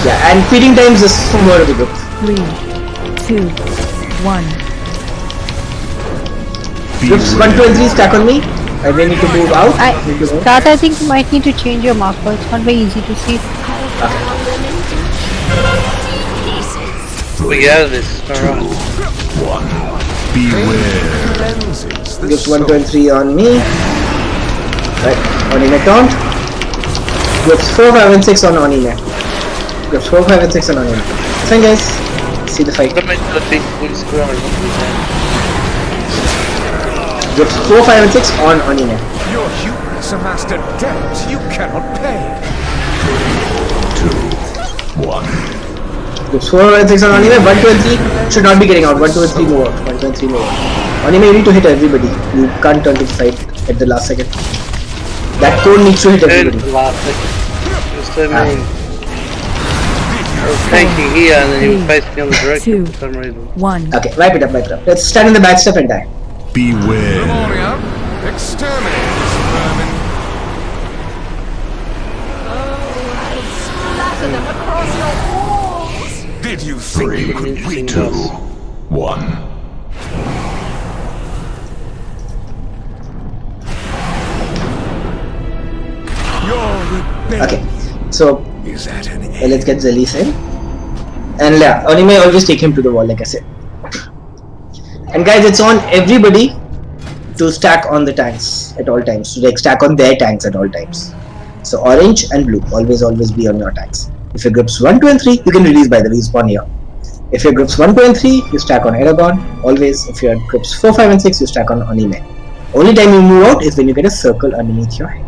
Yeah, and feeding times is for more of the group. 3, 2, 1. Groups 1, 2 and 3 stack on me. I may need to move out. Start, I think you might need to change your marker. It's not very easy to see. We get out of this. Alright. 1. Beware. Groups 1, 2 and 3 on me. Right, Anime taunt. Groups 4, 5 and 6 on Anime. Groups 4, 5 and 6 on Anime. Fine guys, see the fight. Groups 4, 5 and 6 on Anime. Your hubris amassed a debt you cannot pay. 3, 2, 1. Groups 4 and 6 on Anime. 1, 2 and 3 should not be getting out. 1, 2 and 3 move out. 1, 2 and 3 move out. Anime, you need to hit everybody. You can't turn to the side at the last second. That cone needs to hit everybody. I was tanking here and then he was facing on the direction for some reason. 1. Okay, wipe it up, wipe it up. Let's stand in the bad stuff and die. Beware. Exterminate this vermin. Splatter them across your walls! Did you think you could win 2, 1. Okay, so let's get Zelis in. And yeah, Anime always take him to the wall, like I said. And guys, it's on everybody to stack on the tanks at all times. To like stack on their tanks at all times. So orange and blue, always be on your tanks. If your groups 1, 2 and 3, you can release by the way, spawn here. If your groups 1, 2 and 3, you stack on Aragorn, always. If your groups 4, 5 and 6, you stack on Anime. Only time you move out is when you get a circle underneath your head.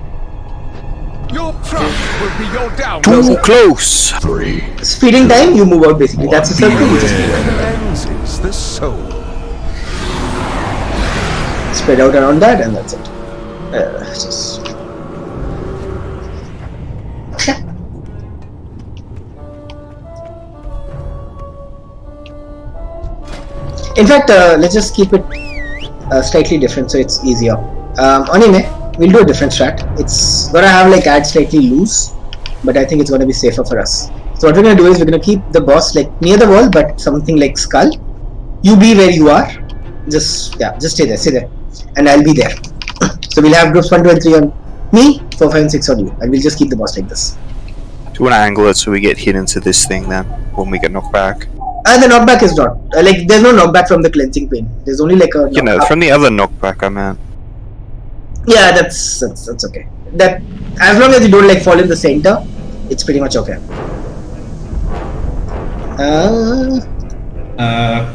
Your trunk will be your down. Too close. 3. Speeding time, you move out basically. That's a circle, you just move out. Cleanses the soul. Spread out around that and that's it. Just... Yeah. In fact, let's just keep it slightly different so it's easier. Anime, we'll do a different strat. It's gonna have like add slightly loose, but I think it's gonna be safer for us. So what we're gonna do is we're gonna keep the boss like near the wall, but something like skull. You be where you are. Just stay there, and I'll be there. So we'll have groups 1, 2 and 3 on me, 4, 5 and 6 on you, and we'll just keep the boss like this. Do you want to angle it so we get hit into this thing then, when we get knocked back? The knockback is not like there's no knockback from the cleansing pain. There's only like a from the other knockback I meant. Yeah, that's okay. that as long as you don't like fall in the center, it's pretty much okay.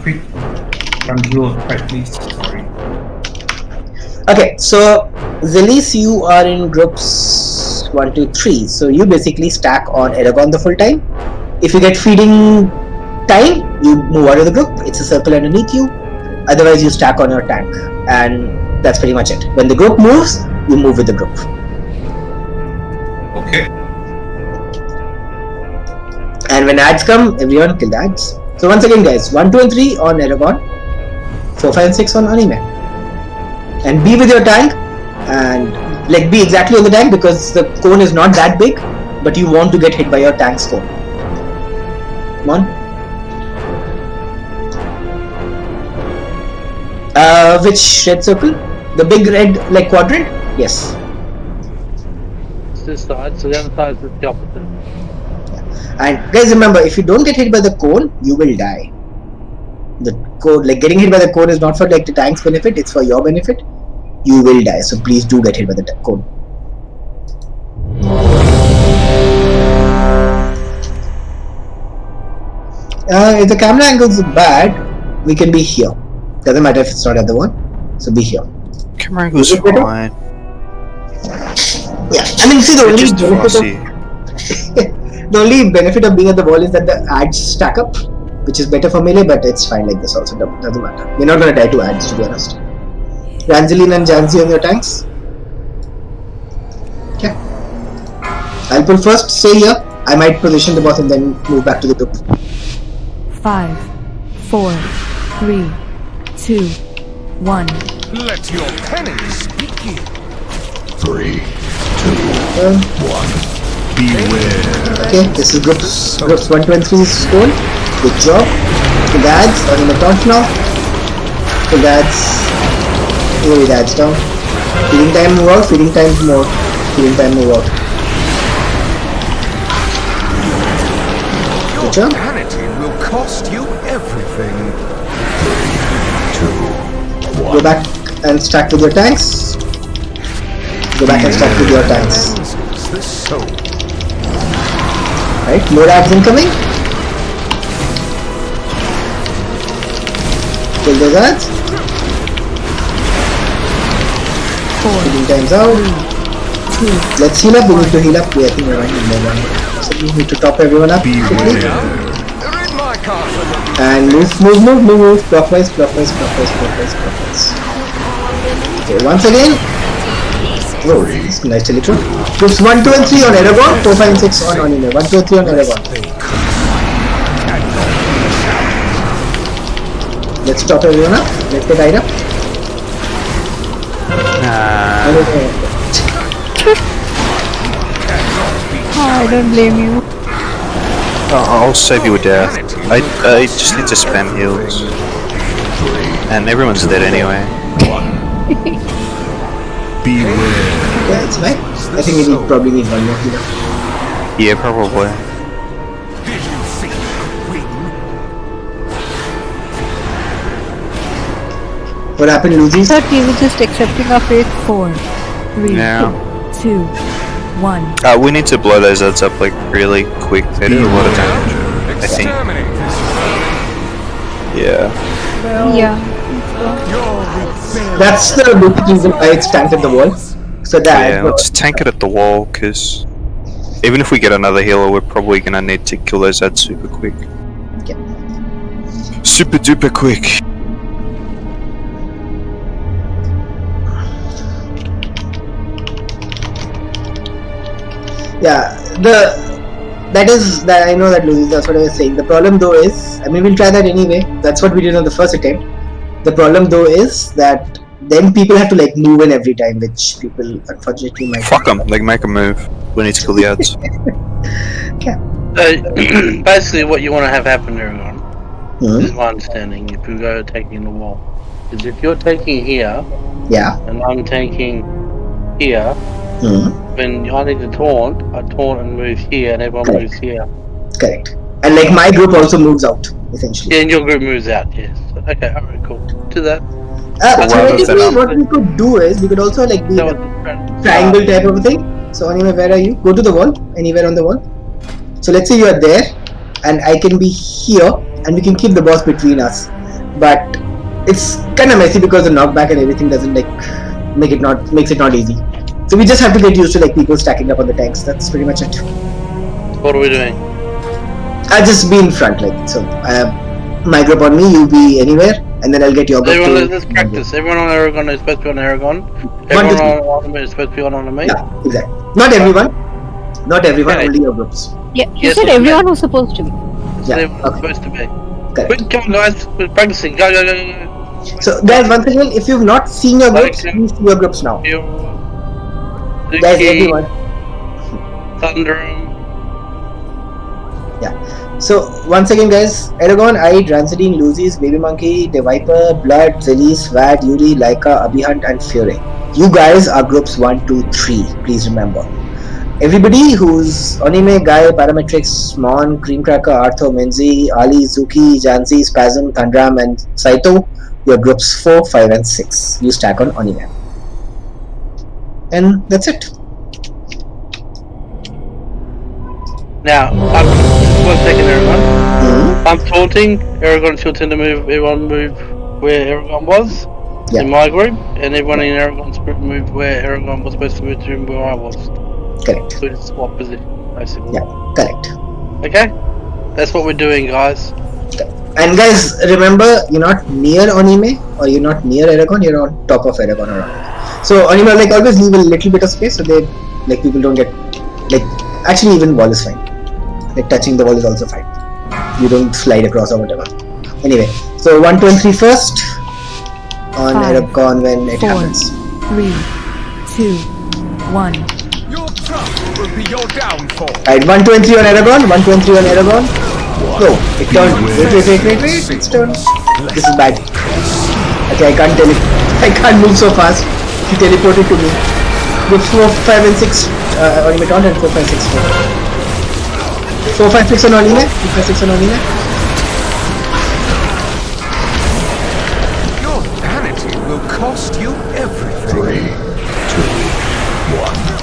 Quick control, right, please. Sorry. Okay, so Zelis, you are in groups 1, 2, 3. So you basically stack on Aragon the full time. If you get feeding time, you move out of the group. It's a circle underneath you. Otherwise, you stack on your tank, and that's pretty much it. When the group moves, you move with the group. Okay. And when ads come, everyone kill the ads. So once again, guys, 1, 2, and 3 on Aragon, 4, 5, and 6 on Anime. And be with your tank, and like be exactly on the tank because the cone is not that big, but you want to get hit by your tank's cone. Come on. Which red circle? The big red like quadrant? Yes. It's this side, so the other side is the opposite. And guys, remember, if you don't get hit by the cone, you will die. The cone, like getting hit by the cone, is not for like the tank's benefit; it's for your benefit. You will die, so please do get hit by the cone. If the camera angles are bad, we can be here. Doesn't matter if it's not the other one. So be here. Camera angles fine. Yeah, I mean, see, the only the only benefit of being at the wall is that the ads stack up, which is better for melee, but it's fine like this also. Doesn't matter. We're not gonna die to ads, to be honest. Ranzeline and Janzi on your tanks. Okay. I'll pull first. Stay here. I might position the boss and then move back to the group. 5, 4, 3, 2, 1. Let your pennies begin. 3, 2, 1. Beware. Okay, this is groups 1, 2, and 3 score. Good job. Kill the ads are in the taunt now. Kill the ads. Move the ads down. Feeding time move out. Feeding time more. Feeding time move out. Good job. Vanity will cost you everything. 3, 2, 1. Go back and stack with your tanks. Go back and stack with your tanks. Right, more ads incoming. Kill those ads. 4. Healing time's out. 2. Let's heal up. We need to heal up. I think we're running low. So we need to top everyone up quickly. And move. Clockwise. Okay, once again. Oh, this is nice teleport. Groups 1, 2, and 3 on Aragon. 4, 5, and 6 on Anime. 1, 2, and 3 on Aragon. Let's top everyone up. Let's get tied up. I don't blame you. I'll save you a death. I just need to spam heals. And everyone's dead anyway. Beware. Yeah, it's fine. I think we probably need one more healer. Yeah, probably. What happened, Lucy? I thought he was just accepting our fate. 4, 3, Yeah. 2, 1. We need to blow those ads up like really quick. They do a lot of damage, I think. Yeah. Yeah. That's the reason why it's tanked at the wall. So that. Yeah, let's tank it at the wall, because even if we get another healer, we're probably gonna need to kill those ads super quick. Okay. Super duper quick. Yeah, I know that, Lucy, that's what I was saying. The problem though is, I mean, we'll try that anyway. That's what we did on the first attempt. The problem though is that then people have to like move in every time, which people unfortunately might. Fuck them, like make a move. We need to kill the ads. Okay. Basically, what you want to have happen, everyone, is my understanding. If you go taking the wall, is if you're taking here, yeah, and I'm taking here, when I need to taunt, I taunt and move here, and everyone moves here. Correct. And like my group also moves out essentially. Yeah, and your group moves out. Yes. Okay. All right. Cool. Do that. Theoretically, what we could do is we could also like be a triangle type of thing. So anyway, where are you? Go to the wall. Anywhere on the wall. So let's say you are there, and I can be here, and we can keep the boss between us. But it's kind of messy because the knockback and everything doesn't like makes it not easy. So we just have to get used to like people stacking up on the tanks. That's pretty much it. What are we doing? I'll just be in front, like so. My group on me, you be anywhere, and then I'll get your group. Everyone, let's practice. Everyone on Aragon is supposed to be on Aragon. Everyone on me is supposed to be on me. Yeah, exactly. Not everyone. Not everyone. Okay. Only your groups. Yeah, you said everyone was supposed to be. Yeah, everyone's supposed to be. Correct. Quick, come on, guys. We're practicing. Go, go, go, go. So, guys, once again, if you've not seen your groups, please see your groups now. Guys, everyone. Thundrum. Yeah. So once again, guys, Aragon, Ide, Ranzadine, Luzi's, Baby Monkey, The Viper, Blood, Zelis, Vad, Yuri, Laika, Abhihunt, and Fury. You guys are groups 1, 2, 3. Please remember. Everybody who's Anime, Guy, Parametrics, Mon, Creamcracker, Arthur, Menzi, Ali, Zuki, Jansi, Spasm, Thundram, and Saito, your groups 4, 5, and 6. You stack on Anime. And that's it. Now, one second, Aragon. I'm taunting. Aragon should tend to move. Everyone move where Aragon was in my group, and everyone in Aragon's group moved where Aragon was supposed to move to where I was. Correct. So it's swap position, basically. Yeah, correct. Okay, that's what we're doing, guys. And guys, remember, you're not near Anime or you're not near Aragon. You're on top of Aragon or Anime. So Anime, like always, leave a little bit of space so they like people don't get like. Actually, even wall is fine. Like touching the wall is also fine. You don't slide across or whatever. Anyway, so 1, 2, and 3 first on Aragon when it happens. 3, 2, 1. Your trouble will be your downfall. Alright, 1, 2, and 3 on Aragon. 1, 2, and 3 on Aragon. Go. It turned. Wait. It's turned. This is bad. Okay, I can't move so fast. He teleported to me. With 4, 5, and 6 Onimeton and 4, 5, 6, 4. 4, 5, 6 on Anime. 4, 5, 6 on Anime. Your vanity will cost you everything. 3, 2, 1.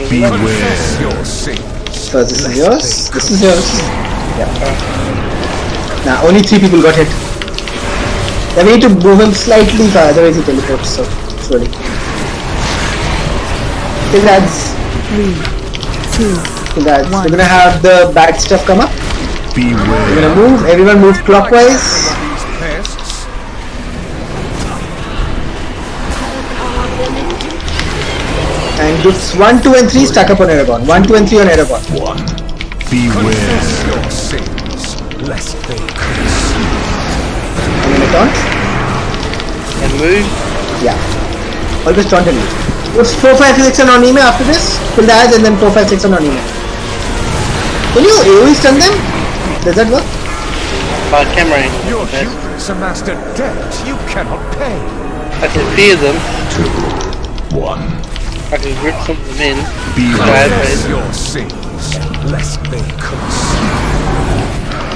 Beware your sins. So this is yours. This is yours. Yeah. Now only 3 people got hit. Yeah, we need to move him slightly far, otherwise he teleports. So slowly. Congrats. 3, 2, Congrats. We're gonna have the bad stuff come up. Beware. We're gonna move. Everyone move clockwise. And groups 1, 2, and 3 stack up on Aragon. 1, 2, and 3 on Aragon. 1. Beware your sins, lest they consume. Taunt. And move. Yeah. Always taunt and move. What's 4, 5, 6 on Anime after this? Kill the ads and then 4, 5, 6 on Anime. Can you AoE stun them? Does that work? Camera. Your hubris amassed a debt you cannot pay. I can fear them. 2, 1. I can grip some of them in. Beware your sins, lest they consume.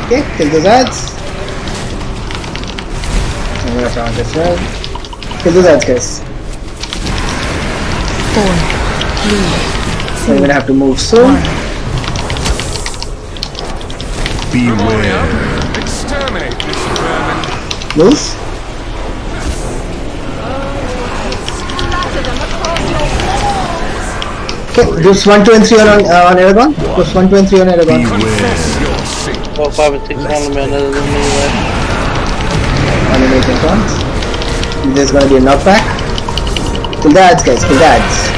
Okay, kill those ads. I'm gonna taunt as well. Kill those ads, guys. 4, 3, 2, I'm gonna have to move soon. 1. Beware. Exterminate this vermin. Move. Okay, groups 1, 2, and 3 on Aragon. Groups 1, 2, and 3 on Aragon. 4, 5, and 6 on them another than anyway. Animation taunt. There's gonna be a knockback. Kill the ads, guys. Kill the ads.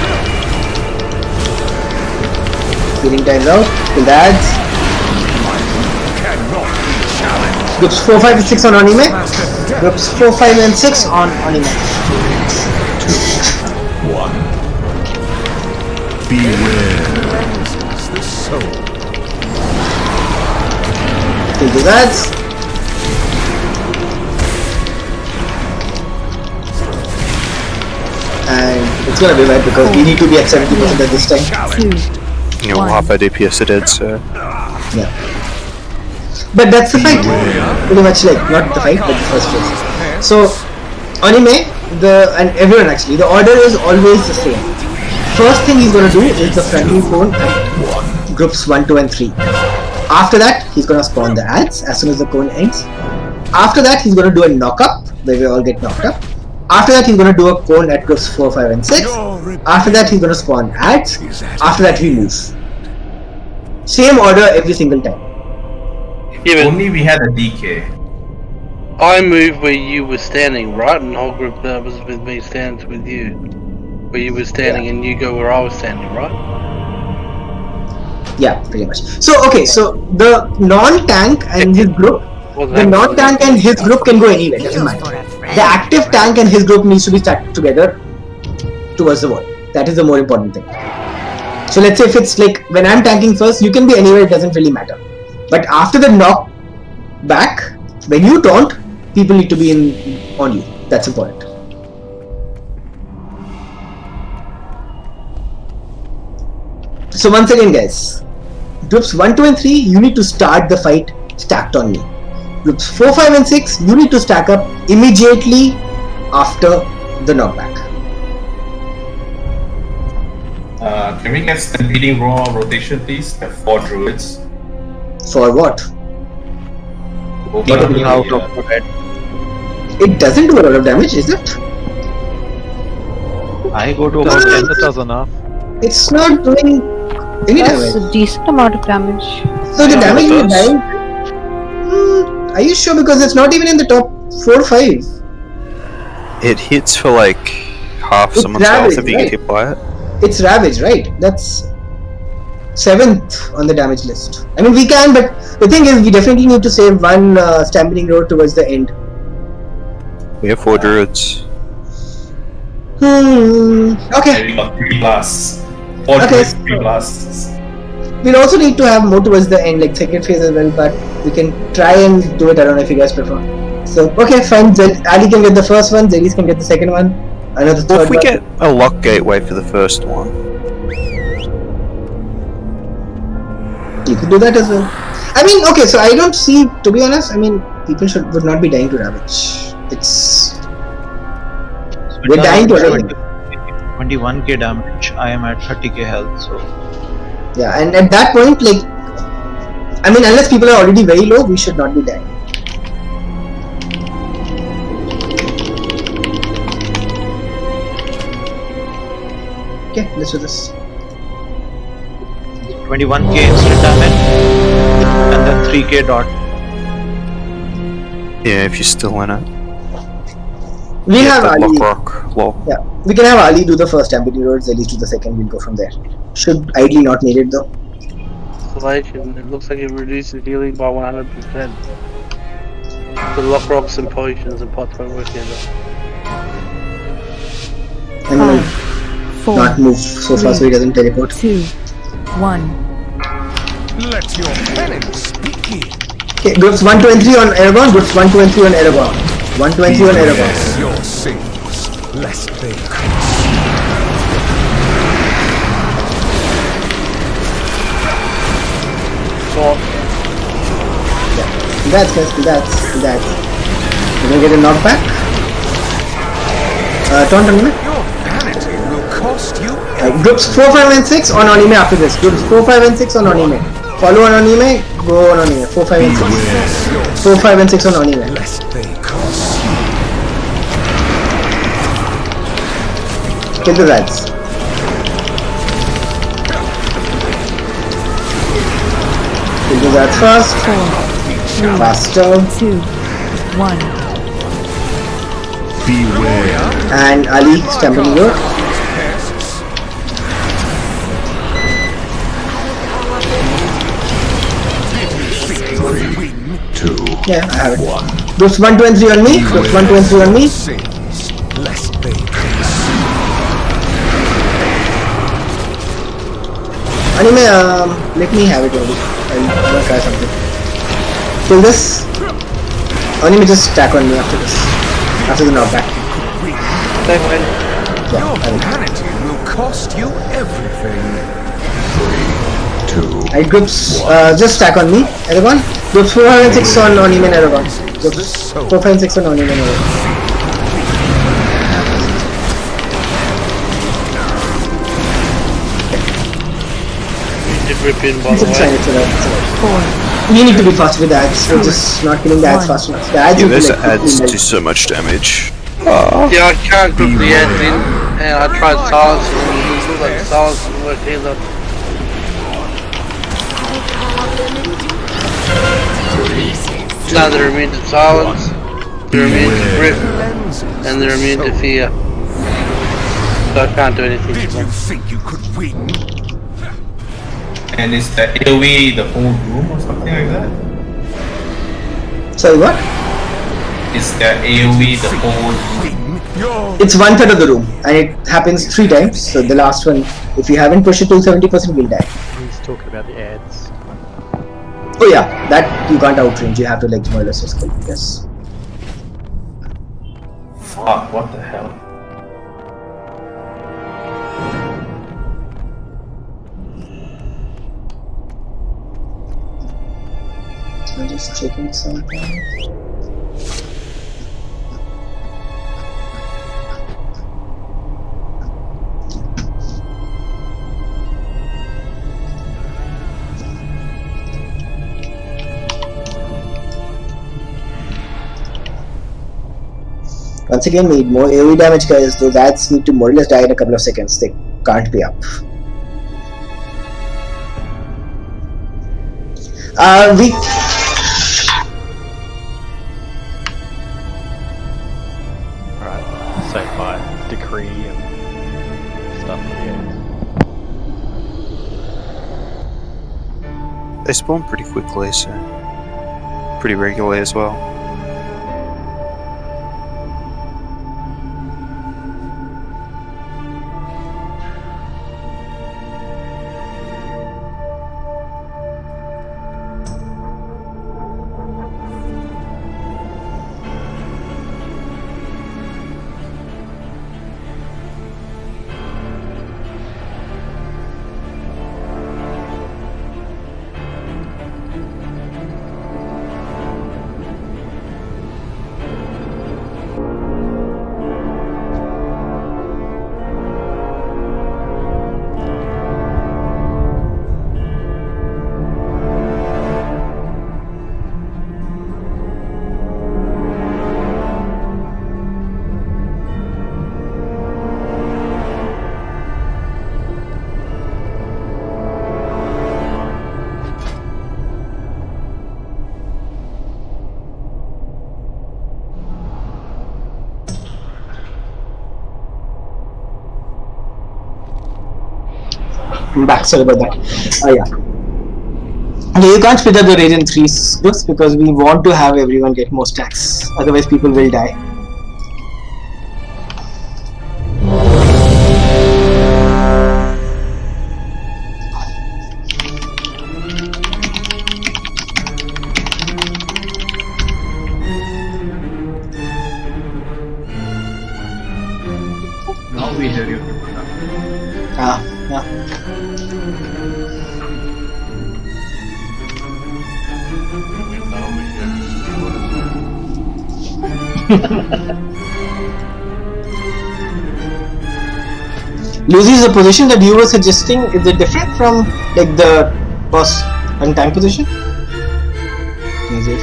Healing time's out. Kill the ads. Groups 4, 5, and 6 on Anime. Groups 4, 5, and 6 on Anime. 2, 1. Beware. The soul. Kill the ads. And it's gonna be right because we need to be at 70% at this time. You know, half our DPS are dead, so. Yeah. But that's the fight. Pretty much like, not the fight, but the first phase. So, anime, and everyone actually, the order is always the same. First thing he's gonna do is the friendly cone at groups 1, 2 and 3. After that, he's gonna spawn the ads as soon as the cone ends. After that, he's gonna do a knock up, where we all get knocked up. After that, he's gonna do a cone at groups 4, 5 and 6. After that, he's gonna spawn ads. After that, we move. Same order every single time. Yeah, but only we had a DK. I moved where you were standing, right? And the whole group that was with me stands with you. Where you were standing and you go where I was standing, right? Yeah, pretty much. So, okay, so the non-tank and his group, the non-tank and his group can go anywhere, doesn't matter. The active tank and his group needs to be stacked together towards the wall. That is the more important thing. So let's say if it's like, when I'm tanking first, you can be anywhere, it doesn't really matter. But after the knock back, when you taunt, people need to be on you. That's important. So once again guys, groups 1, 2 and 3, you need to start the fight stacked on me. Groups 4, 5 and 6, you need to stack up immediately after the knockback. Can we get Stampeding Raw rotation please? The 4 druids. For what? Out of the red. It doesn't do a lot of damage, is it? I go to Does, about 10. it does enough. It's not doing any That's damage. a decent amount of damage. So the damage is dying. Are you sure? Because it's not even in the top 4 or 5. It hits for like half It's someone's health ravage, if you right? get hit by it. It's Ravage, right? That's 7th on the damage list. I mean, we can, but the thing is, we definitely need to save one Stampeding Road towards the end. We have 4 druids. Okay. We got 3 blasts. 4 Okay, druids, 3 blasts. We'll also need to have more towards the end, like second phase as well, but we can try and do it. I don't know if you guys prefer. So, okay, fine. Ali can get the first one, Zelis can get the second one. Another third Well, if we one. get a lock gateway for the first one, you could do that as well. I mean, okay, so I don't see, to be honest, I mean, people would not be dying to Ravage. We're dying to everything. 21k damage. I am at 30k health, so. Yeah, and at that point, like, I mean, unless people are already very low, we should not be dying. Okay, let's do this. 21k instant damage and then 3k dot. yeah, if you're still in it. We Yeah, have the Ali. rock lol. Yeah, we can have Ali do the first Stampede Roads, Zelis do the second, we'll go from there. Should ideally not need it though. Isolation. It looks like it reduces healing by 100%. The lock rocks and potions and pots won't work together. I'm gonna 4, not move so fast so he doesn't teleport. 2, 1. Let your penance begin. Okay, groups 1, 2 and 3 on Aragorn, groups 1, 2 and 3 on Aragorn. 1, 2 and 3 on Aragorn. Bless your sins, lest they Congrats guys, congrats. We're gonna get a knockback. Taunt on Anime. vanity will cost you Groups 4, 5 and 6 on Anime after this. Groups 4, 5 and 6 on Anime. Follow on Anime, go on Anime. 4, 5 and 6. 4, 5 and 6 on Anime. lest they cost Kill the rats. Kill the rats fast. 4, 3, Faster. 2, 1. Beware. And Ali Stampede Road. Yeah, I have it. Groups 1, 2 and 3 on me. Groups 1, 2 and 3 on me. Lest they Anime, let me have it only. I'm gonna try something. Kill this. Anime just stack on me after this. After the knockback. Your vanity will cost you everything. 3, 2. Alright, groups, just stack on me. Everyone. The 4 and 6 on Oniman Arava. The 4, 5, and 6 on Oniman Arava. Rip in, by the way. You need to be fast with ads. We're just not killing the ads fast enough. The ads Yeah, need those to, like, ads do so much damage. Yeah, I can't group the ads in, and I tried silence, and it looks like silence doesn't work either. Now they're immune to silence, they're immune to grip, and they're immune to fear. So I can't do anything. Did you think you could win? And is the AoE the whole room or something like that? Sorry, what? Is the AoE the whole room? It's 1/3 of the room, and it happens 3 times. So the last one, if you haven't pushed it to 70%, will die. He's talking about the ads. Oh yeah, that you can't outrange. You have to like more or less just kill. Yes. Fuck, what the hell? I'm just checking something. Once again, we need more AoE damage, guys. Those ads need to more or less die in a couple of seconds. They can't be up. We Alright, say by decree and stuff, yeah. They spawn pretty quickly, so pretty regularly as well. I'm back. Sorry about that. Oh yeah. Okay, you can't split up the rage in 3 groups because we want to have everyone get more stacks. Otherwise, people will die. Now we hear you. Yeah. Lucy is the position that you were suggesting. Is it different from like the boss and time position? Is it?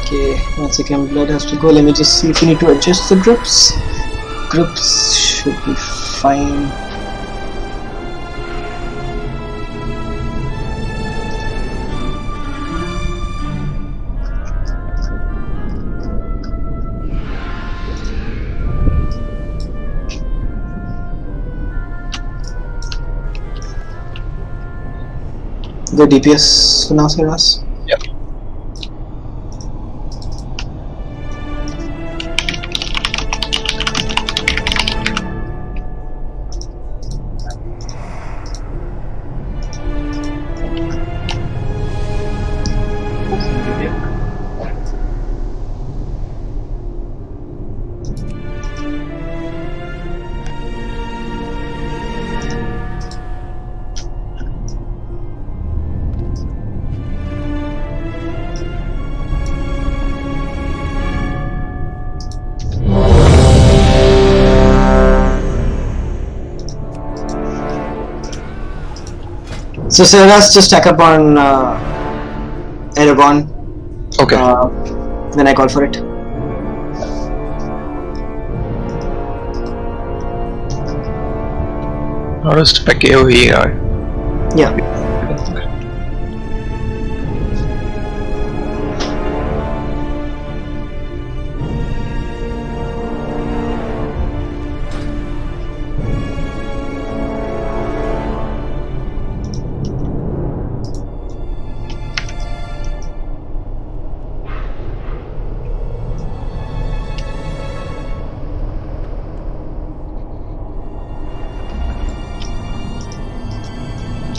Okay, 1 second, blood has to go. Let me just see if we need to adjust the groups. Groups should be fine. The DPS for now, Siras? Yep. So Sarah's just stack up on Aragon. Okay. Then I call for it. Not a spec AoE. Yeah.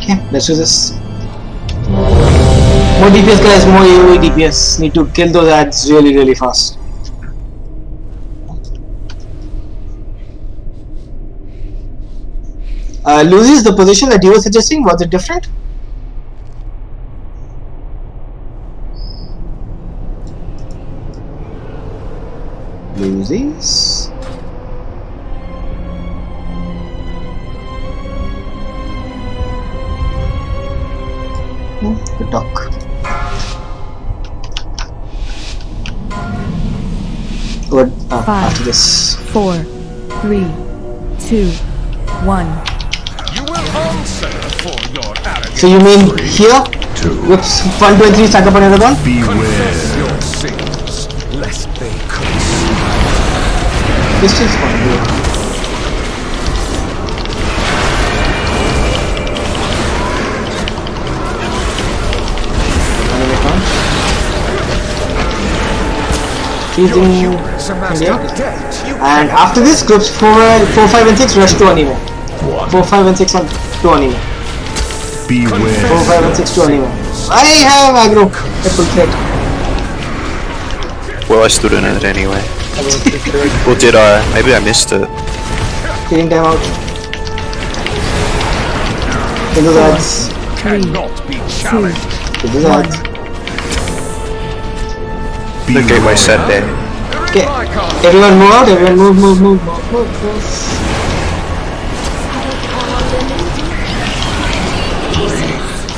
Okay, let's do this. More DPS guys, more AoE DPS. Need to kill those ads really fast. Lucy's the position that you were suggesting, was it different? Lucy's? The dock. What? After this. 4, 3, 2, 1. You will answer for your arrogance. So you mean here? Whoops, 1, 2 and 3 stack up on Aragon? Confess your sins, lest they consume. This is fun. And after this, groups 4, 5 and 6 rush to anime. 4, 5 and 6 on to anime. 4, 5 and 6 to anime. I have aggro. Triple threat. Well, I stood in it anyway. Or did I? Maybe I missed it. Killing time out. Kill those ads. Cannot be challenged. Kill those ads. The gateway set there. Okay, everyone move out, everyone move.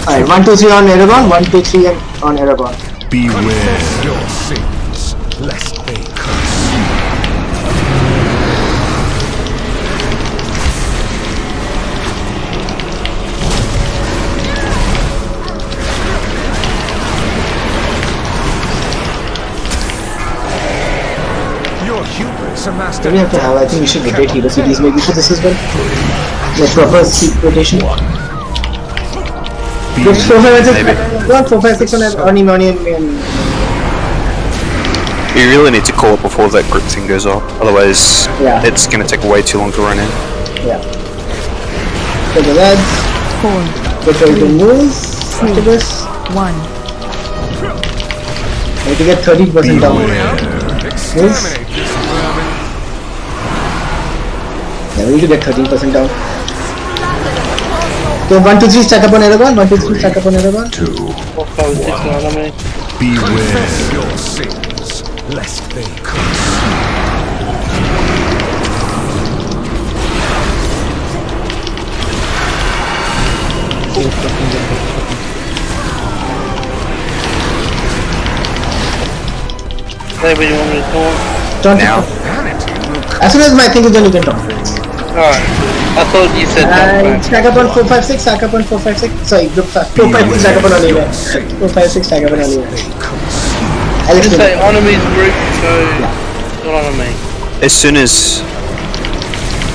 Alright, 1, 2, 3 on Aragon, 1, 2, 3 on Aragon. Beware your sins, lest they consume. What do we have to have? I think we should rotate hero cities maybe for this as well. Like proper seat rotation. Groups 4, 5 and 6. 4, 5, 6 on him. You really need to call it before that group thing goes off, otherwise it's going to take way too long to run in. Yeah. So the lads. 4. Get ready to move after this. 1. I need to get 30% down. Move. Yeah, we need to get 13% down. Okay, 1, 2, 3 stack up on Aragon. 1, 2, 3 stack up on Aragon. 4, 5, 6 on enemy. Beware your sins, lest they consume. Where do you want me to talk? Now. As soon as my thing is done, you can talk. Alright. I thought you said that. Stack up on 4, 5, 6, stack up on 4, 5, 6. Sorry, group 4, 5, 6, stack up on anywhere. 4, 5, 6, stack up on anywhere. I'll just say enemies group, so not on me. As soon as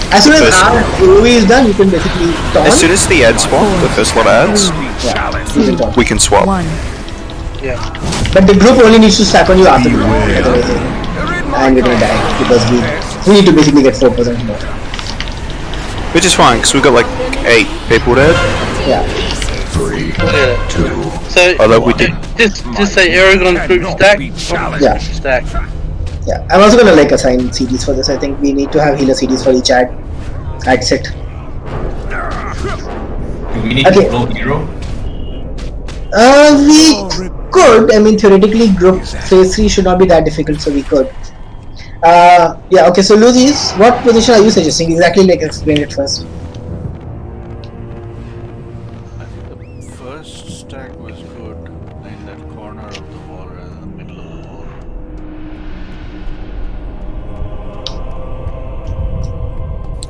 our AoE is done, you can basically taunt. As soon as the ad spawn, the first lot of ads, we can swap. Yeah. But the group only needs to stack on you after the round, otherwise and we're gonna die because we need to basically get 4% more. Which is fine, because we've got like 8 people dead. Yeah. 3, 2. So although we did just say Aragon's group stack. Yeah. Stack. Yeah. I'm also gonna like assign CDs for this. I think we need to have healer CDs for each ad set. Do we need to roll hero? We could. I mean, theoretically, group phase 3 should not be that difficult, so we could. Yeah. Okay. So, Lucy's, what position are you suggesting? Exactly, like explain it first.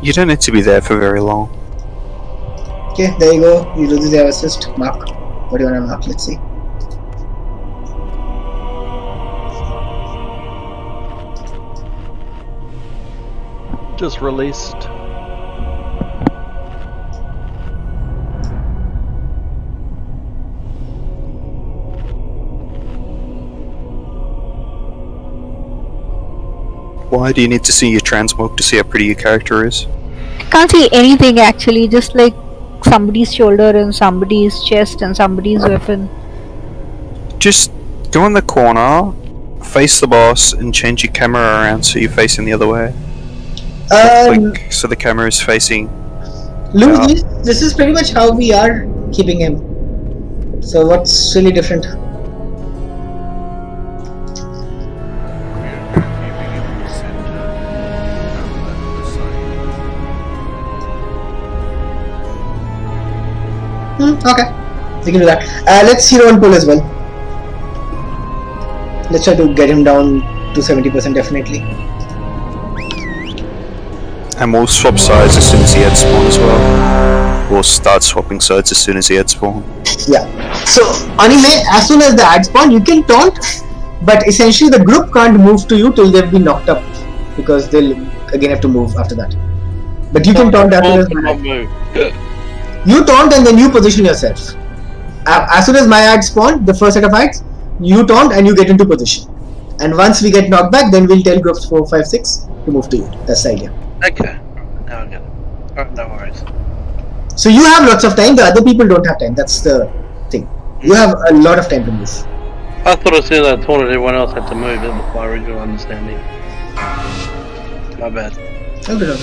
You don't need to be there for very long. Okay, there you go. You lose the assist. Mark. What do you want to mark? Let's see. Just released. Why do you need to see your transmog to see how pretty your character is? Can't see anything actually, just like somebody's shoulder and somebody's chest and somebody's weapon. Just go in the corner, face the boss, and change your camera around so you're facing the other way. Like, so the camera is facing. Luke, this is pretty much how we are keeping him. So what's really different? Okay, we can do that. Let's hero and pull as well. Let's try to get him down to 70% definitely. And we'll swap sides as soon as he head spawn as well. We'll start swapping sides as soon as he head spawn. Yeah. So anime, as soon as the ad spawn, you can taunt, but essentially the group can't move to you till they've been knocked up, because they'll again have to move after that. But you can taunt as soon as you taunt and then you position yourself. As soon as my ad spawn, the first set of ads, you taunt and you get into position. And once we get knocked back, then we'll tell groups 4, 5, 6 to move to you. That's the idea. Okay. Now I get it. Alright, no worries. So you have lots of time, the other people don't have time. That's the thing. You have a lot of time to move. I thought as soon as I taunted, everyone else had to move. That was my original understanding. My bad. Okay.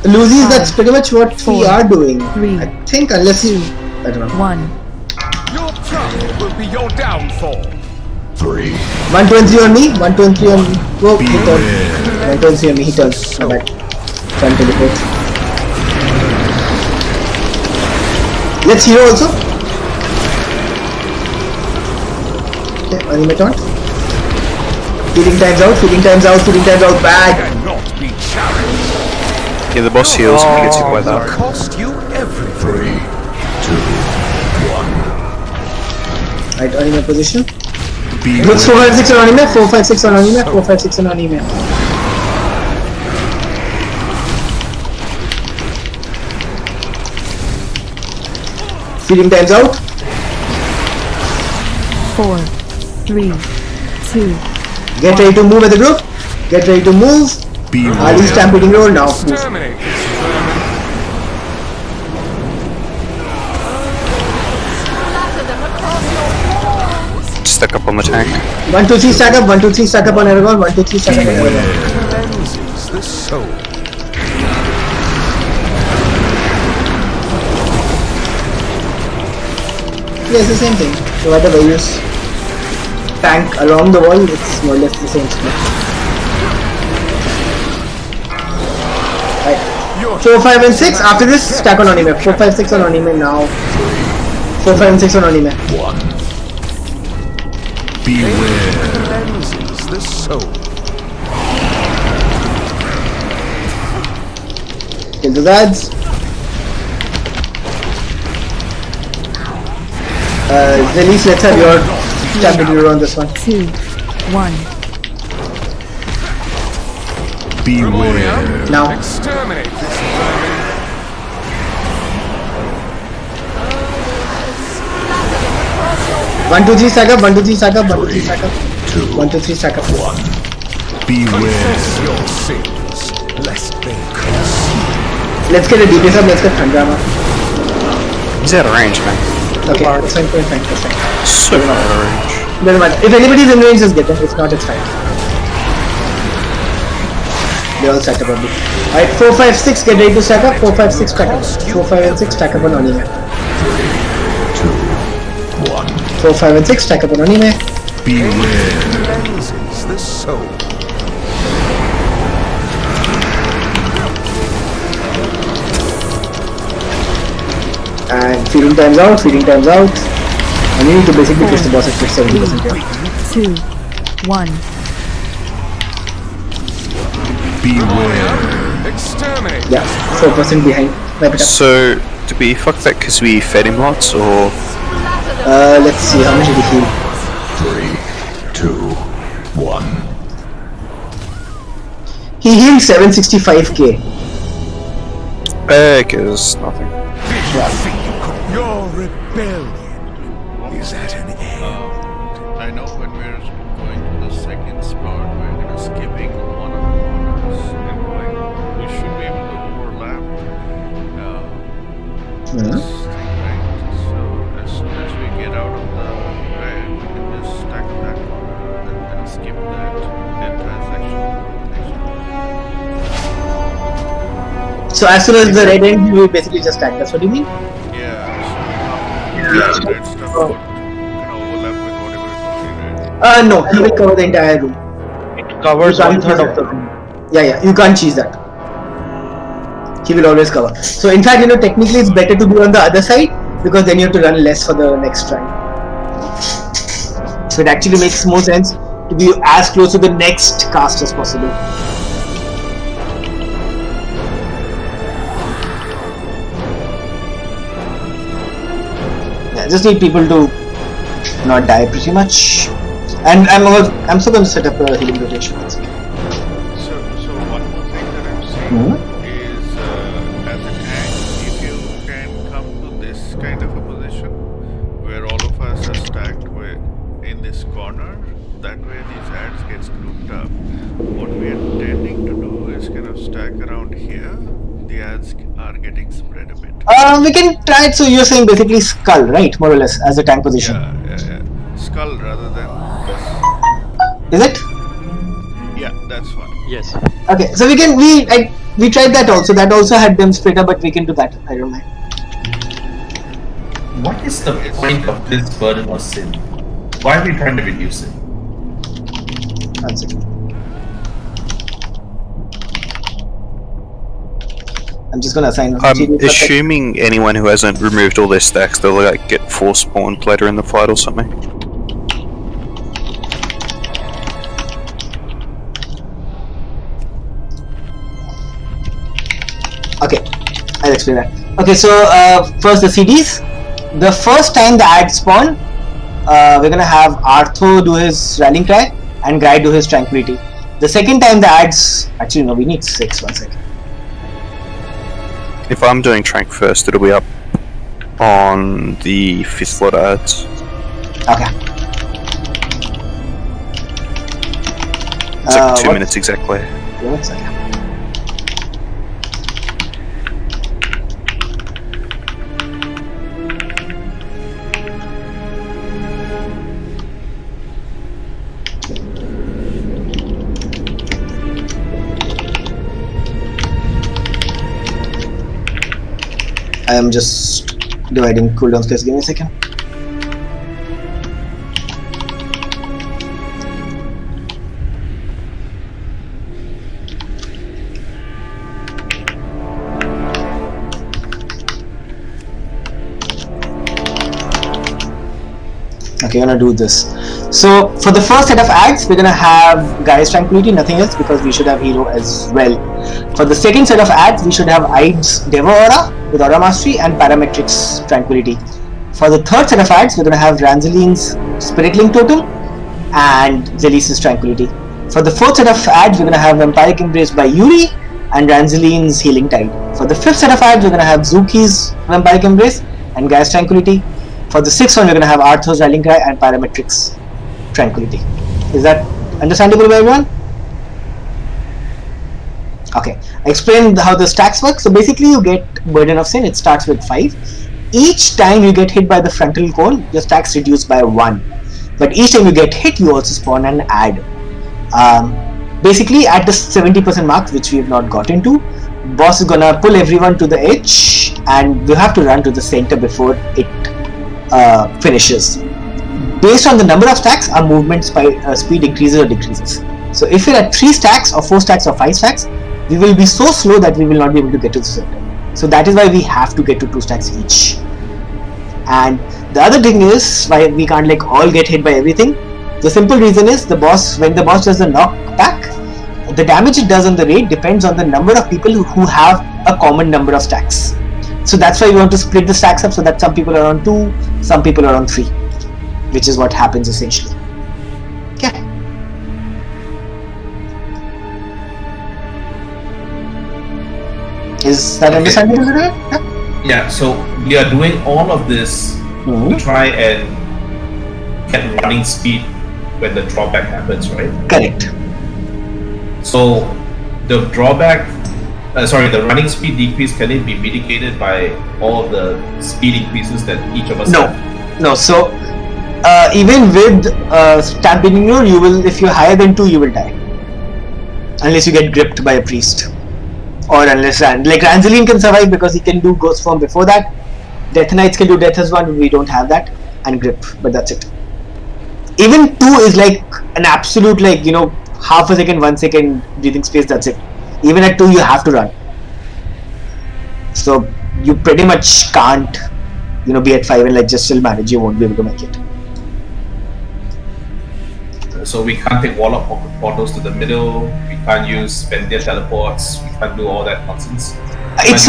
Lucy's, that's pretty much what we are doing. I think, unless you... I don't know. 1. Your tongue will be your downfall. 3. 1, 2, and 3 on me. 1, 2, and 3 on me. Whoa, he turned. 1, 2, and 3 on me. He turns. My bad. Trying to teleport. Let's hero also. Okay, anime taunt. Feeding times out, feeding times out, feeding times out. Bad. Cannot be challenged. Yeah, the boss heals and gets hit by that. Cost you everything. 3, 2, 1. Right, anime position. Looks 4, 5, 6 on anime. 4, 5, 6 on anime. 4, 5, 6 on anime. Feeding times out. 4, 3, 2. Get ready to move as a group. Get ready to move. Ali stampeding roll now. Stuck up on the tank. 1, 2, 3 stack up. 1, 2, 3 stack up on Aragorn. 1, 2, 3 stack up on Aragorn. Cleanses the soul. Yeah, it's the same thing. So whatever you use tank along the wall, it's more or less the same split. Right. 4, 5, and 6. After this, stack on anime. 4, 5, 6 on anime now. 4, 5, and 6 on anime. 1. Beware. Cleanses the soul. Kill the ads. Zelis, let's have your stampede roll on this one. 2, 1. Beware. Now. Exterminate this vermin. One, 2, 3 stack up. 1, 2, 3 stack up. 1, 2, 3 stack up. 1, 2, 3 stack up. 1. Beware your sins, lest they curse. Let's get a DPS up. Let's get Handrama. He's out of range, man. Okay, it's fine, it's fine, it's fine. So out of range. Doesn't matter. If anybody's in range, just get them. If not, it's fine. They all stack up a bit. Alright, 4, 5, 6, get ready to stack up. 4, 5, 6, stack up. 4, 5, and 6, stack up on anime. 2, 1. 4, 5, and 6, stack up on anime. Beware. Cleanses the soul. And feeding times out, feeding times out. And you need to basically push the boss at 70% here. 2, 1. Beware. Exterminate. Yeah, 4% behind. Wipe it up. So, did we fuck that because we fed him lots, or? Let's see, how much did he heal? 3, 2, 1. He healed 765k. Because nothing. Your rebellion is at an end. I know when we're going to the second spot, we're gonna skipping one of the corners and going. We should be able to overlap this thing, right? So as soon as we get out of the red, we can just stack that corner and then skip that entire section. So as soon as the red ends, you will basically just stack. That's what you mean? Yeah. So the red stuff can overlap with whatever is already red. No, he will cover the entire room. It covers You can't 1/3 cheese of the room. Yeah, you can't cheese that. He will always cover. So in fact, technically it's better to be on the other side because then you have to run less for the next try. So it actually makes more sense to be as close to the next cast as possible. Yeah, just need people to not die pretty much. And I'm also going to set up a healing rotation. So one more thing that I'm saying is, as a tank, if you can come to this kind of a position where all of us are stacked in this corner, that way these ads gets grouped up. What we are tending to do is kind of stack around here. The ads are getting spread a bit. We can try it. So you're saying basically skull, right? More or less as a tank position. Yeah. Skull rather than this. Is it? Yeah, that's one. Yes. Okay, so we tried that also. That also had them split up, but we can do that. I don't mind. What is the point of this burden of sin? Why are we trying to reduce it? One second. I'm just gonna assign. I'm assuming anyone who hasn't removed all their stacks, they'll get force spawned later in the fight or something. Okay, I'll explain that. Okay, so first the CDs. The first time the ads spawn, we're gonna have Artho do his rallying cry and Guy do his tranquility. The second time the ads, actually no, we need 6. 1 second. If I'm doing trank first, it'll be up on the 5th slot ads. Okay. It's like 2 minutes exactly. 1 second. I am just dividing cooldown space. Give me a second. Okay, I'm gonna do this. So for the first set of ads, we're gonna have Guy's Tranquility, nothing else, because we should have Hero as well. For the second set of ads, we should have Ide's Devo Aura with Aura Mastery and Parametrics Tranquility. For the third set of ads, we're gonna have Ranzeline's Spirit Link Totem and Zelis's Tranquility. For the fourth set of ads, we're gonna have Vampiric Embrace by Yuri and Ranzeline's Healing Tide. For the fifth set of ads, we're gonna have Zuki's Vampiric Embrace and Guy's Tranquility. For the sixth one, we're gonna have Arthur's Rallying Cry and Parametrics Tranquility. Is that understandable by everyone? Okay, I explained how the stacks work. So basically you get Burden of Sin, it starts with 5. Each time you get hit by the frontal cone, your stacks reduce by 1. But each time you get hit, you also spawn an ad. Basically at the 70% mark, which we have not gotten to, boss is gonna pull everyone to the edge and you have to run to the center before it finishes. Based on the number of stacks, our movement speed increases or decreases. So if we're at 3 stacks or 4 stacks or 5 stacks, we will be so slow that we will not be able to get to the center. So that is why we have to get to 2 stacks each. And the other thing is why we can't like all get hit by everything. The simple reason is the boss, when the boss does the knockback, the damage it does on the raid depends on the number of people who have a common number of stacks. So that's why we want to split the stacks up so that some people are on 2, some people are on 3, which is what happens essentially. Okay. Is that understandable? Yeah, so we are doing all of this to try and get running speed when the drawback happens, right? Correct. So the drawback, the running speed decrease, can it be mitigated by all of the speed increases that each of us have? No. So even with stamping you will, if you're higher than 2, you will die, unless you get gripped by a priest, or unless like Ranzeline can survive because he can do Ghost Form before that. Death Knights can do Death as 1, we don't have that, and grip, but that's it. Even 2 is like an absolute, like, you know, half a second, 1 second breathing space, that's it. Even at 2 you have to run. So you pretty much can't, you know, be at 5 and like just still manage, you won't be able to make it. So we can't take Warlock portals to the middle, we can't use Vendia teleports, we can't do all that nonsense. It's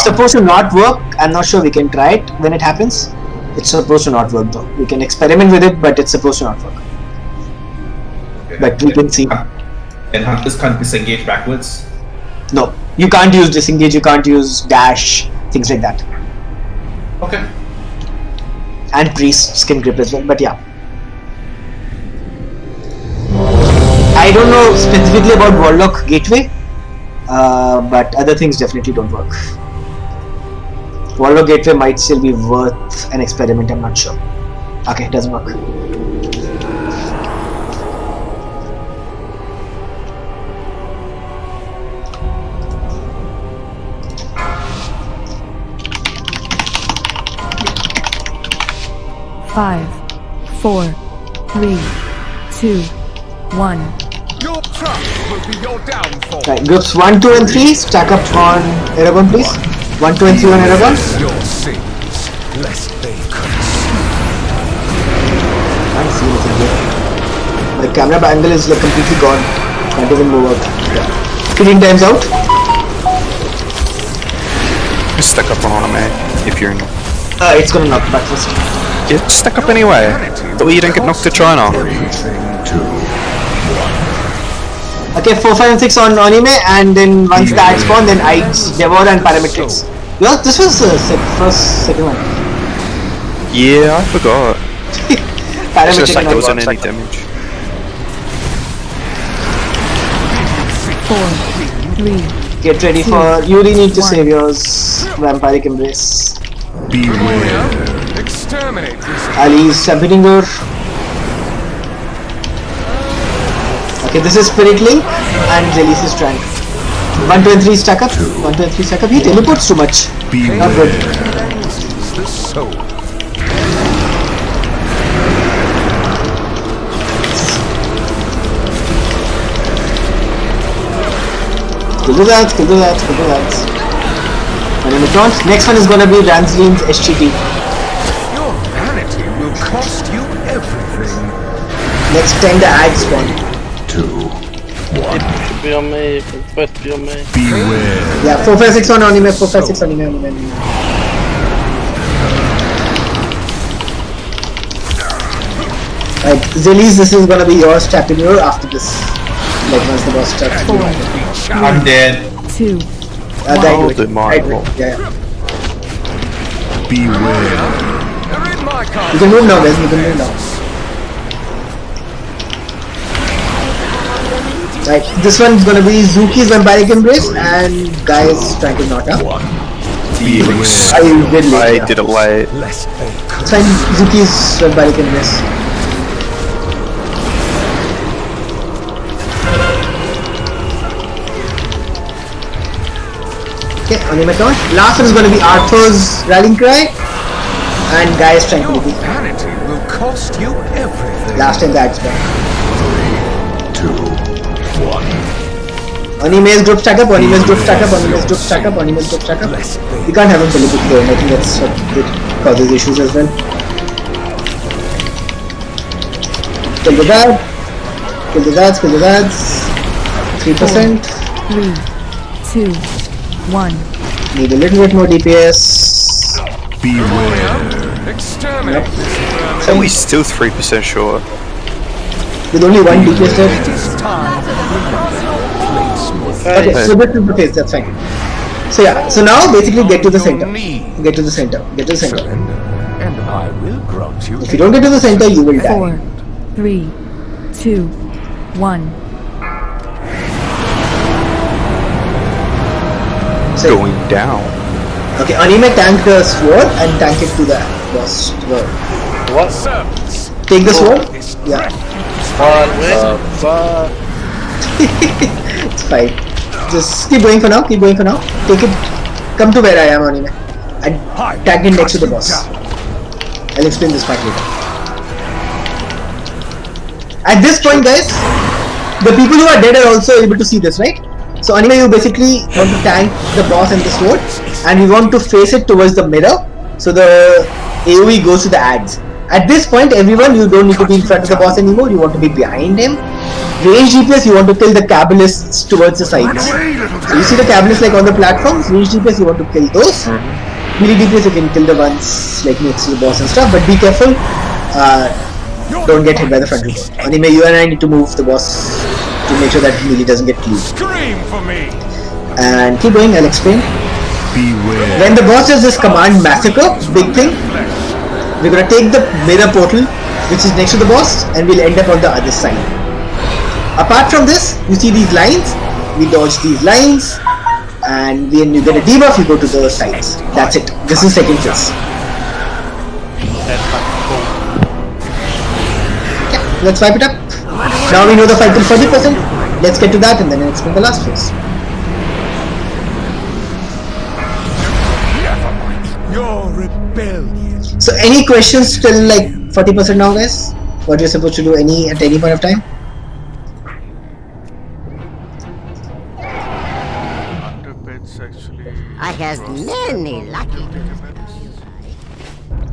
supposed to not work. I'm not sure, we can try it when it happens. It's supposed to not work though. We can experiment with it, but it's supposed to not work. Okay. But we can see. And Hunters can't disengage backwards? No, you can't use disengage, you can't use dash, things like that. Okay. And priests can grip as well, but yeah. I don't know specifically about Warlock Gateway, but other things definitely don't work. Warlock Gateway might still be worth an experiment, I'm not sure. Okay, it doesn't work. Five, 4, 3, 2, 1. Your trust will be your downfall. Right, groups 1, 2 and 3 stack up on Aragon, please. 1, 2 and 3 on Aragon. Your sins, lest they Can't see anything here. The camera angle is like completely gone. Can't even move out. Yeah. Killing time's out. Just stack up on anime if you're in. It's gonna knock back first. Yeah, just stack up anyway. That way you don't get knocked to China. Okay, 4, 5 and 6 on anime, and then once that spawn, then Ides, Devour and Parametrics. Yeah, this was the second one. Yeah, I forgot. It's just like there and wasn't any damage. 4, 3. Get ready for Yuri need to save yours. Vampiric Embrace. beware. Exterminate this. Ali is submitting her. Okay, this is Spirit Link and Zelis's Strength. 1, 2 and 3 stack up. 1, 2 and 3 stack up. He teleports too much. Not good. The soul. Kill the rats, kill the rats, kill the rats. Animatrons. Next one is gonna be Ranzline's SGT. Your vanity will cost you everything. Next 10 the ad spawn. 2, 1. It should be on me if it's supposed to be on me. Beware. Yeah, 4, 5, 6 on anime, 4, 5, 6 on anime. Right, Zelis, this is gonna be yours, tap in your after this. Like once the boss starts. 4, I'm dead. 2. Right, Right, yeah. Beware. They're in my car. You can move now, guys. You can move now. Right, this one's gonna be Zuki's Vampiric Embrace and guys trying to knot up. I did it late. It's fine, Zuki's Vampiric Embrace. Okay, Animaton. Last one is gonna be Arthur's Rallying Cry and guys trying to be. Vanity will cost you everything. Last time that's done. 3, 2, 1. Anime's group stack up, Anime's group stack up, Anime's group stack up, Anime's group stack up. We can't have him teleport there, I think that's what causes issues as well. Kill the guard, kill the guards, kill the guards. 3 3%. 3, 2, 1. Need a little bit more DPS. Beware. Exterminate Yep. this vermin. So we're still 3% short. With only one DPS left. It is time. Okay, so this is the phase, that's fine. So yeah, so now basically get to the center. Get to the center. Get to the center. Surrender, and I will grant you. If you don't get to the center, you will die. 4, 3, 2, 1. So, Going down. okay, Anime tank the sword and tank it to the boss. What? Servants. Take the sword. Yeah. It's fine. Just keep going for now. Keep going for now. Take it. Come to where I am, Anime. And tag it next to the boss. I'll explain this part later. At this point, guys, the people who are dead are also able to see this, right? So Anime, you basically want to tank the boss and the sword, and you want to face it towards the mirror, so the AoE goes to the ads. At this point, everyone, you don't need to be in front of the boss anymore. You want to be behind him. Range DPS, you want to kill the Kabbalists towards the sides. So you see the Kabbalists like on the platforms. Range DPS, you want to kill those. Melee DPS, you can kill the ones like next to the boss and stuff. But be careful. Don't get hit by the frontal door. Anime, you and I need to move the boss to make sure that melee doesn't get killed. Scream for me. And keep going. I'll explain. Beware. When the boss does this command massacre, big thing, we're gonna take the mirror portal, which is next to the boss, and we'll end up on the other side. Apart from this, you see these lines, we dodge these lines, and when you get a debuff, you go to the sides. That's it. This is second phase. Yeah, let's wipe it up. Now we know the fight till 40%. Let's get to that and then I'll explain the last phase. Your rebellion. So any questions till like 40% now, guys? What you're supposed to do at any point of time? Underbeds actually. I have many lucky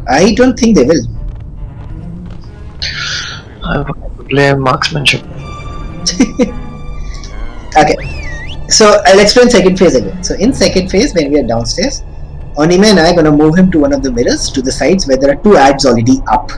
I don't think they will. I want to play marksmanship. Okay, so I'll explain second phase again. So in second phase, when we are downstairs, Anime and I are gonna move him to one of the mirrors to the sides where there are two ads already up.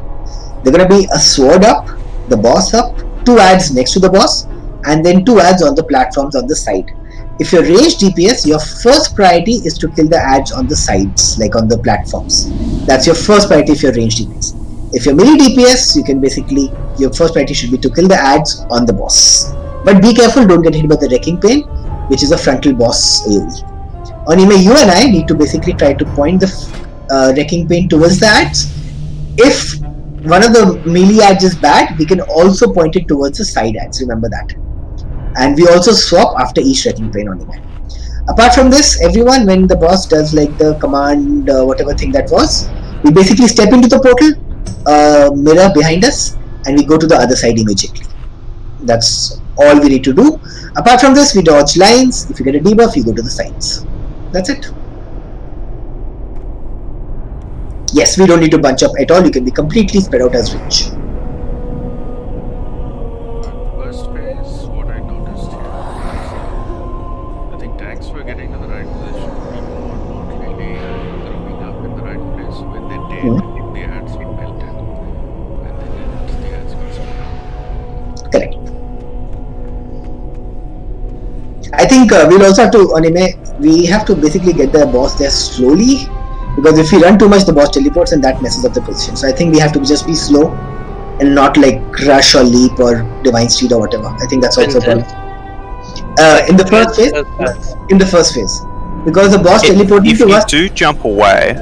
They're gonna be a sword up, the boss up, two ads next to the boss, and then two ads on the platforms on the side. If you're range DPS, your first priority is to kill the ads on the sides, like on the platforms. That's your first priority if you're range DPS. If you're melee DPS, you can basically, your first priority should be to kill the ads on the boss. But be careful, don't get hit by the wrecking pain, which is a frontal boss AoE. Anime, you and I need to basically try to point the wrecking pain towards the ads. If one of the melee ads is bad, we can also point it towards the side ads, remember that. And we also swap after each wrecking pain Anime. Apart from this, everyone, when the boss does like the command, whatever thing that was, we basically step into the portal, mirror behind us, and we go to the other side immediately. That's all we need to do. Apart from this, we dodge lines. If you get a debuff, you go to the sides. That's it. Yes, we don't need to bunch up at all. You can be completely spread out as range. First phase, what I noticed here is I think tanks were getting to the right position. People were not really grouping up in the right place. When they did, the ads got melted. When they didn't, the ads got split out. Correct. I think we'll also have to, Anime, we have to basically get the boss there slowly, because if we run too much, the boss teleports and that messes up the position. So I think we have to just be slow and not like rush or leap or divine speed or whatever. I think that's also a problem. In the first phase, because the boss teleporting If to you us. do jump away,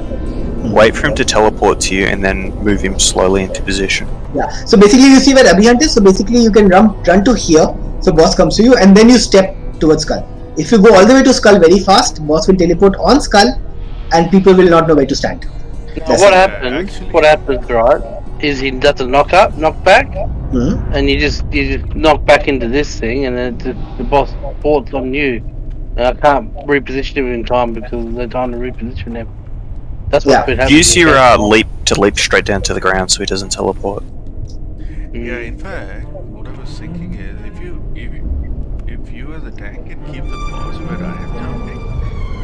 wait for him to teleport to you and then move him slowly into position. Yeah. So basically, you see where Abhiant is. So basically, you can run to here. So boss comes to you, and then you step towards Skull. If you go all the way to Skull very fast, boss will teleport on Skull, and people will not know where to stand. What happens, right, is he does a knock back, and you just knock back into this thing, and then the boss ports on you. And I can't reposition him in time because there's no time to reposition him. That's what's been happening. Use your leap to leap straight down to the ground so he doesn't teleport. Yeah, in fact, what I was thinking is if if you as a tank can keep the boss where I am jumping,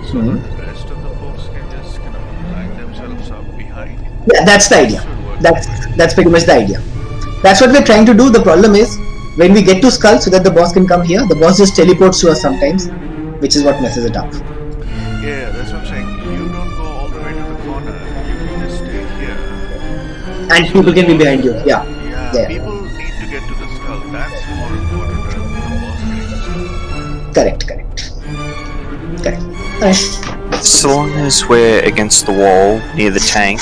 so that the rest of the folks can just kind of line themselves up behind. Yeah, that's the idea. That's pretty much the idea. That's what we're trying to do. The problem is when we get to Skull, so that the boss can come here, the boss just teleports to us sometimes, which is what messes it up. Yeah, that's what I'm saying. You don't go all the way to the corner. You can just stay here. And people can be behind you. Yeah. People need to get to the Skull. That's more important than the boss getting to Skull. Correct. So long as we're against the wall near the tank,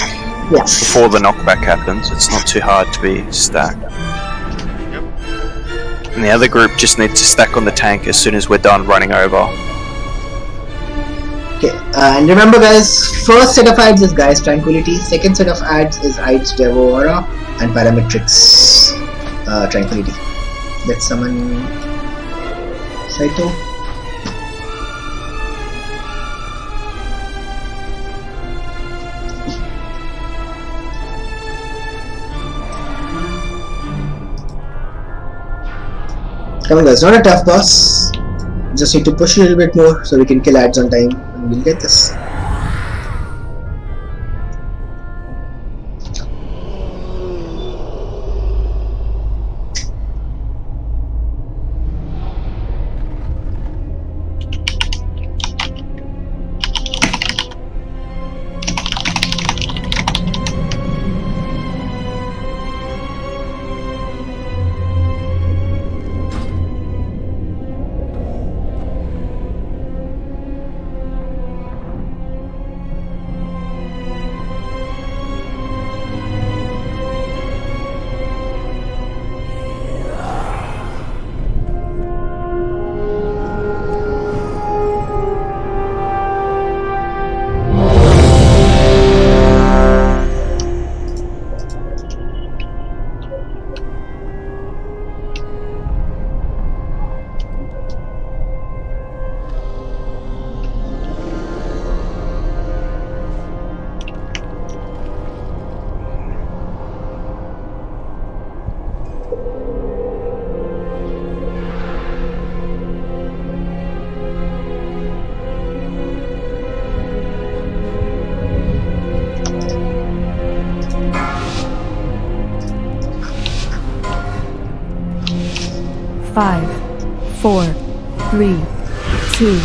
before the knockback happens, it's not too hard to be stacked. And the other group just needs to stack on the tank as soon as we're done running over. Okay, and remember guys, first set of ads is Gaia's Tranquility, second set of ads is Aids Devora and Parametrics Tranquility. Let's summon Saito. Come on guys, not a tough boss. Just need to push a little bit more so we can kill ads on time and we'll get this. Five, 4, 3, 2,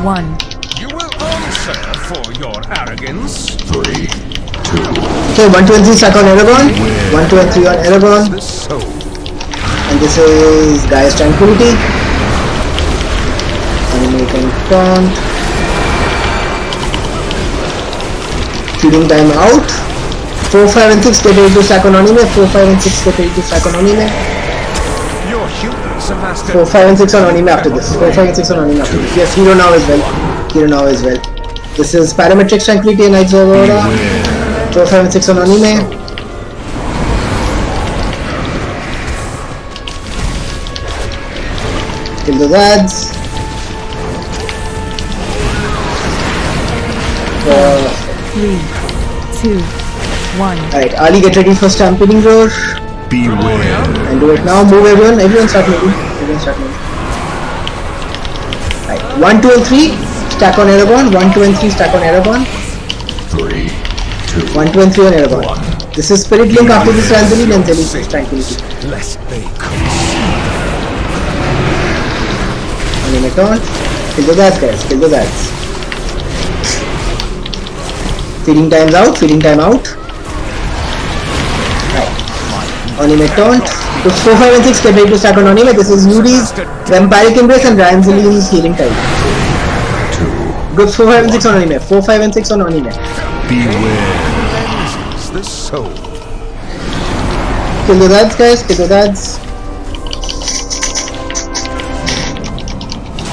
1. You will answer for your arrogance. 3, 2. Okay, 1, 2 and 3 stack on Aragon. 1, 2 and 3 on Aragon. And this is Gaia's Tranquility. Animate and taunt. Feeding time out. 4, 5 and 6 get ready to stack on Anime. 4, 5 and 6 get ready to stack on Anime. 4, 5 and 6 on Anime after this. 4, 5 and 6 on Anime after this. Yes, Hero now as well. Hero now as well. This is Parametrics Tranquility and Knights of Aurora. 4, 5 and 6 on Anime. Kill those ads. 3, 2, 1. Alright, Ali, get ready for Stampeding Roar. Beware. And do it now. Move everyone. Everyone start moving. Right. 1, 2 and 3. Stack on Aragon. 1, 2 and 3 stack on Aragon. 3, 2. 1, 2 and 3 on Aragon. This is Spirit Link after this Ranzali and Zeli's Tranquility. Lest they Anime taunt. Kill those ads guys. Kill those ads. Feeding times out. Feeding time out. Anime taunt. So 4, 5 and 6 get ready to start on Anime. This is Yuri's Vampiric Embrace and Ranzali's Healing Tide. Good 4, 5 and 6 on Anime. 4, 5 and 6 on Anime. beware. The soul. Kill those ads guys. Kill those ads.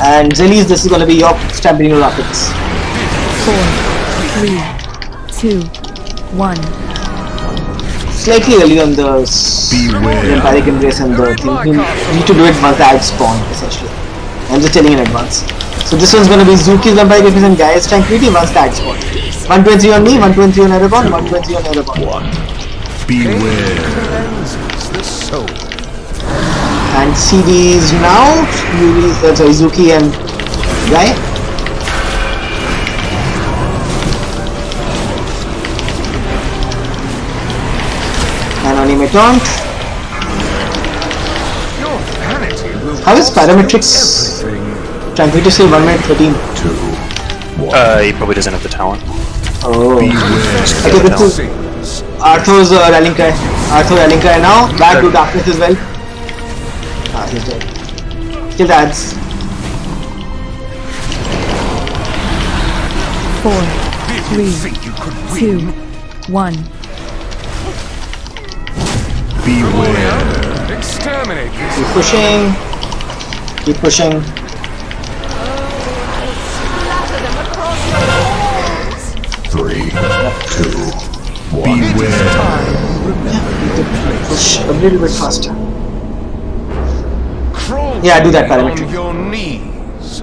And Zeli's, this is gonna be your Stampeding Roar after this. 4, 3, 2, 1. Slightly early on the Vampiric Embrace and the thing. You need to do it once the ads spawn, essentially. I'm just telling in advance. So this one's gonna be Zuki's Vampiric Embrace and Gaia's Tranquility once the ads spawn. 1, 2 and 3 on me, 1, 2 and 3 on Aragon, 1, 2 and 3 on Aragon. Beware. The soul. And And CDs now. Sorry, Zuki and Guy. And anime taunt. How is parametrics? Tranquility still 1 minute 13. He probably doesn't have the talent. Oh. Okay, this is Arthur's rallying cry. Arthur rallying cry now. Back to darkness as well. Ah, he's dead. Kill the ads. 4, 3, 2, 1. Beware. Exterminate this. Keep pushing. Keep pushing. Three, 2, 1. Beware. Push a little bit faster. Crawl Yeah, do that parametric. on your knees.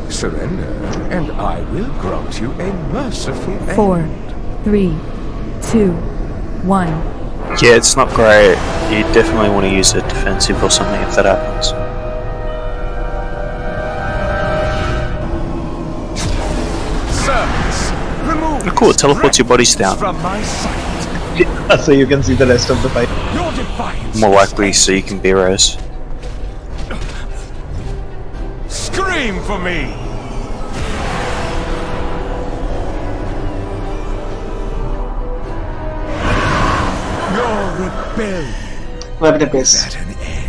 Surrender, and I will grant you a merciful end. 4, 3, 2, 1. Yeah, it's not great. You definitely want to use a defensive or something if that happens. Servants, remove Oh, cool, it teleports your bodies down. from my sight. So you can see the rest of the fight. Your defiance. More likely so you can B-Rose. Scream for me. Your rebellion. Weapon pace. At an end.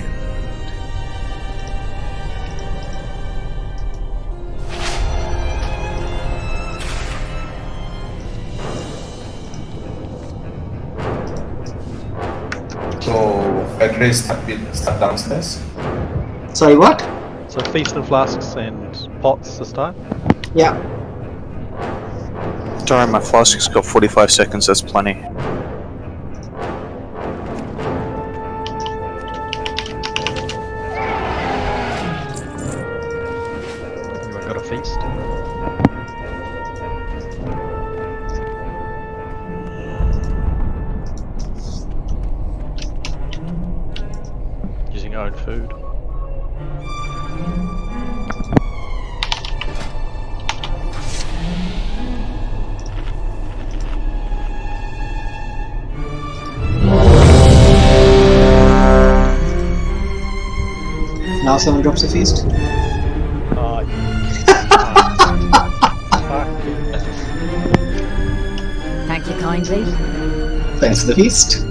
So Fedra is stuck downstairs. Sorry, what? So feast and flasks and pots this time. Yeah. Sorry, my flask's got 45 seconds, that's plenty. Anyone got a feast? Using your own food. Now 7 drops a feast. Oh, Thank you kindly. Thanks for the feast.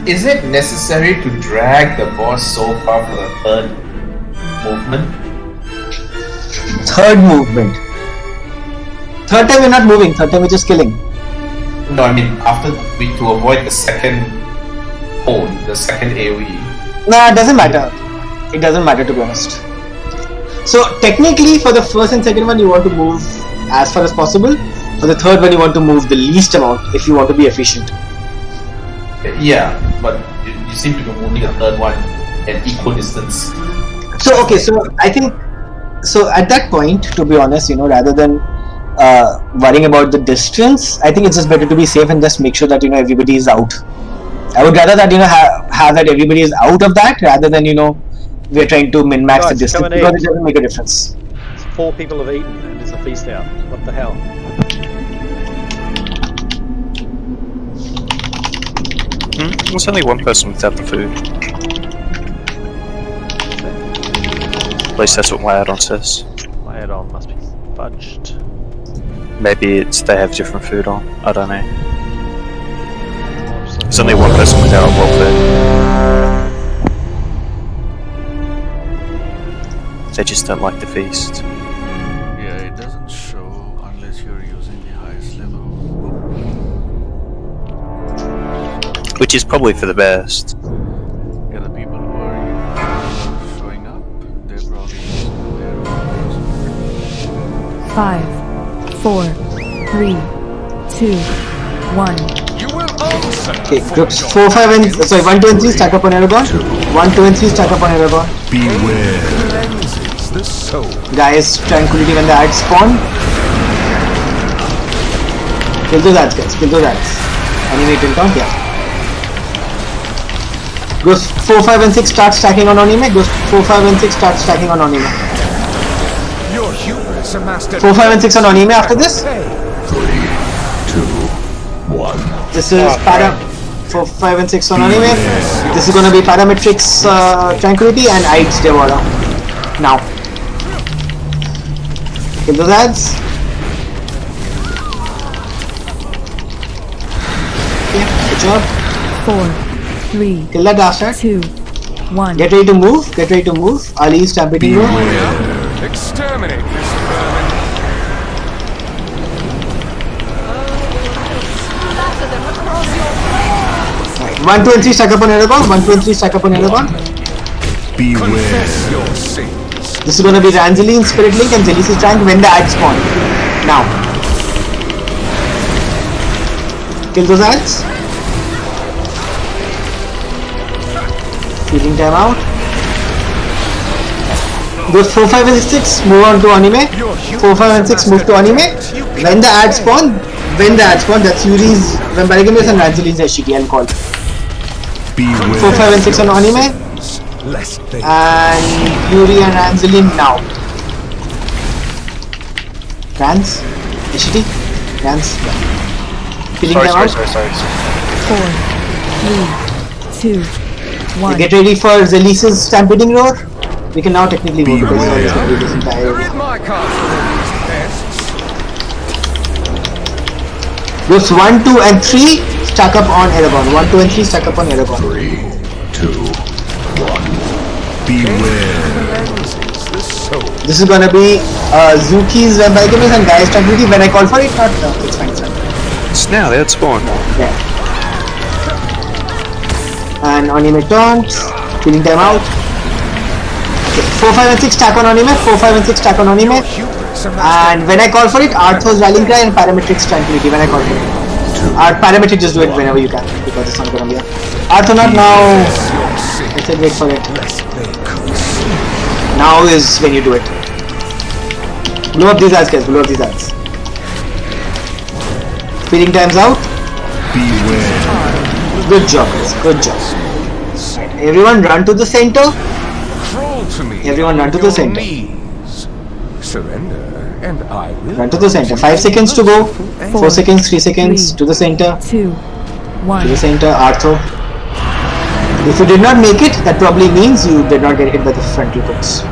Is it necessary to drag the boss so far for the third movement? Third movement. Third time we're not moving, third time we're just killing. No, I mean to avoid the second hold, the second AoE. Nah, it doesn't matter. It doesn't matter, to be honest. So technically for the first and second one you want to move as far as possible. For the third one you want to move the least amount if you want to be efficient. Yeah, but you seem to be moving the third one at equal distance. So okay, so I think, so at that point, to be honest, rather than worrying about the distance, I think it's just better to be safe and just make sure that everybody is out. I would rather that have that everybody is out of that rather than we're trying to min-max the distance because it doesn't make a difference. 4 people have eaten and there's a feast out. What the hell? There's only one person without the food. At least that's what my add-on says. My add-on must be fudged. Maybe they have different food on. I don't know. There's only one person without welfare. They just don't like the feast. Yeah, it doesn't show unless you're using the highest level. Which is probably for the best. Yeah, the people who are showing up, they're probably using their own. 5, 4, 3, 2, 1. You will answer. Okay, groups 4, 5 and 1, 2 and 3 stack up on Aragon. 1, 2 and 3 stack up on Aragon. Beware. Cleanses the soul. Guys, tranquility when the ads spawn. Kill those ads, guys. Kill those ads. Anime till count, yeah. Goes 4, 5 and 6 start stacking on anime. Goes 4, 5 and 6 start stacking on anime. Your hubris amassed 4, 5 and 6 on anime after this. 3, 2, 1. This is para 4, 5 and 6 on anime. This is gonna be Parametrics Tranquility and Aids Devora. Now. Kill those ads. Yeah, good job. 4, 3, Kill that bastard. 2, 1. Get ready to move. Get ready to move. Ali is stampeding room. Exterminate this vermin. 1, 2 and 3 stack up on Aragon. 1, 2 and 3 stack up on Aragon. Beware your sins. This is gonna be Ranzeline, Spirit Link and Zelis's Tank when the ads spawn. Now. Kill those ads. Feeding time out. Those 4, 5 and 6 move on to anime. 4, 5 and 6 move to anime. When the ads spawn, that's Yuri's Vampiric and Ranzeline's SGT, I'll call. 4, 5 and 6 on anime. And Yuri and Ranzeline now. Rans? SGT? Rans? Feeding time out. 4, 3, 2, 1. Get ready for Zelis's Stampeding Roar. We can now technically move because all this complete this entire area. Goes 1, 2 and 3 stack up on Aragon. 1, 2 and 3 stack up on Aragon. 3, 2, 1. Beware. This is gonna be Zuki's Vampiric and Gaia's Tranquility. When I call for it, not it's fine, it's fine. It's now, they had spawn. Yeah. And anime taunt. Killing time out. Okay, 4, 5 and 6 stack on anime. 4, 5 and 6 stack on anime. And when I call for it, Arthur's Rallying Cry and Parametrics Tranquility when I call for it. Parametric, just do it whenever you can because it's not gonna be a Arthur not now. I said wait for it. Now is when you do it. Blow up these ads, guys. Blow up these ads. Feeding times out. Good job, guys. Good job. Right. Everyone run to the center. Everyone run to the center. Surrender, and I will. Run to the center. 5 seconds to go. 4 seconds, 3 seconds to the center. 2, 1. To the center, Arthur. If you did not make it, that probably means you did not get hit by the frontal hooks.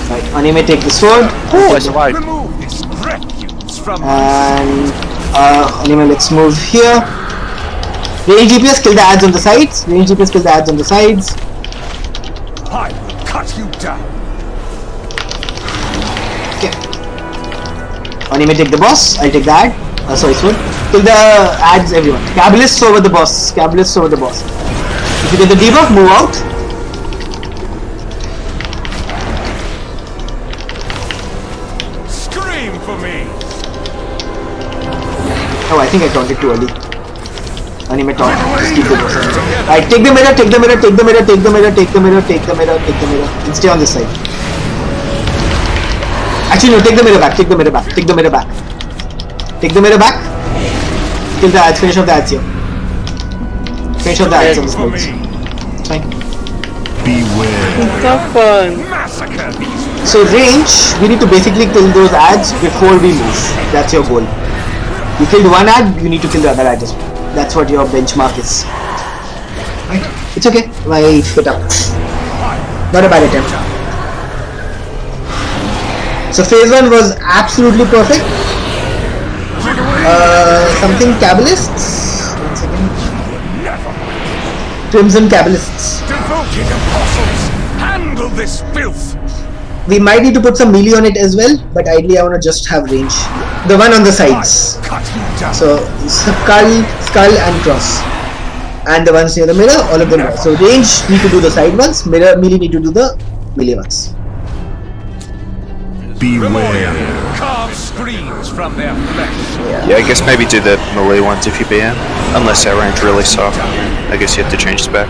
Right, anime take the sword. Remove this refuse from And anime, let's move here. Range GPS, kill the ads on the sides. Range GPS, kill the ads on the sides. I will cut you down. Okay. Anime take the boss. I'll take the ad. Sorry, sword. Kill the ads, everyone. Cabalists over the boss. Cabalists over the boss. If you get the debuff, move out. Scream for me. Oh, I think I counted too early. Anime taunt. Just keep the boss. Right, take the mirror, take the mirror, take the mirror, take the mirror, take the mirror, take the mirror, take the mirror. And stay on this side. Actually, no, take the mirror back, take the mirror back, take the mirror back. Take the mirror back. Kill the ads, finish off the ads here. Finish off the ads on the smokes. It's fine. Beware. It's not fun. So range, we need to basically kill those ads before we move. That's your goal. You killed one ad, you need to kill the other ad as well. That's what your benchmark is. Right. It's okay. I fit up. Not a bad attempt. So phase 1 was absolutely perfect. Something Cabalists. One second. Crimson Cabalists. Devoted apostles, handle this filth. We might need to put some melee on it as well, but ideally I want to just have range. The one on the sides. So skull and cross. And the ones near the mirror, all of them are. So range need to do the side ones, melee need to do the melee ones. Beware. Carve screams from their flesh. Yeah, I guess maybe do the melee ones if you BM. Unless our range really suck. I guess you have to change the back.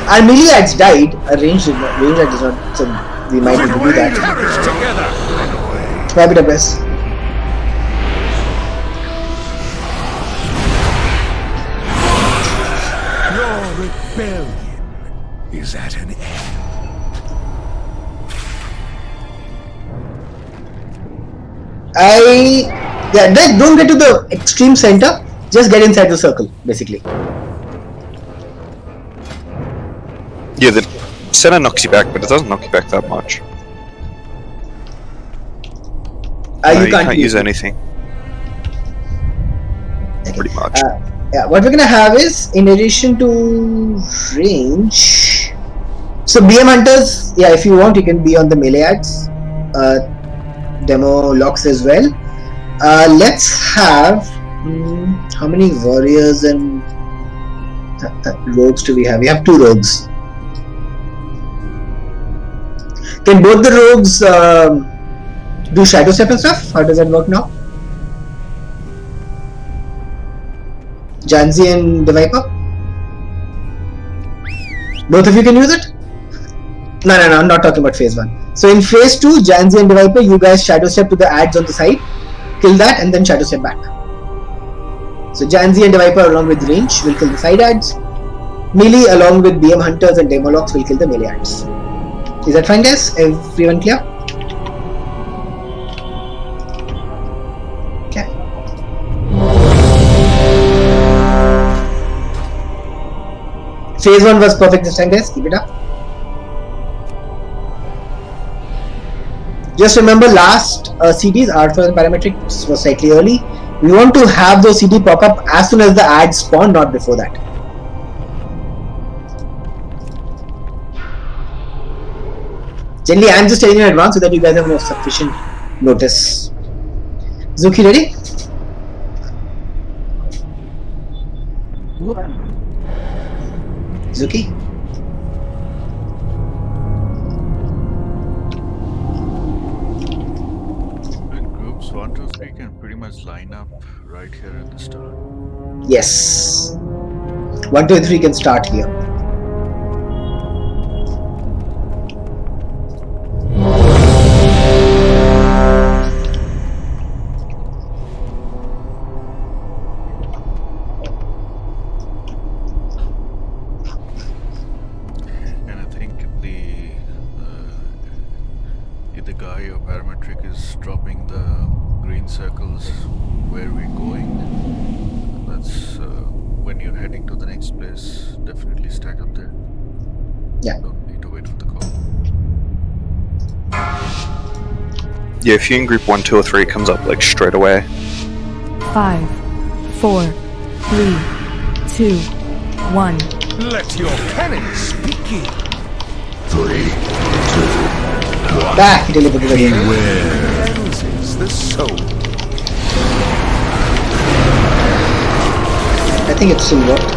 Our melee ads died, our range ad does not, so we might need to do that. Wrap it up, guys. is at an end. Don't get to the extreme center. Just get inside the circle, basically. Yeah, the center knocks you back, but it doesn't knock you back that much. No, you can't use anything. Pretty much. Yeah, what we're gonna have is, in addition to range, so BM hunters, yeah, if you want, you can be on the melee ads, demo locks as well. Let's have how many warriors and rogues do we have? We have 2 rogues. Can both the rogues do shadow step and stuff? How does that work now? Janzi and the Viper? Both of you can use it? No, I'm not talking about phase 1. So in phase 2, Janzi and the Viper, you guys shadow step to the ads on the side, kill that, and then shadow step back. So Janzi and the Viper along with range will kill the side ads. Melee along with BM hunters and demo locks will kill the melee ads. Is that fine, guys? Everyone clear? Okay. Phase 1 was perfect this time, guys. Keep it up. Just remember, last CDs, R4 and parametrics, was slightly early. We want to have those CD pop up as soon as the ads spawn, not before that. Generally, I'm just telling you in advance so that you guys have more sufficient notice. Zuki, ready? Zuki? And groups 1, 2, 3 can pretty much line up right here at the start. Yes. 1, 2, and 3 can start here. Yeah, if you're in group 1, 2, or 3, it comes up like straight away. 5, 4, 3, 2, 1. Let your penance speak. 3, 2, 1. Back, deliver the game. Cleanses the soul. I think it's still worked.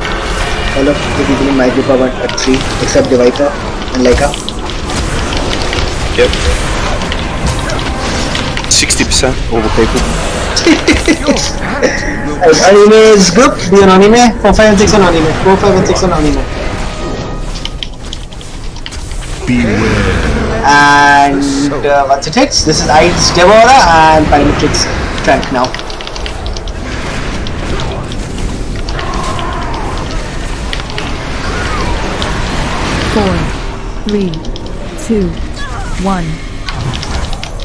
All of the people in my group are at 3, except the Viper and Leica. Yep. 60% all the people. Anime's group, be on anime. 4, 5, and 6 on anime. 4, 5, and 6 on anime. Beware. And once it hits, this is Ides Devora and Parametrics Trank now. Four, 3, 2, 1.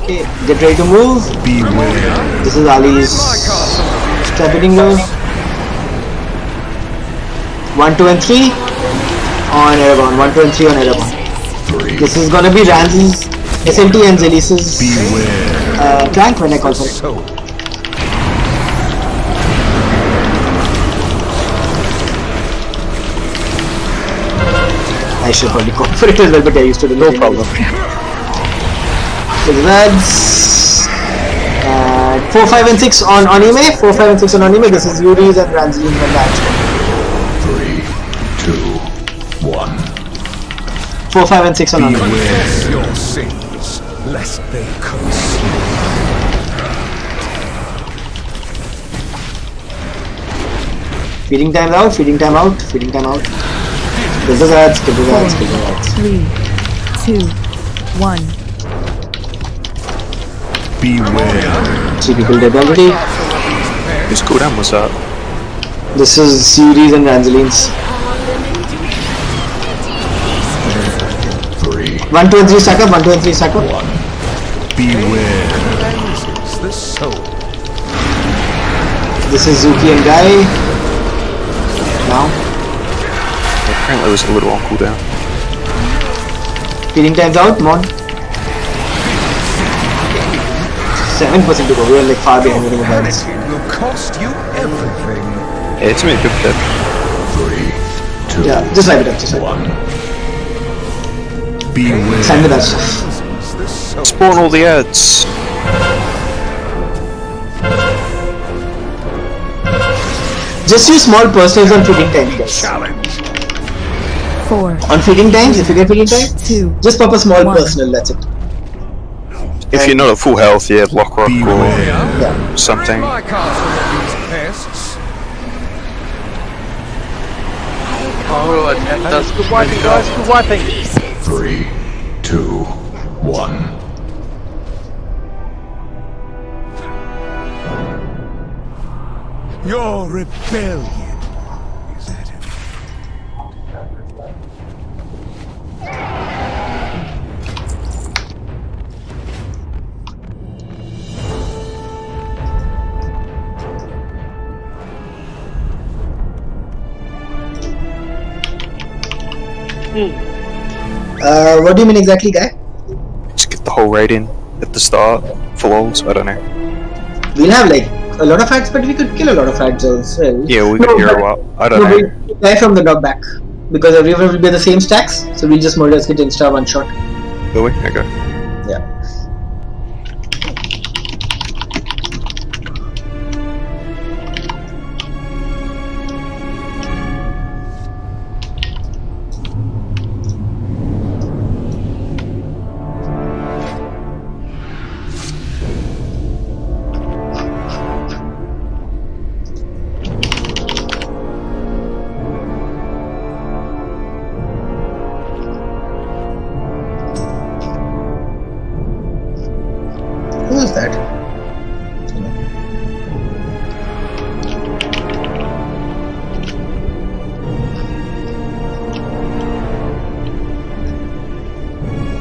Okay, get ready to move. Beware. This is Ali's stability move. 1, 2, and 3 on Airborne. 1, 2, and 3 on Airborne. This is gonna be Ramsey's SLT and Zelis's tank when I call for it. I should probably call for it as well, but I used to do no problem. So that's 4, 5, and 6 on anime. 4, 5, and 6 on anime. This is Yuri's and Ranzili's and that. 3, 2, 1. 4, 5, and 6 on anime. Beware your sins, lest they consume. Feeding time out, feeding time out, feeding time out. Kill the ads, kill the ads, kill the ads. 3, 2, 1. Beware. 3 people dead already. Whose cooldown was that? This is Yuri's and Ranzili's. 1, 2, and 3 stack up. 1, 2, and 3 stack up. Beware. The soul. This is Zuki and Guy. Now. Apparently, it was a little on cooldown. Feeding time's out. Come on. 7% to go. We are like far behind the minus. It will cost you everything. Yeah, it's made a good step. 3, 2, yeah, just light it up. Just light 1. Beware. Send me that stuff. Spawn all the ads. Just use small personals on feeding times, guys. 4. On feeding times, if you get feeding time, 2. just pop a small 1. personal. That's it. If you're not at full health, yeah, lock rock or something. My castle of these pests. Oh, that's good wiping, guys. Good wiping. 3, 2, 1. Your rebellion is at an What do you mean exactly, Guy? Just get the whole raid in at the start for lols. I don't know. We'll have like a lot of ads, but we could kill a lot of ads as well. Yeah, we could hero up. I don't know. We'll die from the knockback because everyone will be the same stacks, so we'll just murder skit insta one shot. Will we? Okay. Yeah. Who is that?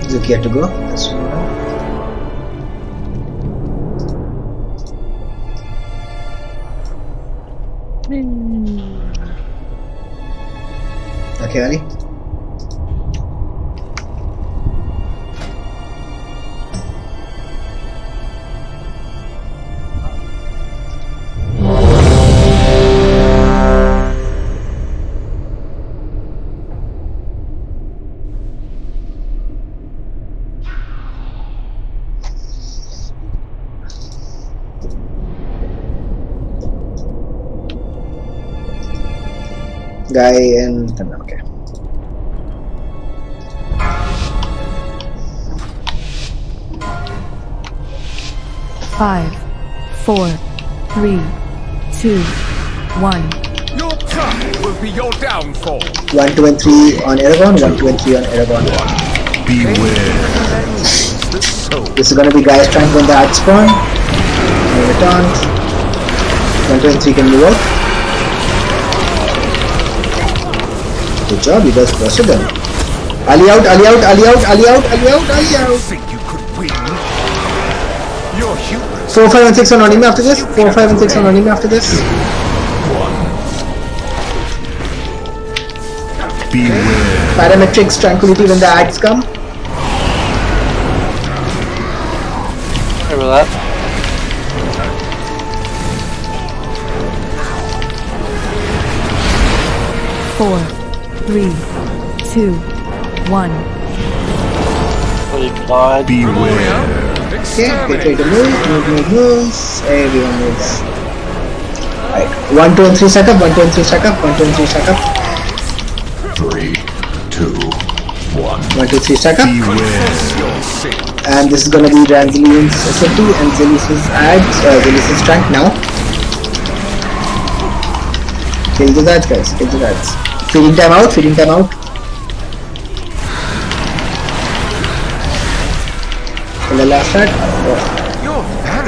Zuki had to go. That's okay, Ali. Guy and okay. Five, 4, 3, 2, 1. Your pride will be your downfall. 1, 2, and 3 on Aragon. 1, 2, and 3 on Aragon. Beware. This is gonna be guys trying to win the ad spawn. No returns. 1, 2, and 3 can move out. Good job, you guys busted them. Ali out, Ali out, Ali out, Ali out, Ali out, Ali out. Think you could win? You're human. 4, 5, and 6 on Anime after this. 4, 5, and 6 on Anime after this. Beware. Parametrics tranquility when the ads come. Remember that? Four, 3, 2, 1. Beware. Okay, get ready to move. Everyone moves. Right, 1, 2, and 3 stack up. 1, 2, and 3 stack up. 1, 2, and 3 stack up. 3, 2, 1. 1, 2, 3 stack up. Beware. And this is gonna be Ranzeline's SFT and Zelis's ads, Zelis's tank now. Kill the ads, guys, kill the ads. Feeding time out, feeding time out. Kill the last ad.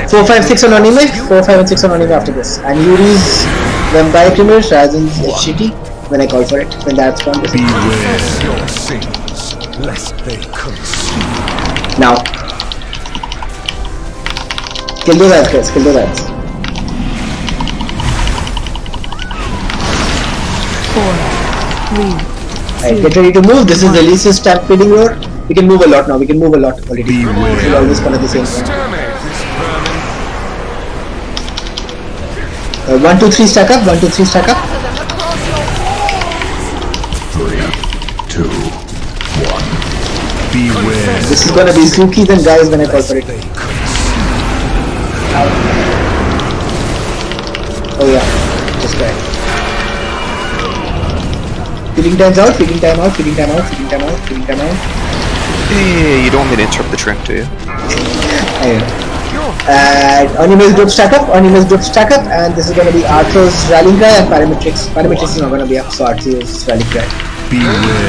4, 5, 6 on Anime. 4, 5, and 6 on Anime after this. And Yuri's Vampire Primers, Razen's is shitty when I call for it. When the ads spawn. Beware your sins. lest they consume. Now. Kill those ads, guys. Kill those ads. 4, 3, Alright, get ready to move. This is the least stampeding roar. We can move a lot now. We can move a lot already. We'll always come at the same time. 1, 2, 3 stack up. 1, 2, 3 stack up. 3, 2, 1. Beware. This is gonna be spooky then, guys, when I call for it. Oh yeah, just right. Feeding time's out, feeding time out, feeding time out, feeding time out, feeding time out. Yeah, you don't want me to interrupt the drink, do you? And Animals group stack up, Animals group stack up, and this is gonna be Arthur's rallying cry and Parametrics. Parametrics is not gonna be up, so Arthur's rallying cry.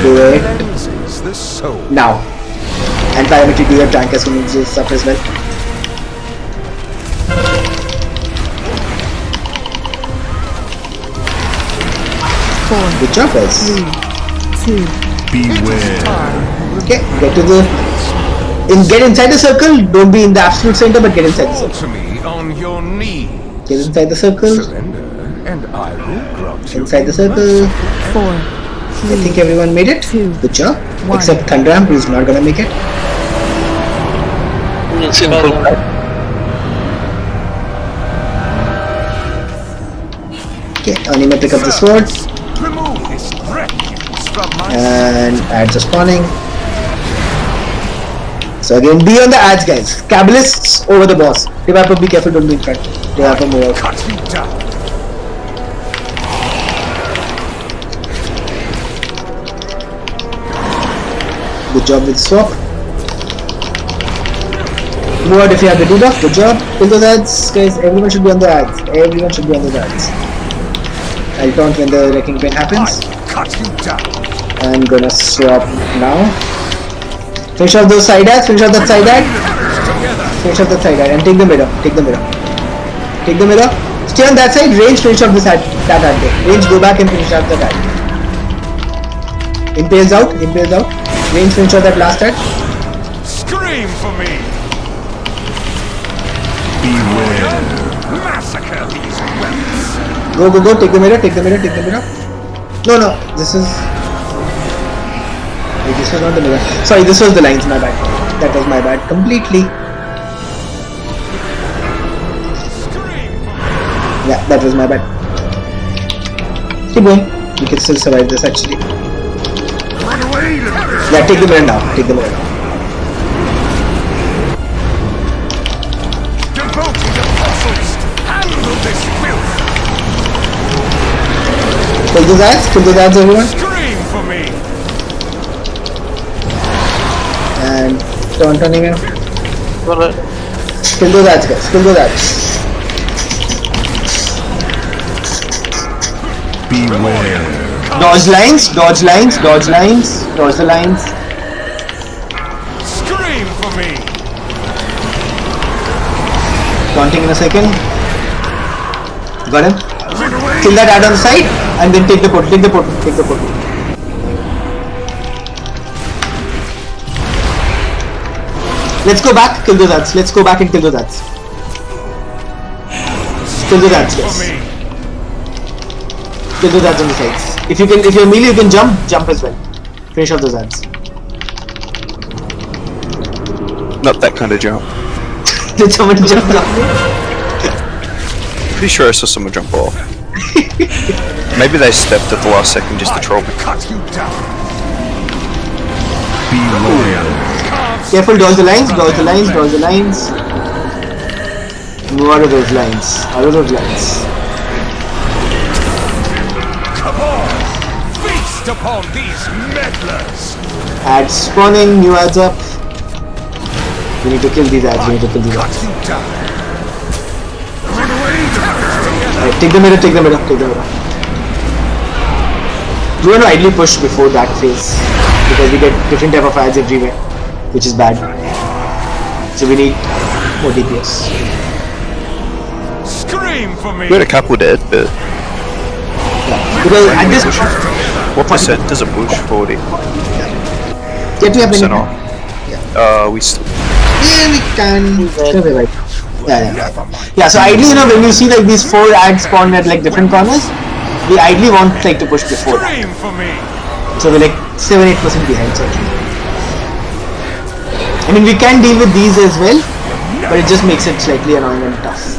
Do it. Now. And Parametric do your tank as soon as it's up as well. Good job, guys. 3, 2, beware. Okay, get to the. Get inside the circle. Don't be in the absolute center, but get inside the circle. To me on your knee. Get inside the circle. Surrender, and I will grant you. Inside the circle. 4, I think everyone made it. Good job. 1. Except Thunderham, who is not gonna make it. Okay, Anima pick up the sword. Remove this refuse from my And ads are spawning. So again, be on the ads, guys. Cabalists over the boss. Developer, be careful, don't be in front. Developer, move out. cut you down. Good job with swap. Move out if you have the debuff. Good job. Kill those ads, guys. Everyone should be on the ads. Everyone should be on the ads. I'll taunt when the wrecking pain happens. Cut you down. I'm gonna swap now. Finish off those side ads. Finish off that side ad. Finish off that side ad and take the mirror. Take the mirror. Take the mirror. Stay on that side. Range. Finish off this ad. That ad there. Range. Go back and finish off that ad. Impales out. Impales out. Range. Finish off that last ad. Scream for me. Beware. Massacre these weapons. Go, go, go. Take the mirror. Take the mirror. Take the mirror. No, no. This is. Wait, this was not the mirror. Sorry, this was the lines. My bad. That was my bad. Completely. Yeah, that was my bad. Keep going. We can still survive this actually. Yeah, take the mirror now. Take the mirror now. Devoted apostles, handle this filth. Kill those ads. Kill those ads, everyone. Scream for me. And don't turn him. Kill those ads, guys. Kill those ads. Beware. Dodge lines. Dodge lines. Dodge lines. Dodge the lines. Scream for me. Taunting in a second. Got him. Kill that ad on the side and then take the portal. Take the portal. Take the portal. Let's go back. Kill those ads. Let's go back and kill those ads. Kill those ads, guys. Kill those ads on the sides. If you're melee, you can jump as well. Finish off those ads. Not that kind of jump. Did someone jump off? Pretty sure I saw someone jump off. Maybe they stepped at the last second just to troll me. Cut you down. Beware. Careful, dodge the lines, dodge the lines, dodge the lines. Move out of those lines. Out of those lines. Come on. Feast upon these meddlers. Ads spawning, new ads up. We need to kill these ads, we need to kill these ads. Alright, take the mirror, take the mirror, take the mirror. We want to ideally push before that phase because we get different type of ads everywhere, which is bad. So we need more DPS. Scream for me. We had a couple dead, but Because at this what percent does a push? 40. Get we have So any? no. We still. Yeah, we can. Still be right. Yeah. So ideally, when you see like these 4 ads spawn at like different corners, we ideally want like to push before that. So we're like 7-8% behind. So I mean, we can deal with these as well, but it just makes it slightly annoying and tough.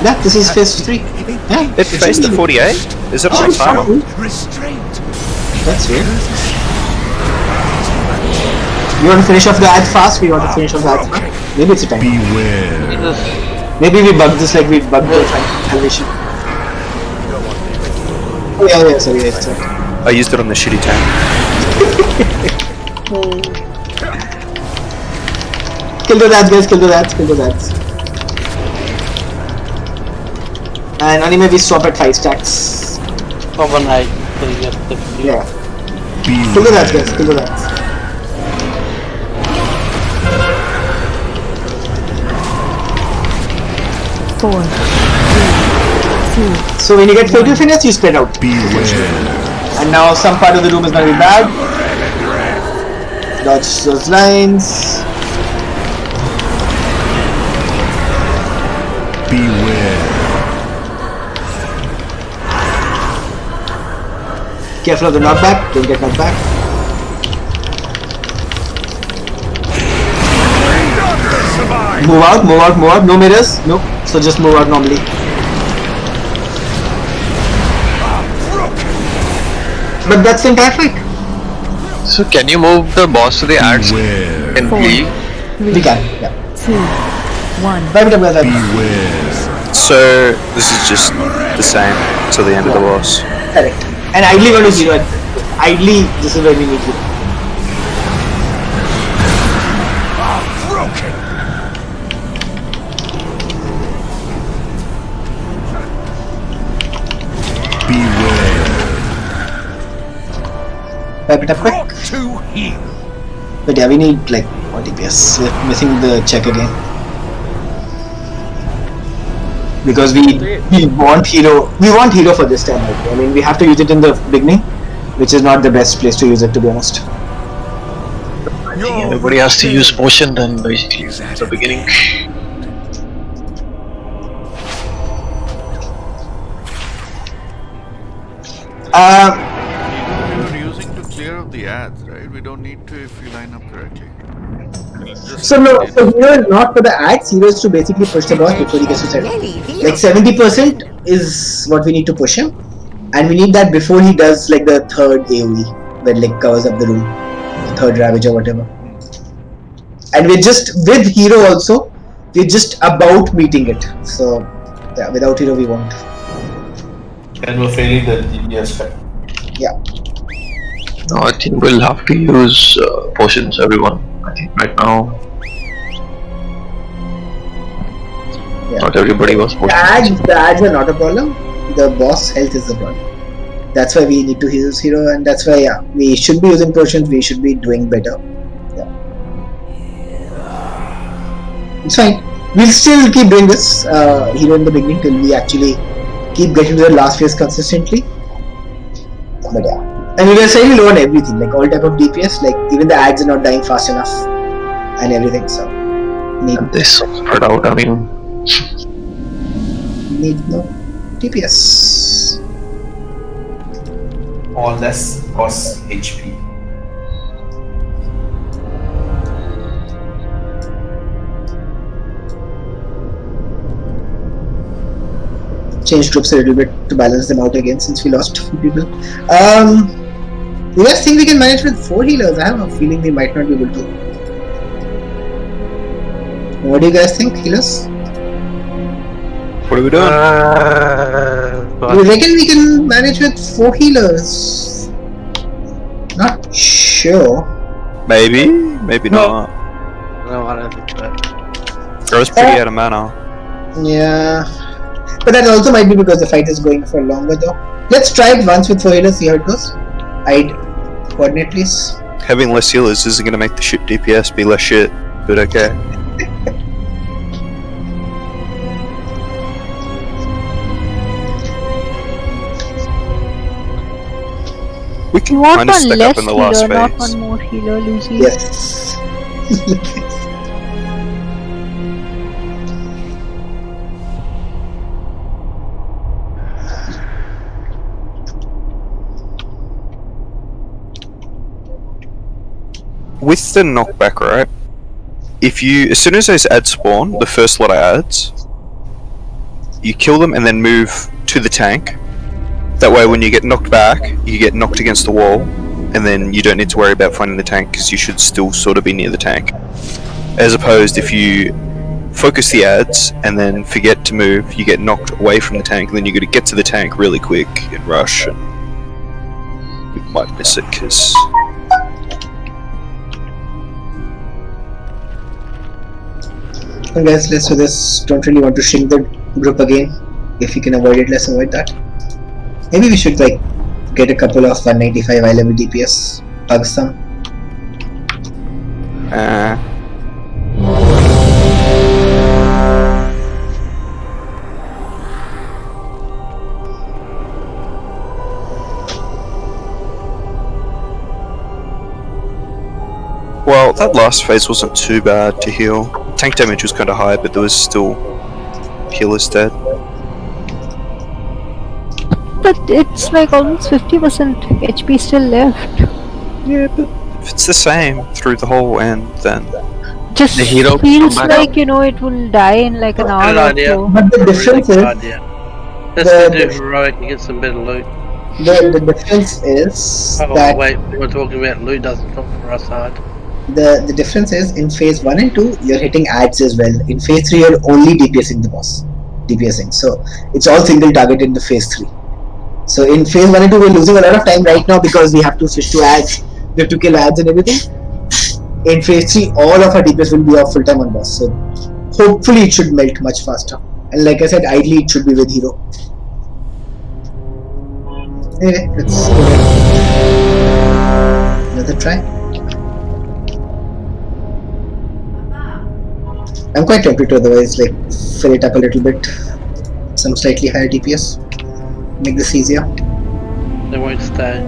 Yeah, this is phase 3. Yeah, It faced the 48? Is it on timer? That's weird. You want to finish off the ads fast? We want to finish off the ads fast? Maybe it's a time. Maybe we bug this like we bugged the salvation. Oh yeah, sorry, it's okay. I used it on the shitty tank. Kill the ads, guys, kill the ads. And anime we stop at 5 stacks. Overnight. Yeah. Kill the ads, guys, kill the ads. Four, 3, 2. So when you get 40 finish, you spread out. And now some part of the room is gonna be bad. Dodge those lines. Beware. Careful of the knockback, don't get knockback. Move out, no mirrors, nope, so just move out normally. But that's the entire fight. So can you move the boss to the ads and leave? We can, yeah. 2, 1. Beware. So this is just the same till the end of the boss. Correct. And ideally going to 0. Ideally, this is where we need to. Wipe it up quick. But yeah, we need like more DPS. We're missing the check again. Because we want hero. We want hero for this time. I mean, we have to use it in the beginning, which is not the best place to use it, to be honest. I think everybody has to use potion then, basically, at the beginning. You're using to clear up the ads, right? We don't need to if we line up correctly. So hero is not for the ads. Hero is to basically push the boss before he gets to 70. Like 70% is what we need to push him, and we need that before he does like the 3rd AOE, where like covers up the room, the 3rd Ravage or whatever. And we're just with hero also. We're just about meeting it. So yeah, without hero we won't. And we're failing the DPS fight. Yeah. No, I think we'll have to use potions, everyone. I think right now. Yeah. Not everybody was potions. The ads are not a problem. The boss health is the problem. That's why we need to use hero, and that's why we should be using potions. We should be doing better. Yeah. It's fine. We'll still keep doing this hero in the beginning till we actually keep getting to the last phase consistently. But yeah. And we were slightly low on everything, like all type of DPS, like even the ads are not dying fast enough and everything, so And this spread out, I mean. Need no DPS. Or less cost HP. Change troops a little bit to balance them out again since we lost a few people. You guys think we can manage with 4 healers? I have a feeling we might not be able to. What do you guys think, healers? What are we doing? You reckon we can manage with 4 healers? Not sure. Maybe, maybe not. No, I don't think so. I was pretty out of mana. Yeah. But that also might be because the fight is going for longer though. Let's try it once with 4 healers, see how it goes. I'd coordinate please. Having less healers isn't going to make the shit DPS be less shit, but okay. We can You want kind of one stack less up in the last healer, not phase. one more healer, Lucy. Yes. With the knockback, right? If you, as soon as those ads spawn, the first lot of ads, you kill them and then move to the tank. That way, when you get knocked back, you get knocked against the wall, and then you don't need to worry about finding the tank because you should still sort of be near the tank. As opposed, if you focus the ads and then forget to move, you get knocked away from the tank, and then you got to get to the tank really quick and rush, and you might miss it because. Well guys, let's do this. Don't really want to shrink the group again. If we can avoid it, let's avoid that. Maybe we should like get a couple of 195 high level DPS, pug some. Well, that last phase wasn't too bad to heal. Tank damage was kind of high, but there was still healers dead. But it's like almost 50% HP still left. Yeah, but if it's the same through the whole end, then Just the hero feels like, you know, it will die in like an hour or so. But the difference is Let's go do heroic and get some better loot. the difference is Oh that wait, we're talking about loot doesn't talk for us hard. the difference is in phase 1 and 2 you're hitting ads as well. In phase 3 you're only DPSing the boss. So it's all single target in the phase 3. So in phase 1 and 2 we're losing a lot of time right now because we have to switch to ads, we have to kill ads and everything. In phase 3 all of our DPS will be off full time on boss, so hopefully it should melt much faster, and like I said, ideally it should be with hero. Anyway, let's go ahead. Another try. I'm quite tempted to otherwise like fill it up a little bit, some slightly higher DPS, make this easier. They won't stay.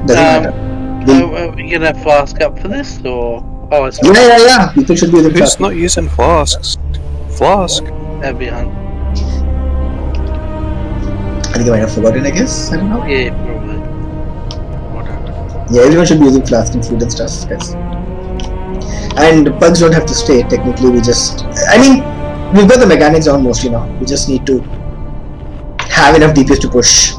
Doesn't matter. Are we gonna flask up for this or? Oh, it's Yeah. People should be using who's flask. not using flasks? Flask. That'd be on. I think I might have forgotten, I guess. I don't know. Yeah, probably. Yeah, everyone should be using flask and food and stuff, guys. And bugs don't have to stay, technically we just... I mean, we've got the mechanics down mostly now. We just need to have enough DPS to push.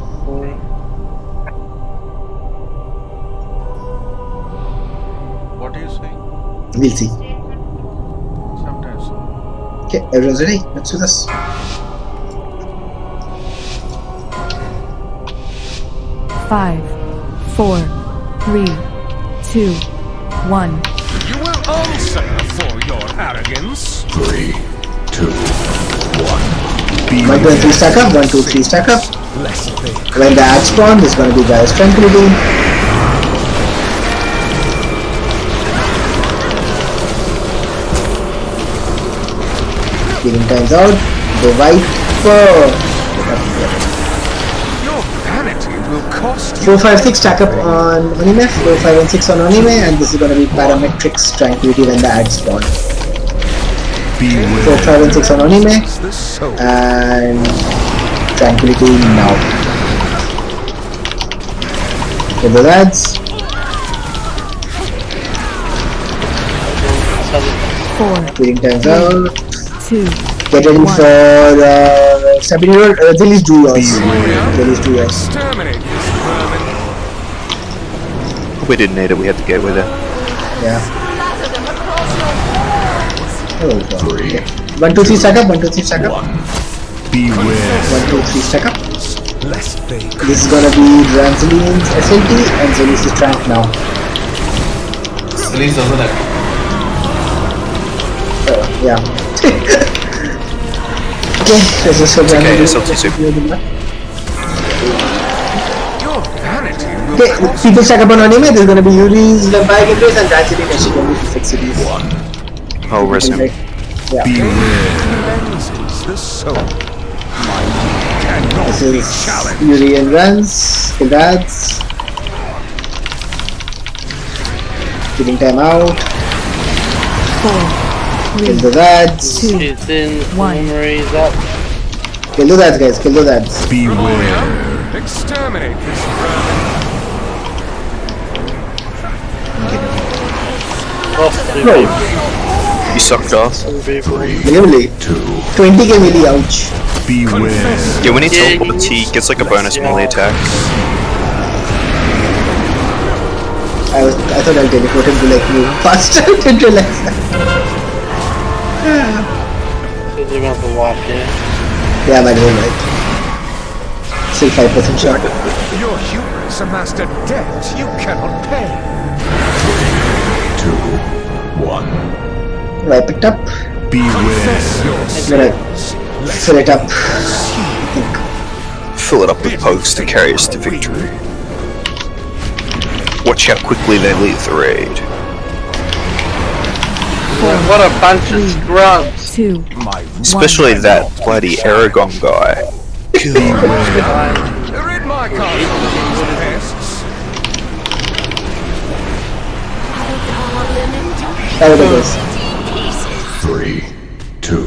What are you saying? We'll see. Sometimes. Okay, everyone's ready? Let's do this. Five, 4, 3, 2, 1. You will answer for your arrogance. 3, 2, 1. 1, 2, 3 stack up, 1, 2, 3 stack up. When the ads spawn, there's gonna be Gaia's Tranquility. Healing times out. Go right for. Your vanity will cost you. 4, 5, 6 stack up on Anime, 4, 5 and 6 on Anime, and this is gonna be Parametrics Tranquility when the ads spawn. 4, 5 and 6 on Anime, and Tranquility now. With the ads. 4, Healing times out. 2. Get ready for JediLord. Zillies do yours. Zillies do yours. We didn't need it, we had to get with it. Yeah. Oh god. Okay. 1, 2, 3 stack up, 1, 2, 3 stack up. 1, 2, 3 stack up. This is gonna be Ranzeline's SLT and Zillies is Trank now. Zillies doesn't have. Yeah. Okay, let's just hope Okay, SLT soup. Okay, people stack up on Anime, there's gonna be Yuri's Bag Embrace and Ranzeline and she can be 6 cities. Oh, resume. Yeah. The soul. This is Yuri and Rans, kill the ads. Killing time out. 4, 3, Kill those ads. 2, She's in. 1. Memories up. Kill those ads, guys. Kill those ads. Beware. Exterminate this vermin. You sucked off. Really? 20k melee, ouch. Beware. Yeah, when he teleports, he gets like a bonus melee attack. I thought I'll teleport him to like move faster. I didn't realize that. He's about to walk in. Yeah, my name right. Still 5% shot. Your hubris amassed a debt you cannot pay. 3, 2, 1. Wipe it up. Beware. I'm gonna fill it up. Fill it up with pokes to carry us to victory. Watch how quickly they leave the raid. What a bunch of scrubs. 2, Especially that bloody Aragon guy. Rid my castle of these pests. How it goes. 3, 2,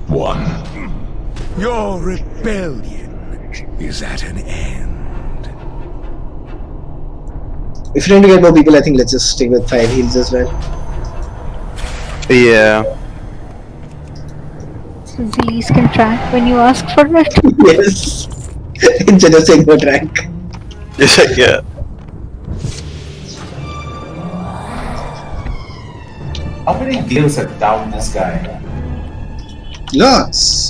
1. Your rebellion is at an end. If you're trying to get more people, I think let's just stick with 5 heals as well. Yeah. So Z's can track when you ask for it. Yes. Instead of saying no rank. Yeah. How many kills have downed this guy? Lots.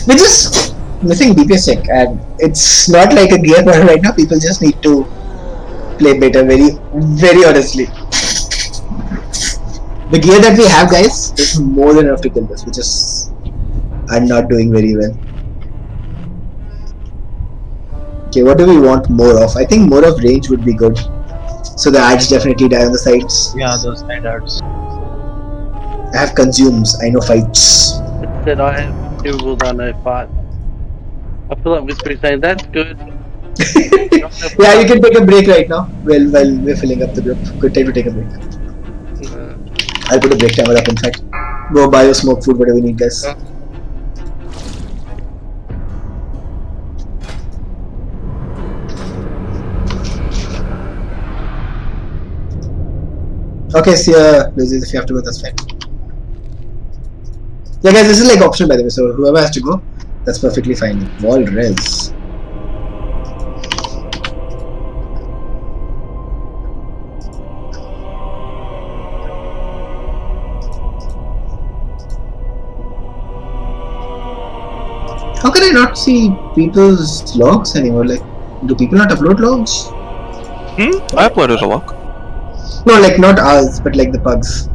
We're just missing DPS check, and it's not like a gear problem right now. People just need to play better, very, very honestly. The gear that we have, guys, is more than enough to kill this. We just are not doing very well. Okay, what do we want more of? I think more of range would be good. So the ads definitely die on the sides. Yeah, those side ads. I have consumes, I know fights. That I have Googled, I know fight. I feel like Whispery saying that's good. Yeah, you can take a break right now while we're filling up the group. Good time to take a break. I'll put a break timer up in fact. Go buy your smoke food, whatever you need, guys. Okay, see if you have to go, that's fine. Yeah guys, this is like optional by the way, so whoever has to go, that's perfectly fine. Wall res. How can I not see people's logs anymore? Like, do people not upload logs? I uploaded a log. No, like not ours, but like the pugs.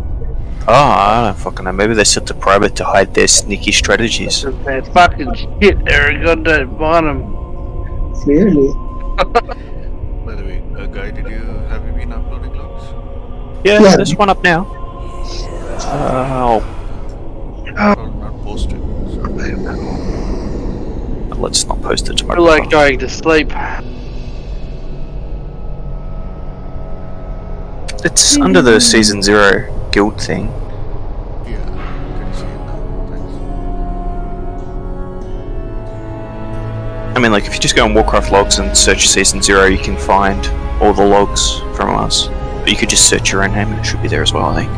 Oh, I don't fucking know. Maybe they set to private to hide their sneaky strategies. That fucking shit, Eric, on the bottom. Clearly. By the way, Guy, have you been uploading logs? Yeah, there's one up now. Not posted. Let's not post it to my I like going to sleep. It's under the Season 0 guild thing. I mean, like, if you just go on Warcraft logs and search Season 0, you can find all the logs from us. But you could just search your own name and it should be there as well, I think.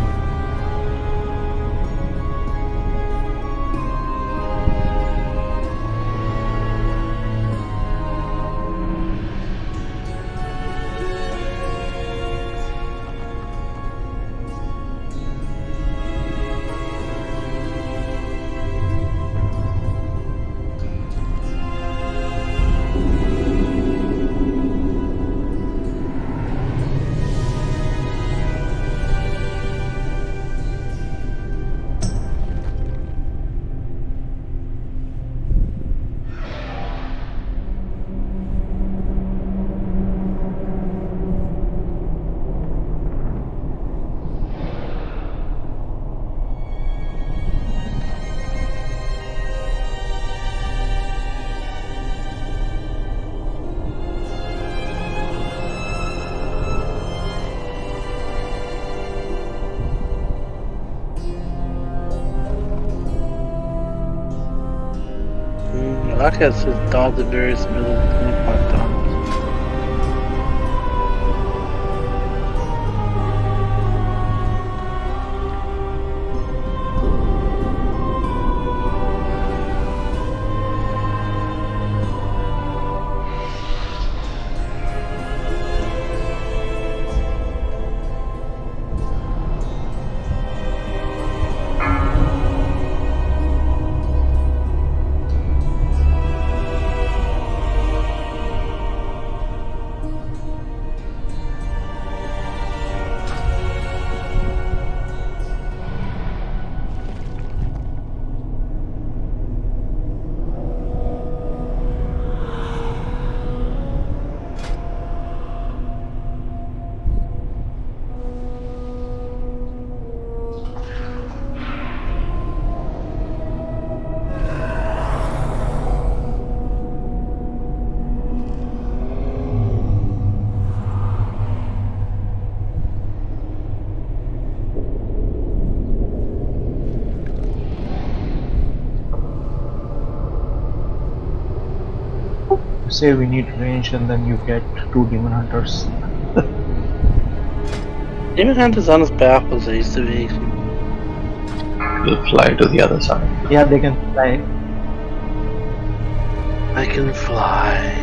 Arcus has died the various abilities 25 times. You say we need range, and then you get 2 demon hunters. Demon hunters aren't as powerful as they used to be. Will fly to the other side. Yeah, they can fly. I can fly.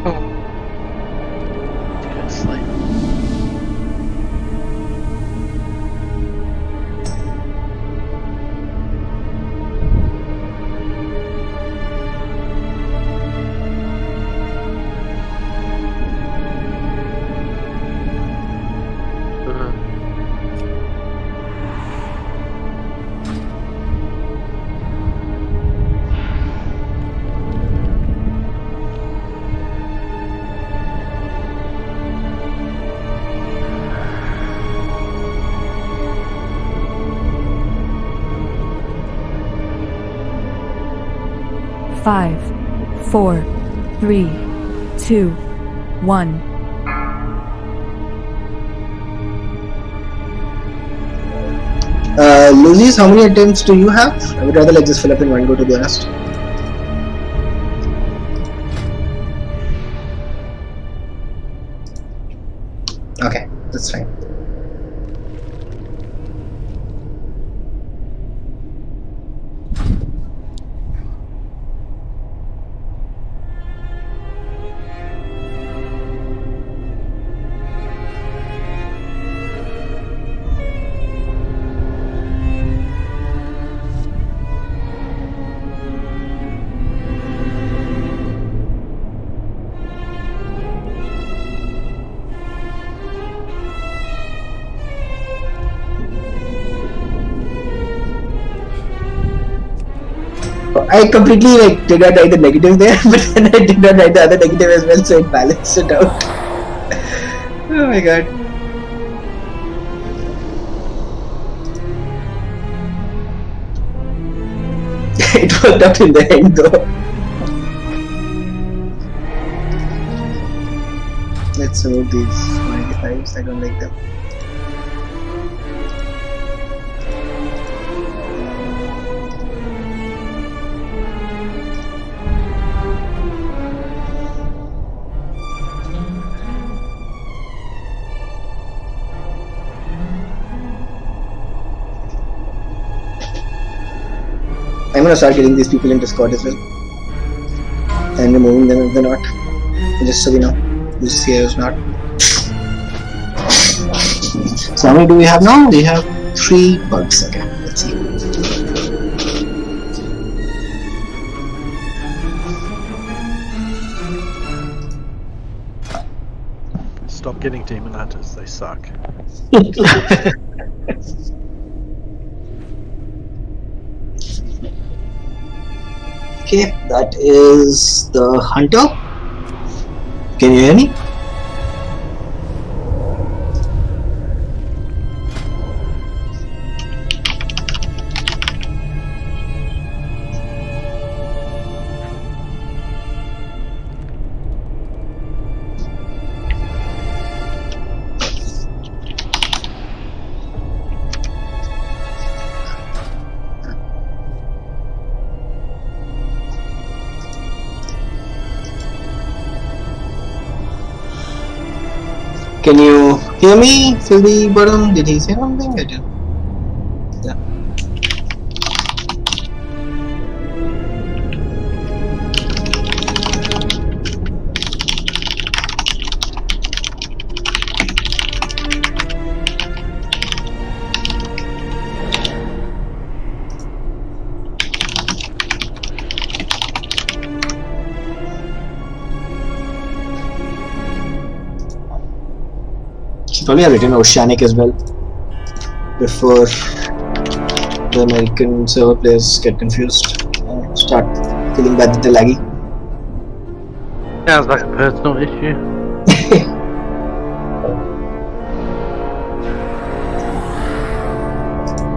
Go to sleep. Five, 4, 3, 2, 1. Lucius, how many attempts do you have? I would rather like just fill up in one go, to be honest. Okay, that's fine. I completely did not write the negative there, but then I did not write the other negative as well, so it balanced it out. Oh my god. It worked out in the end though. Let's remove these 95s, I don't like them. I'm gonna start getting these people in Discord as well and removing them if they're not, just so we know who's here, who's not. So how many do we have now? We have 3 bugs. Okay, let's see. Stop getting demon hunters, they suck. Okay, that is the hunter. Can you hear me? Can you hear me? Filthy bottom? Did he say something? I didn't. Yeah. Probably have written Oceanic as well before the American server players get confused and start feeling bad that they're laggy. Sounds like a personal issue.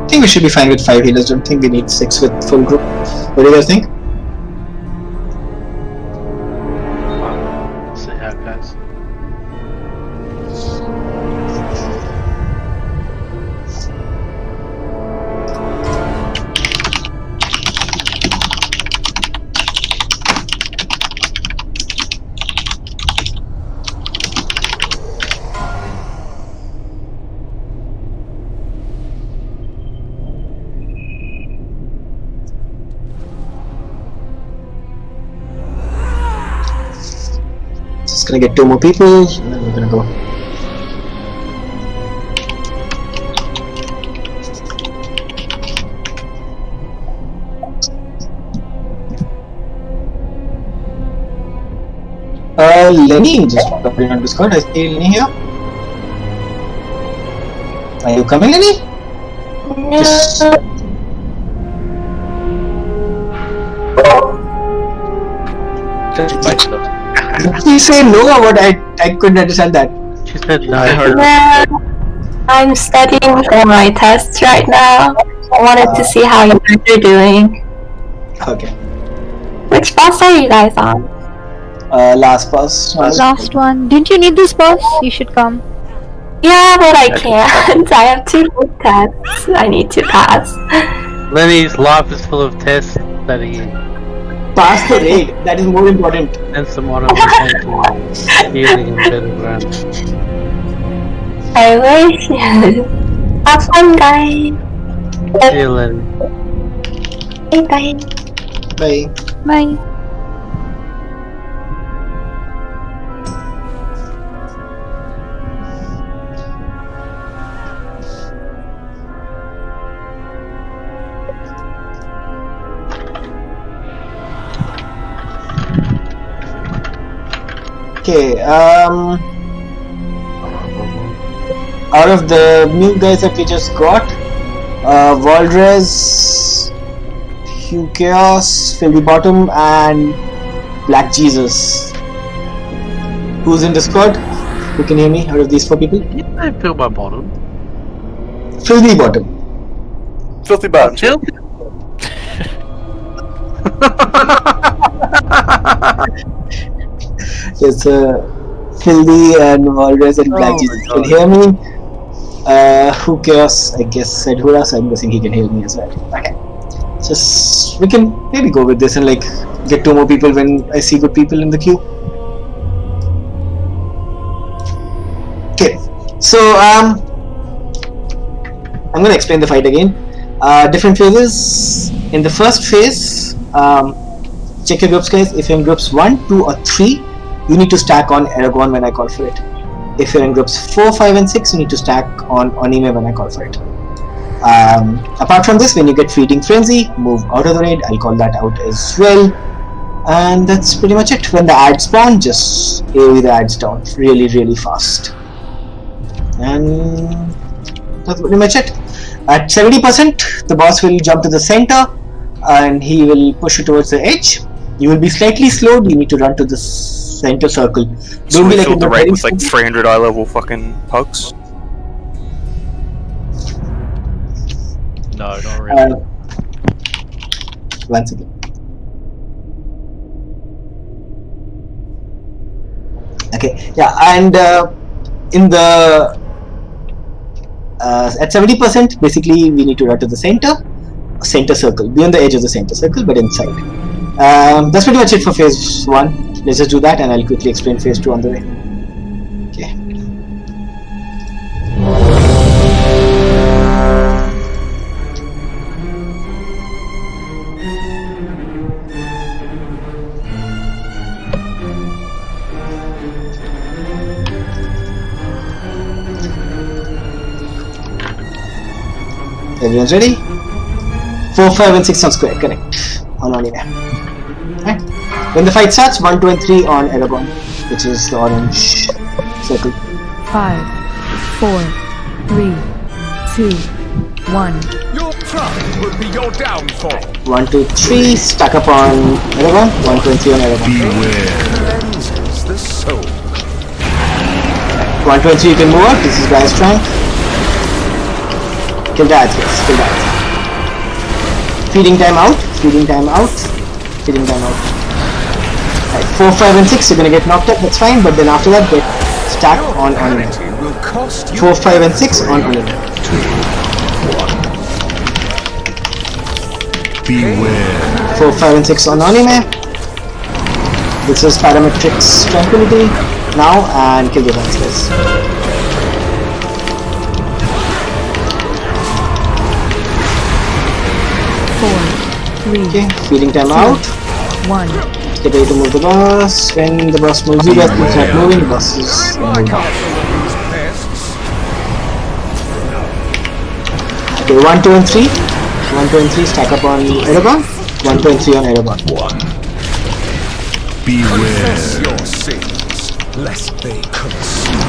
I think we should be fine with 5 healers. Don't think we need 6 with full group. What do you guys think? We'll see how it goes. Just gonna get 2 more people and then we're gonna go. Lenny just popped in on Discord. I see Lenny here. Are you coming, Lenny? No. Did she say no or what? I couldn't understand that. She said no. I heard. No, I'm studying for my tests right now. I wanted to see how you guys are doing. Okay. Which boss are you guys on? Last boss. Last one. Didn't you need this boss? You should come. Yeah, but I can't. I have 2 more tests I need to pass. Lenny's life is full of tests that he Pass the raid. That is more important. and some modifications healing and battleground. I wish. Have fun, guys. See you, Lenny. Bye. Bye. Bye. Okay, out of the new guys that we just got, Valdrez, Hugh Chaos, Filthy Bottom, and Black Jesus. Who's in Discord? Who can hear me out of these 4 people? I feel my bottom. Filthy Bottom. Filthy Bottom. It's Filthy and Valdrez and Black Jesus can hear me. Who Chaos, I guess, said Hura, so I'm guessing he can hear me as well. Okay. Just, we can maybe go with this and like get 2 more people when I see good people in the queue. Okay, so I'm gonna explain the fight again. Different phases. In the first phase, check your groups, guys. If you're in groups 1, 2 or 3, you need to stack on Aragorn when I call for it. If you're in groups 4, 5 and 6, you need to stack on Anime when I call for it. Apart from this, when you get Feeding Frenzy, move out of the raid. I'll call that out as well. And that's pretty much it. When the ads spawn, just AoE the ads down really, really fast. And that's pretty much it. At 70%, the boss will jump to the center and he will push you towards the edge. You will be slightly slowed. You need to run to the center circle. So Don't we be like filled in the the raid very with like 300 eye level fucking pugs? No, not really. Once again. Okay, yeah, and in the at 70%, basically we need to run to the center circle, be on the edge of the center circle, but inside. That's pretty much it for phase 1. Let's just do that, and I'll quickly explain phase 2 on the way. Okay. Everyone's ready? 4, 5 and 6 on square, correct. On anime. Right. When the fight starts, 1, 2 and 3 on Aragorn, which is the orange circle. 5, 4, 3, 2, 1. Your pride will be your downfall. 1, 2, 3, stack up on Aragorn. 1, 2 and 3 on Aragorn. Cleanses the soul. 1, 2 and 3 you can move out. This is Guy's strength. Kill that, yes, kill that. Feeding time out, feeding time out, feeding time out. Right, 4, 5 and 6 you're gonna get knocked up, that's fine, but then after that get stack on anime. 4, 5 and 6 on anime. 2, 1. Beware. 4, 5 and 6 on anime. This is parametrics tranquility now, and kill the ones guys. Okay, feeding time out. 1. Get ready to move the boss. When the boss moves, you guys keep not moving, the boss is moving. Okay, 1, 2 and 3. 1, 2 and 3 stack up on Aragorn. 1, 2 and 3 on Aragorn. Beware your sins, lest they consume.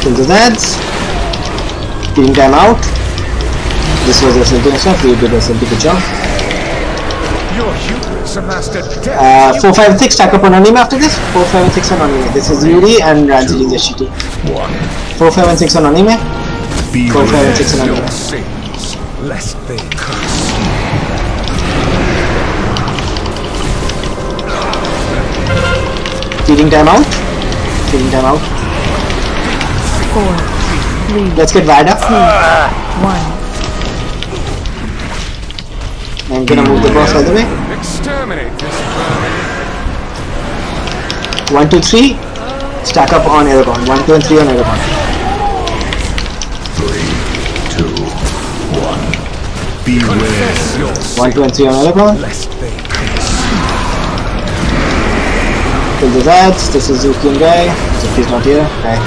Kill the Zads. Feeding time out. This was SLT stuff, we did SLT, good job. Your hubris amassed a death. 4, 5 and 6 stack up on anime after this. 4, 5 and 6 on anime. This is Yuri and Ranjili's SGT. 4, 5 and 6 on anime. 4, 5 and 6 on anime. Sins, lest they consume. Feeding time out. Feeding time out. 4, 3. Let's get Vada. 2, 1. I'm gonna move the boss all the way. Exterminate this vermin. 1, 2, 3. Stack up on Aragorn. 1, 2 and 3 on Aragorn. 3, 2, 1. Beware your 1, 2 and 3 on Aragorn. lest they Kill the Zads. This is Zuki and Guy. Zuki's not here. Okay.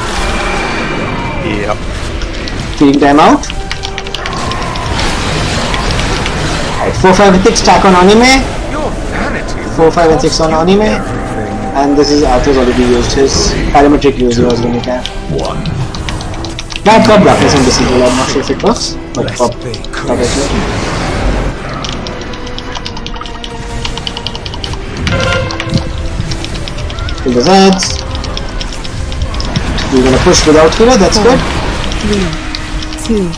Yep. Feeding time out. 4, 5 and 6 stack on anime. 4, 5 and 6 on anime. And this is Arthur's already used his parametric use he was going to have. That got blackness and disable, I'm not sure if it works, but pop it. Kill the Zads. We're gonna push without hero, that's good. 3, 2,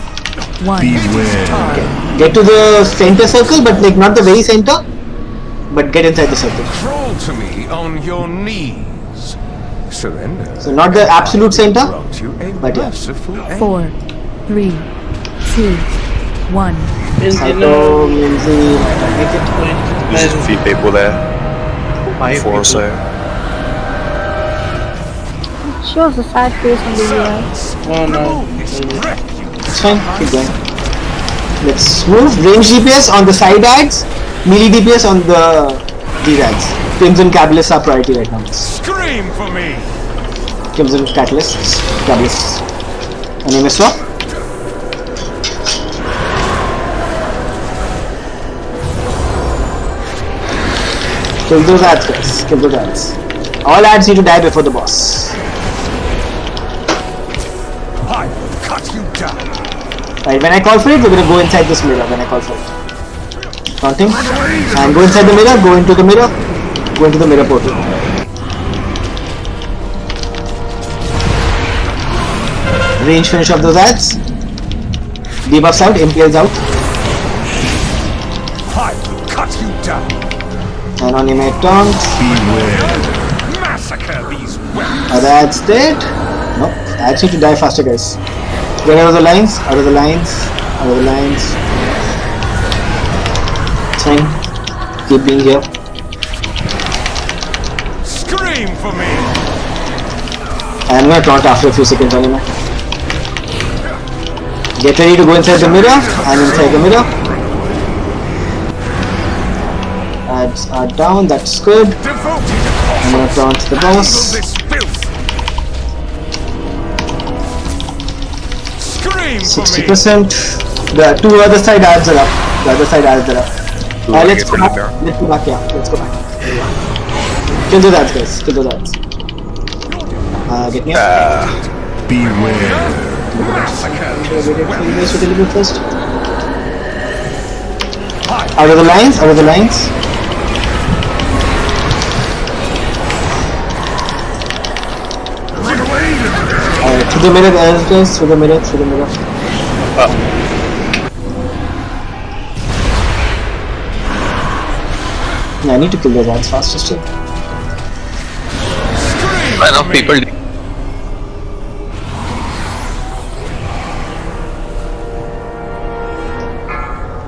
1. Okay. Get to the center circle, but like not the very center, but get inside the circle. crawl to me on your knees. Surrender. So not the absolute center, but yeah. 4, 3, 2, 1. Saito, Lindsay, might not make it. There's a few people there. 4 or so. Shows a sad face on the UI. Oh no. It's fine, keep going. Let's move. Range DPS on the side ads, melee DPS on the D-ads. Pims and Catalysts are priority right now. Scream for me. Pims and Catalysts, Catalysts. Anime swap. Kill those ads guys, kill those ads. All ads need to die before the boss. I will cut you down. Right, when I call for it, we're gonna go inside this mirror when I call for it. Counting. And go inside the mirror, go into the mirror, go into the mirror portal. Range finish of those ads. Debuffs out, impales out. I will cut you down. And animate taunt. Beware. Massacre these weapons. Are the ads dead? Nope. Ads need to die faster, guys. Get out of the lines, out of the lines, out of the lines. It's fine. Keep being here. Scream for me. I am gonna taunt after a few seconds anyway. Get ready to go inside the mirror. I'm inside the mirror. Ads are down, that's good. I'm gonna taunt the boss. 60%. The two other side ads are up. The other side ads are up. Let's go back. Let's go back. Yeah, let's go back. Kill those ads, guys. Kill those ads. Get me up. Beware. First. Out of the lines. Out of the lines. To the middle, guys. To the middle. To the middle. Yeah, I need to kill those ads faster still. Enough people.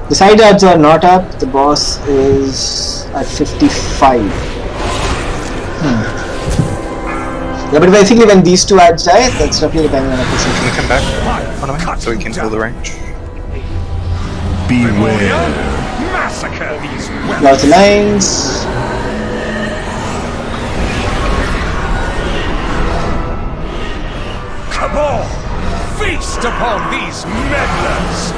The side ads are not up. The boss is at 55. Yeah, but basically when these two ads die, that's roughly the time when I push it. Can we come back on a minute so we can fill the range? Beware. Massacre these weapons. Lots of lines. Cabal, feast upon these meddlers.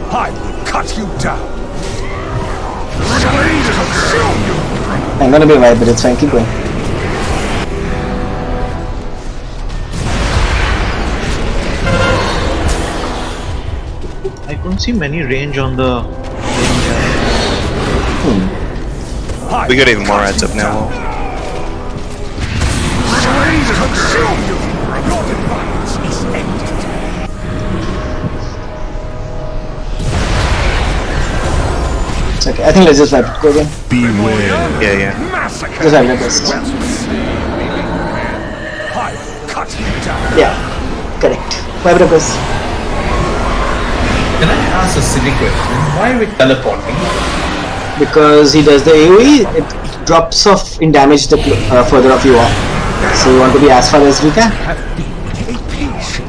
I will cut you down. I'm gonna be right, but it's fine. Keep going. I couldn't see many range on the. We got even more ads up now. It's okay. I think let's just wipe it. Go again. Beware. Yeah. Just wipe it first. Yeah. Correct. Wipe it first. Can I ask a silly question? Why are we teleporting? Because he does the AoE, it drops off in damage the further off you are. So we want to be as far as we can.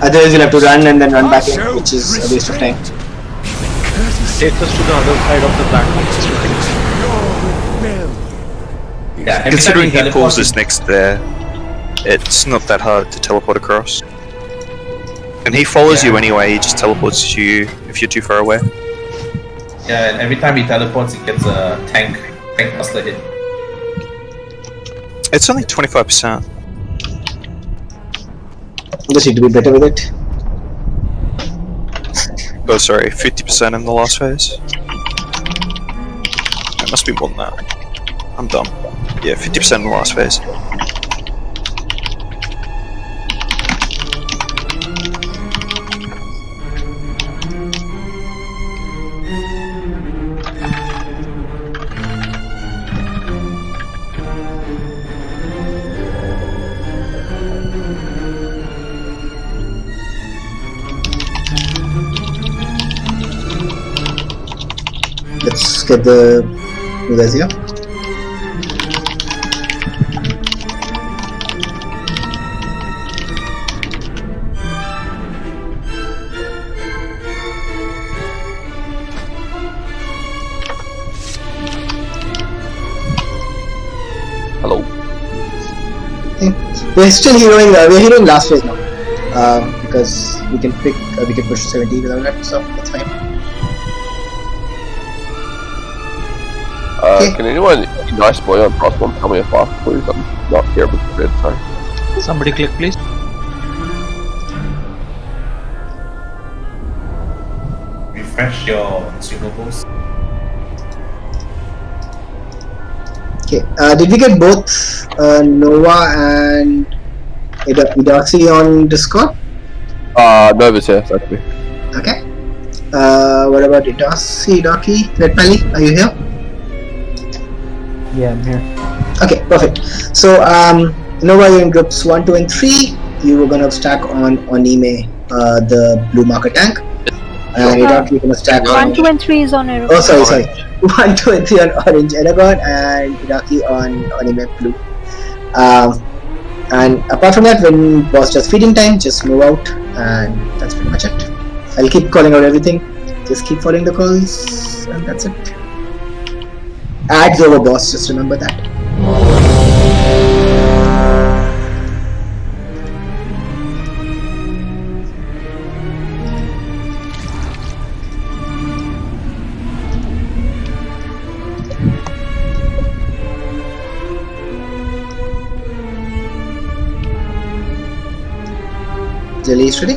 Otherwise you'll have to run and then run back in, which is a waste of time. Take us to the other side of the platform. Yeah, Considering he pulls us next there, it's not that hard to teleport across. And he follows you anyway, he just teleports you if you're too far away. Yeah, and every time he teleports, he gets a tank buster hit. It's only 25%. Just need to be better with it. Oh, sorry, 50% in the last phase. It must be more than that. I'm dumb. Yeah, 50% in the last phase. Let's get the you guys here. Hello. Okay. We're still heroing. We're heroing last phase now, because we can pick. We can push 70 without that, so that's fine. Can anyone nice boy on crossbow tell me a fast, please? I'm not terribly prepared, sorry. Somebody click, please. Refresh your consumables. Okay. Did we get both Nova and Idasi on Discord? Nova's here, actually. Okay. What about Idasi, Idaki, Red Pally? Are you here? Yeah, I'm here. Okay, perfect. So, Nova, you're in groups 1, 2, and 3. You were gonna stack on Onime, the blue marker tank. And Idaki, you're gonna stack 1, 2, and 3 is on Aragon. Oh, sorry. 1, 2, and 3 on orange Aragon, and Idaki on Onime blue. And apart from that, when boss does feeding time, just move out, and that's pretty much it. I'll keep calling out everything. Just keep following the calls, and that's it. Ads over boss, just remember that. Jelly is ready.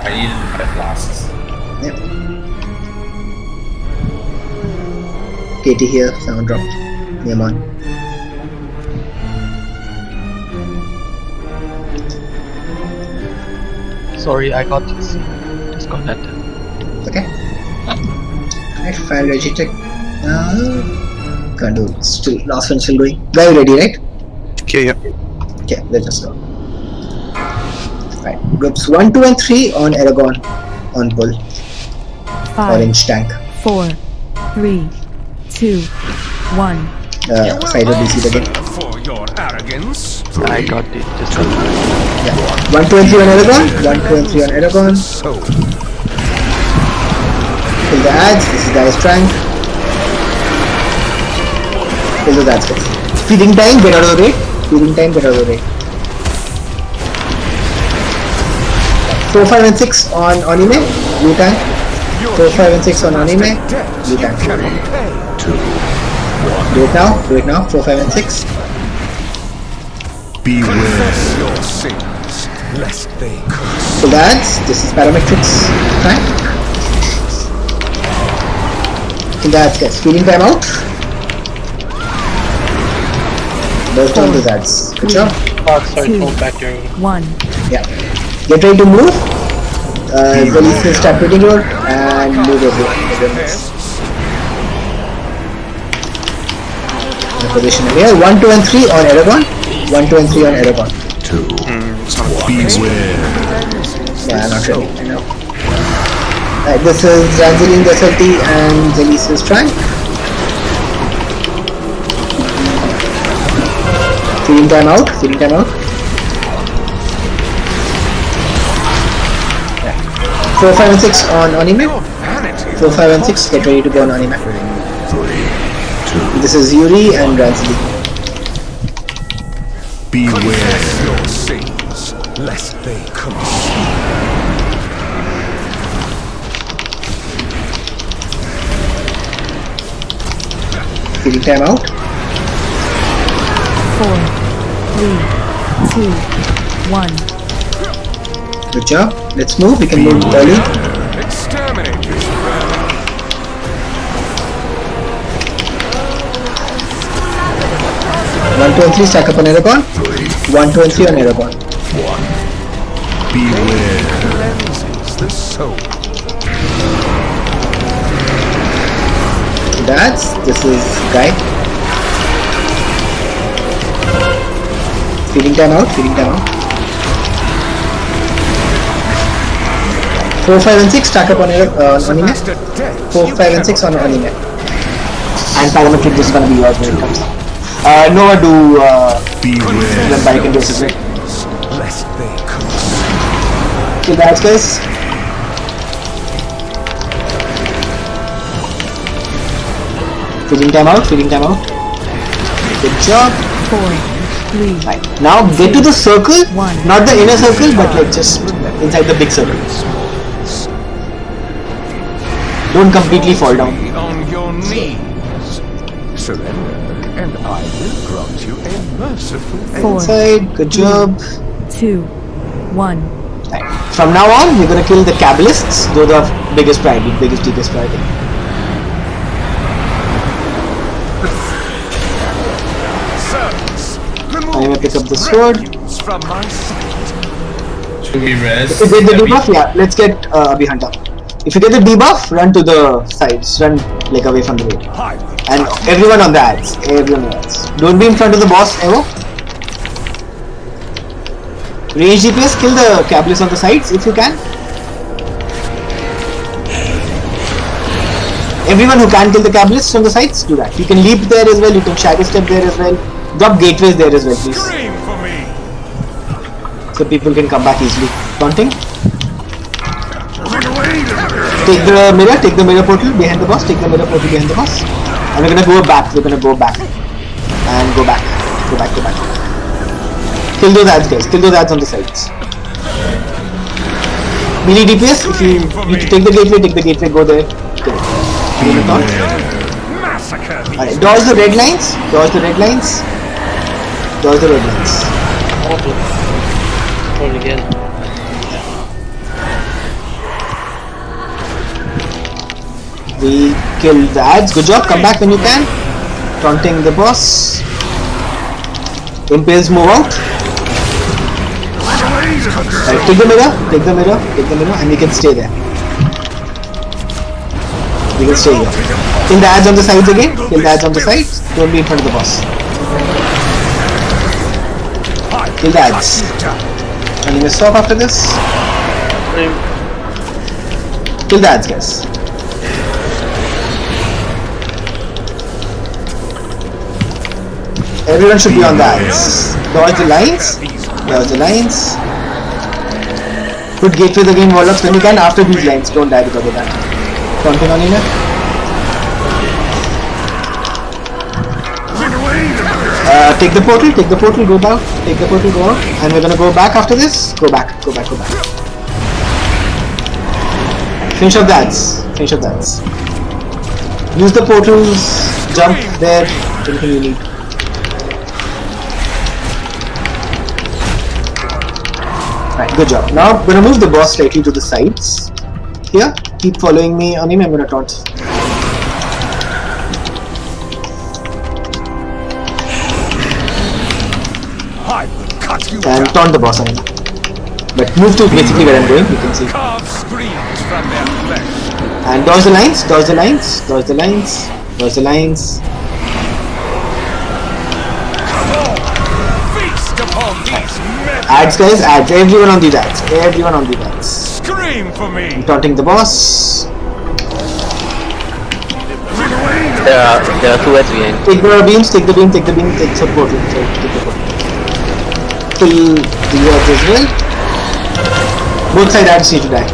I need 5 flasks. Yep. Katie here, sound dropped. Name on. Sorry, I got disconnected. Okay. Right, file register. Can't do it. Still, last one still going. Guy, ready, right? Yeah. Okay, let's just go. Right, groups 1, 2, and 3 on Aragon on pull. 5, Orange tank. 4, 3, 2, 1. Side of DC again. For your arrogance. I got it. Yeah. 1, 2, and 3 on Aragon. 1, 2, and 3 on Aragon. Kill the ads. This is guy's tank. Kill those ads guys. Feeding time, get out of the way. Feeding time, get out of the way. 4, 5, and 6 on Anime. Blue tank. 4, 5, and 6 on Anime. Blue tank. Do it now. Do it now. 4, 5, and 6. Beware your sins, lest they curse. So that's this is parametrics time. So that's guys. Feeding time out. Those down to that's. Good job. 1. Yeah. Get ready to move. Release the start JediLord and move everyone else. In a position here. 1, 2, and 3 on Aragon. 1, 2, and 3 on Aragon. 2. Beware. Yeah, not really. I know. This is Ranzeline, the SLT, and Zelis's Trank. Feeding time out. Feeding time out. 4, 5, and 6 on Anime. 4, 5, and 6. Get ready to go on Anime. This is Yuri and Ranzeline. Beware your sins, lest they consume. Feeding time out. 4, 3, 2, 1. Good job. Let's move. We can move early. Exterminate this vermin. 1, 2, and 3 stack up on Aragon. 1, 2, and 3 on Aragon. 1. Beware cleanses the soul. This is Guy. Feeding time out. Feeding time out. 4, 5, and 6 stack up on Anime. 4, 5, and 6 on Anime. And parametric is gonna be yours when it comes. Nova do the barricade basis, right? Lest they Okay, that's guys. Feeding time out, feeding time out. Good job. 4, 3. Right. Now get to the circle, not the inner circle, but like just inside the big circle. Don't completely fall down. on your knees. Surrender, and I will grant you a merciful 4, Inside, good job. 2, 1. Right. From now on, we're gonna kill the Kabbalists. Those are biggest priority, deepest priority. I'm gonna pick up the sword. from my sight. Should we rest? If you get the debuff, yeah, let's get Abhi Hunter. If you get the debuff, run to the sides, run like away from the way. And everyone on the ads, everyone on the ads. Don't be in front of the boss ever. Range DPS, kill the Kabbalists on the sides if you can. Everyone who can kill the Kabbalists on the sides, do that. You can leap there as well, you can shadow step there as well. Drop gateways there as well, please. So people can come back easily. Taunting. Take the mirror portal behind the boss, take the mirror portal behind the boss. And we're gonna go back, and go back. Kill those ads guys, kill those ads on the sides. Melee DPS, if you need to take the gateway, go there. Kill it. Alright, dodge the red lines. Dodge the red lines. Dodge the red lines. Roll again. We killed the ads. Good job. Come back when you can. Taunting the boss. Impales, move out. Right, take the mirror. Take the mirror. Take the mirror, and we can stay there. We can stay here. Kill the ads on the sides again. Kill the ads on the sides. Don't be in front of the boss. Kill the ads. And you may stop after this. Kill the ads, guys. Everyone should be on the ads. Dodge the lines. Dodge the lines. Put gateways again, warlocks when you can after these lines. Don't die because of that. Taunting on Ina. Take the portal, go down. Take the portal, go out. And we're gonna go back after this. Go back, go back, go back. Finish up the ads. Finish up the ads. Use the portals. Jump there. Anything you need. Right, good job. Now I'm gonna move the boss slightly to the sides. Here, keep following me on him. I'm gonna taunt. And taunt the boss on him. But move to basically where I'm going. You can see. And dodge the lines. Dodge the lines. Dodge the lines. Dodge the lines. Ads, guys, ads. Everyone on these ads. Everyone on these ads. Scream for me. I'm taunting the boss. There are two ads behind. Take the beams. Take the beam. Take the beam. Take the portal. Take the portal. Kill the ads as well. Both side ads need to die.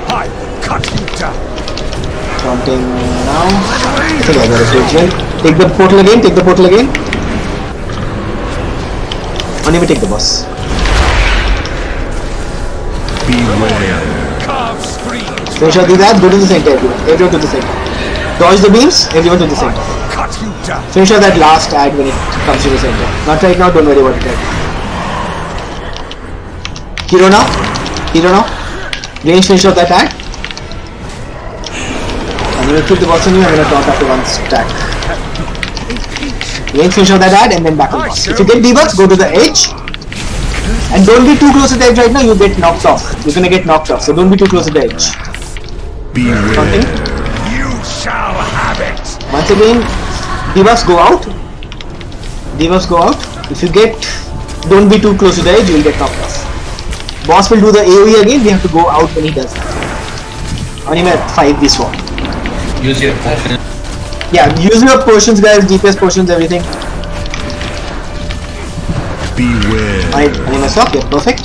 I will cut you down. Taunting now. I think I got it as well. Take the portal again, take the portal again. And even take the boss. Finish out these ads, go to the center, everyone to the center. Dodge the beams, everyone to the center. Finish out that last ad when it comes to the center. Not right now, don't worry about it right now. Hero now. Hero now. Range, finish out that ad. And you will keep the boss on you, I'm gonna taunt after one stack. Range, finish out that ad and then back on the boss. If you get debuffs, go to the edge. And don't be too close to the edge right now, you get knocked off. You're gonna get knocked off, so don't be too close to the edge. Taunting. You shall have it. Once again, debuffs go out. Debuffs go out. If you get, don't be too close to the edge, you will get knocked off. Boss will do the AoE again, we have to go out when he does that. On him at 5 this one. Use your potion. Yeah, use your potions, guys, DPS potions, everything. Beware. I messed up, yeah, perfect.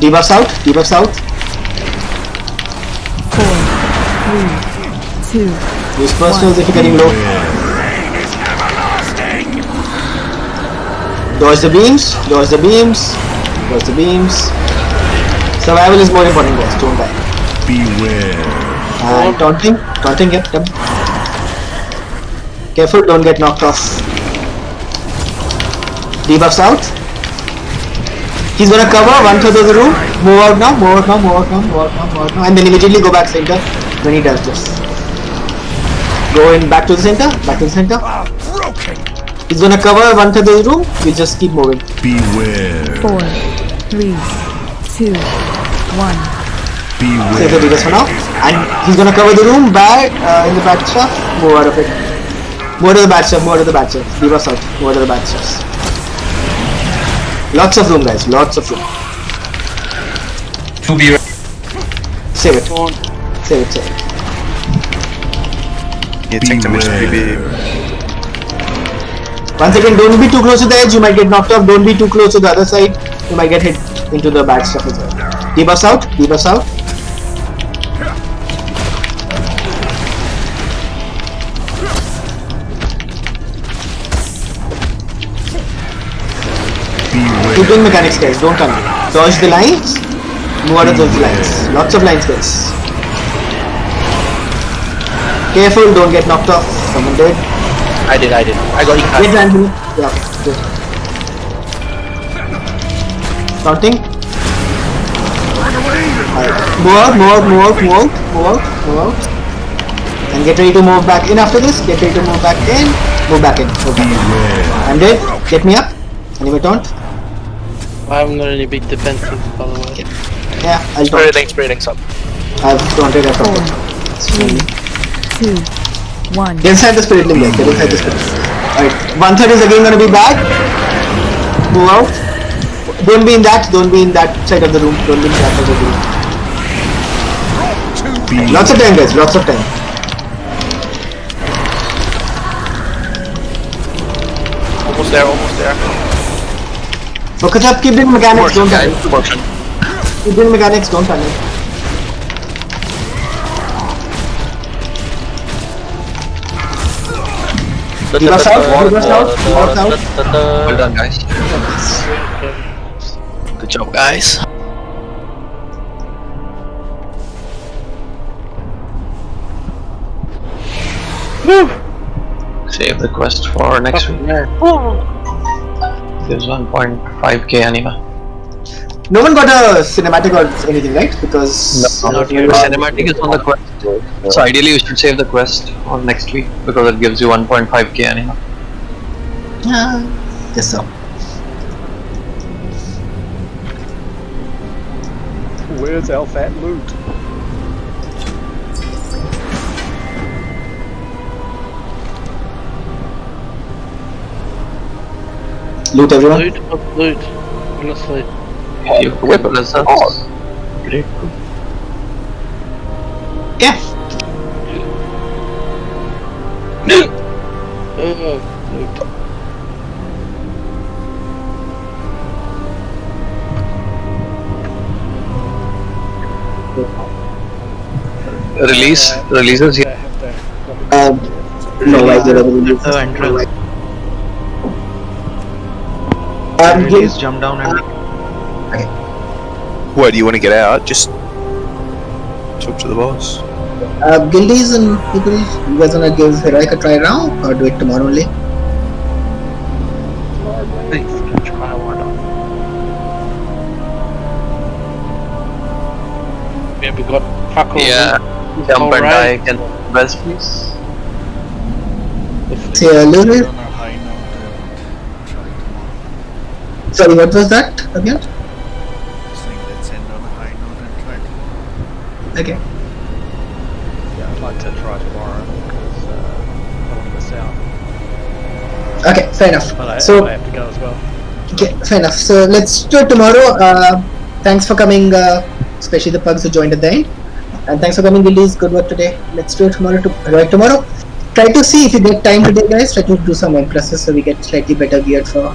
Debuffs out, debuffs out. 4, 3, 2. Use personals if you're getting low. Dodge the beams, dodge the beams, dodge the beams. Survival is more important, guys, don't die. Beware. And taunting, yep. Careful, don't get knocked off. Debuffs out. He's gonna cover 1/3 of the room. Move out now, move out now, move out now, move out now, move out now. And then immediately go back center when he does this. Go in back to the center, back to the center. He's gonna cover 1/3 of the room. We'll just keep moving. Beware. 4, 3, 2, 1. Save the debuffs for now. And he's gonna cover the room back in the back stuff. Move out of it. Move to the bad stuff, move to the bad stuff. Debuffs out, move to the bad stuff. Lots of room, guys, lots of room. To be Save it. Save it, save it. Yeah, take damage to be. Once again, don't be too close to the edge, you might get knocked off. Don't be too close to the other side, you might get hit into the bad stuff as well. Debuffs out, debuffs out. Keep doing mechanics, guys, don't come in. Dodge the lines. Move out of those lines. Lots of lines, guys. Careful, don't get knocked off. Someone did. I did. I got you. Get randomly. Yeah, good. Taunting. Move out. And get ready to move back in after this. Get ready to move back in. Move back in. I'm dead. Get me up. Anyway, taunt. I haven't got any big defenses, by the way. Yeah, I'll taunt. Spirit links up. I've taunted. 3, 2, 1. Get inside the spirit limb, guys. Get inside the spirit. Alright, 1/3 is again gonna be back. Move out. Don't be in that side of the room. Don't be in that side of the room. Lots of time, guys. Lots of time. Almost there. Focus up. Keep doing mechanics. Don't panic. Keep doing mechanics. Don't panic. Keep us out. Well done, guys. Good job, guys. Save the quest for next week. Gives 1.5k anima. No one got a cinematic or anything, right? Because The cinematic is on the quest. So ideally you should save the quest on next week because it gives you 1.5k anima. Yes, sir. Where's our fat loot? Loot everyone. Loot. Honestly. You whip it as Great. Yeah. Loot. Releases here. No, I didn't. The entrance. Please jump down and. Where do you want to get out? Just talk to the boss. Guildies and people, you guys wanna give Heroic a try now or do it tomorrow only? Yeah, we got fuck all. Yeah, jump and die. Can best please. Say a little bit. Sorry, what was that again? Saying let's end on a high note and try to. Okay. Yeah, I'd like to try tomorrow because I don't want to miss out. Okay, fair enough. But I So, have to go as well. okay, fair enough. So let's do it tomorrow. Thanks for coming, especially the pugs who joined at the end. And thanks for coming, Guildies. Good work today. Let's do it tomorrow. Tomorrow. Try to see if you get time today, guys. Try to do some M pluses so we get slightly better geared for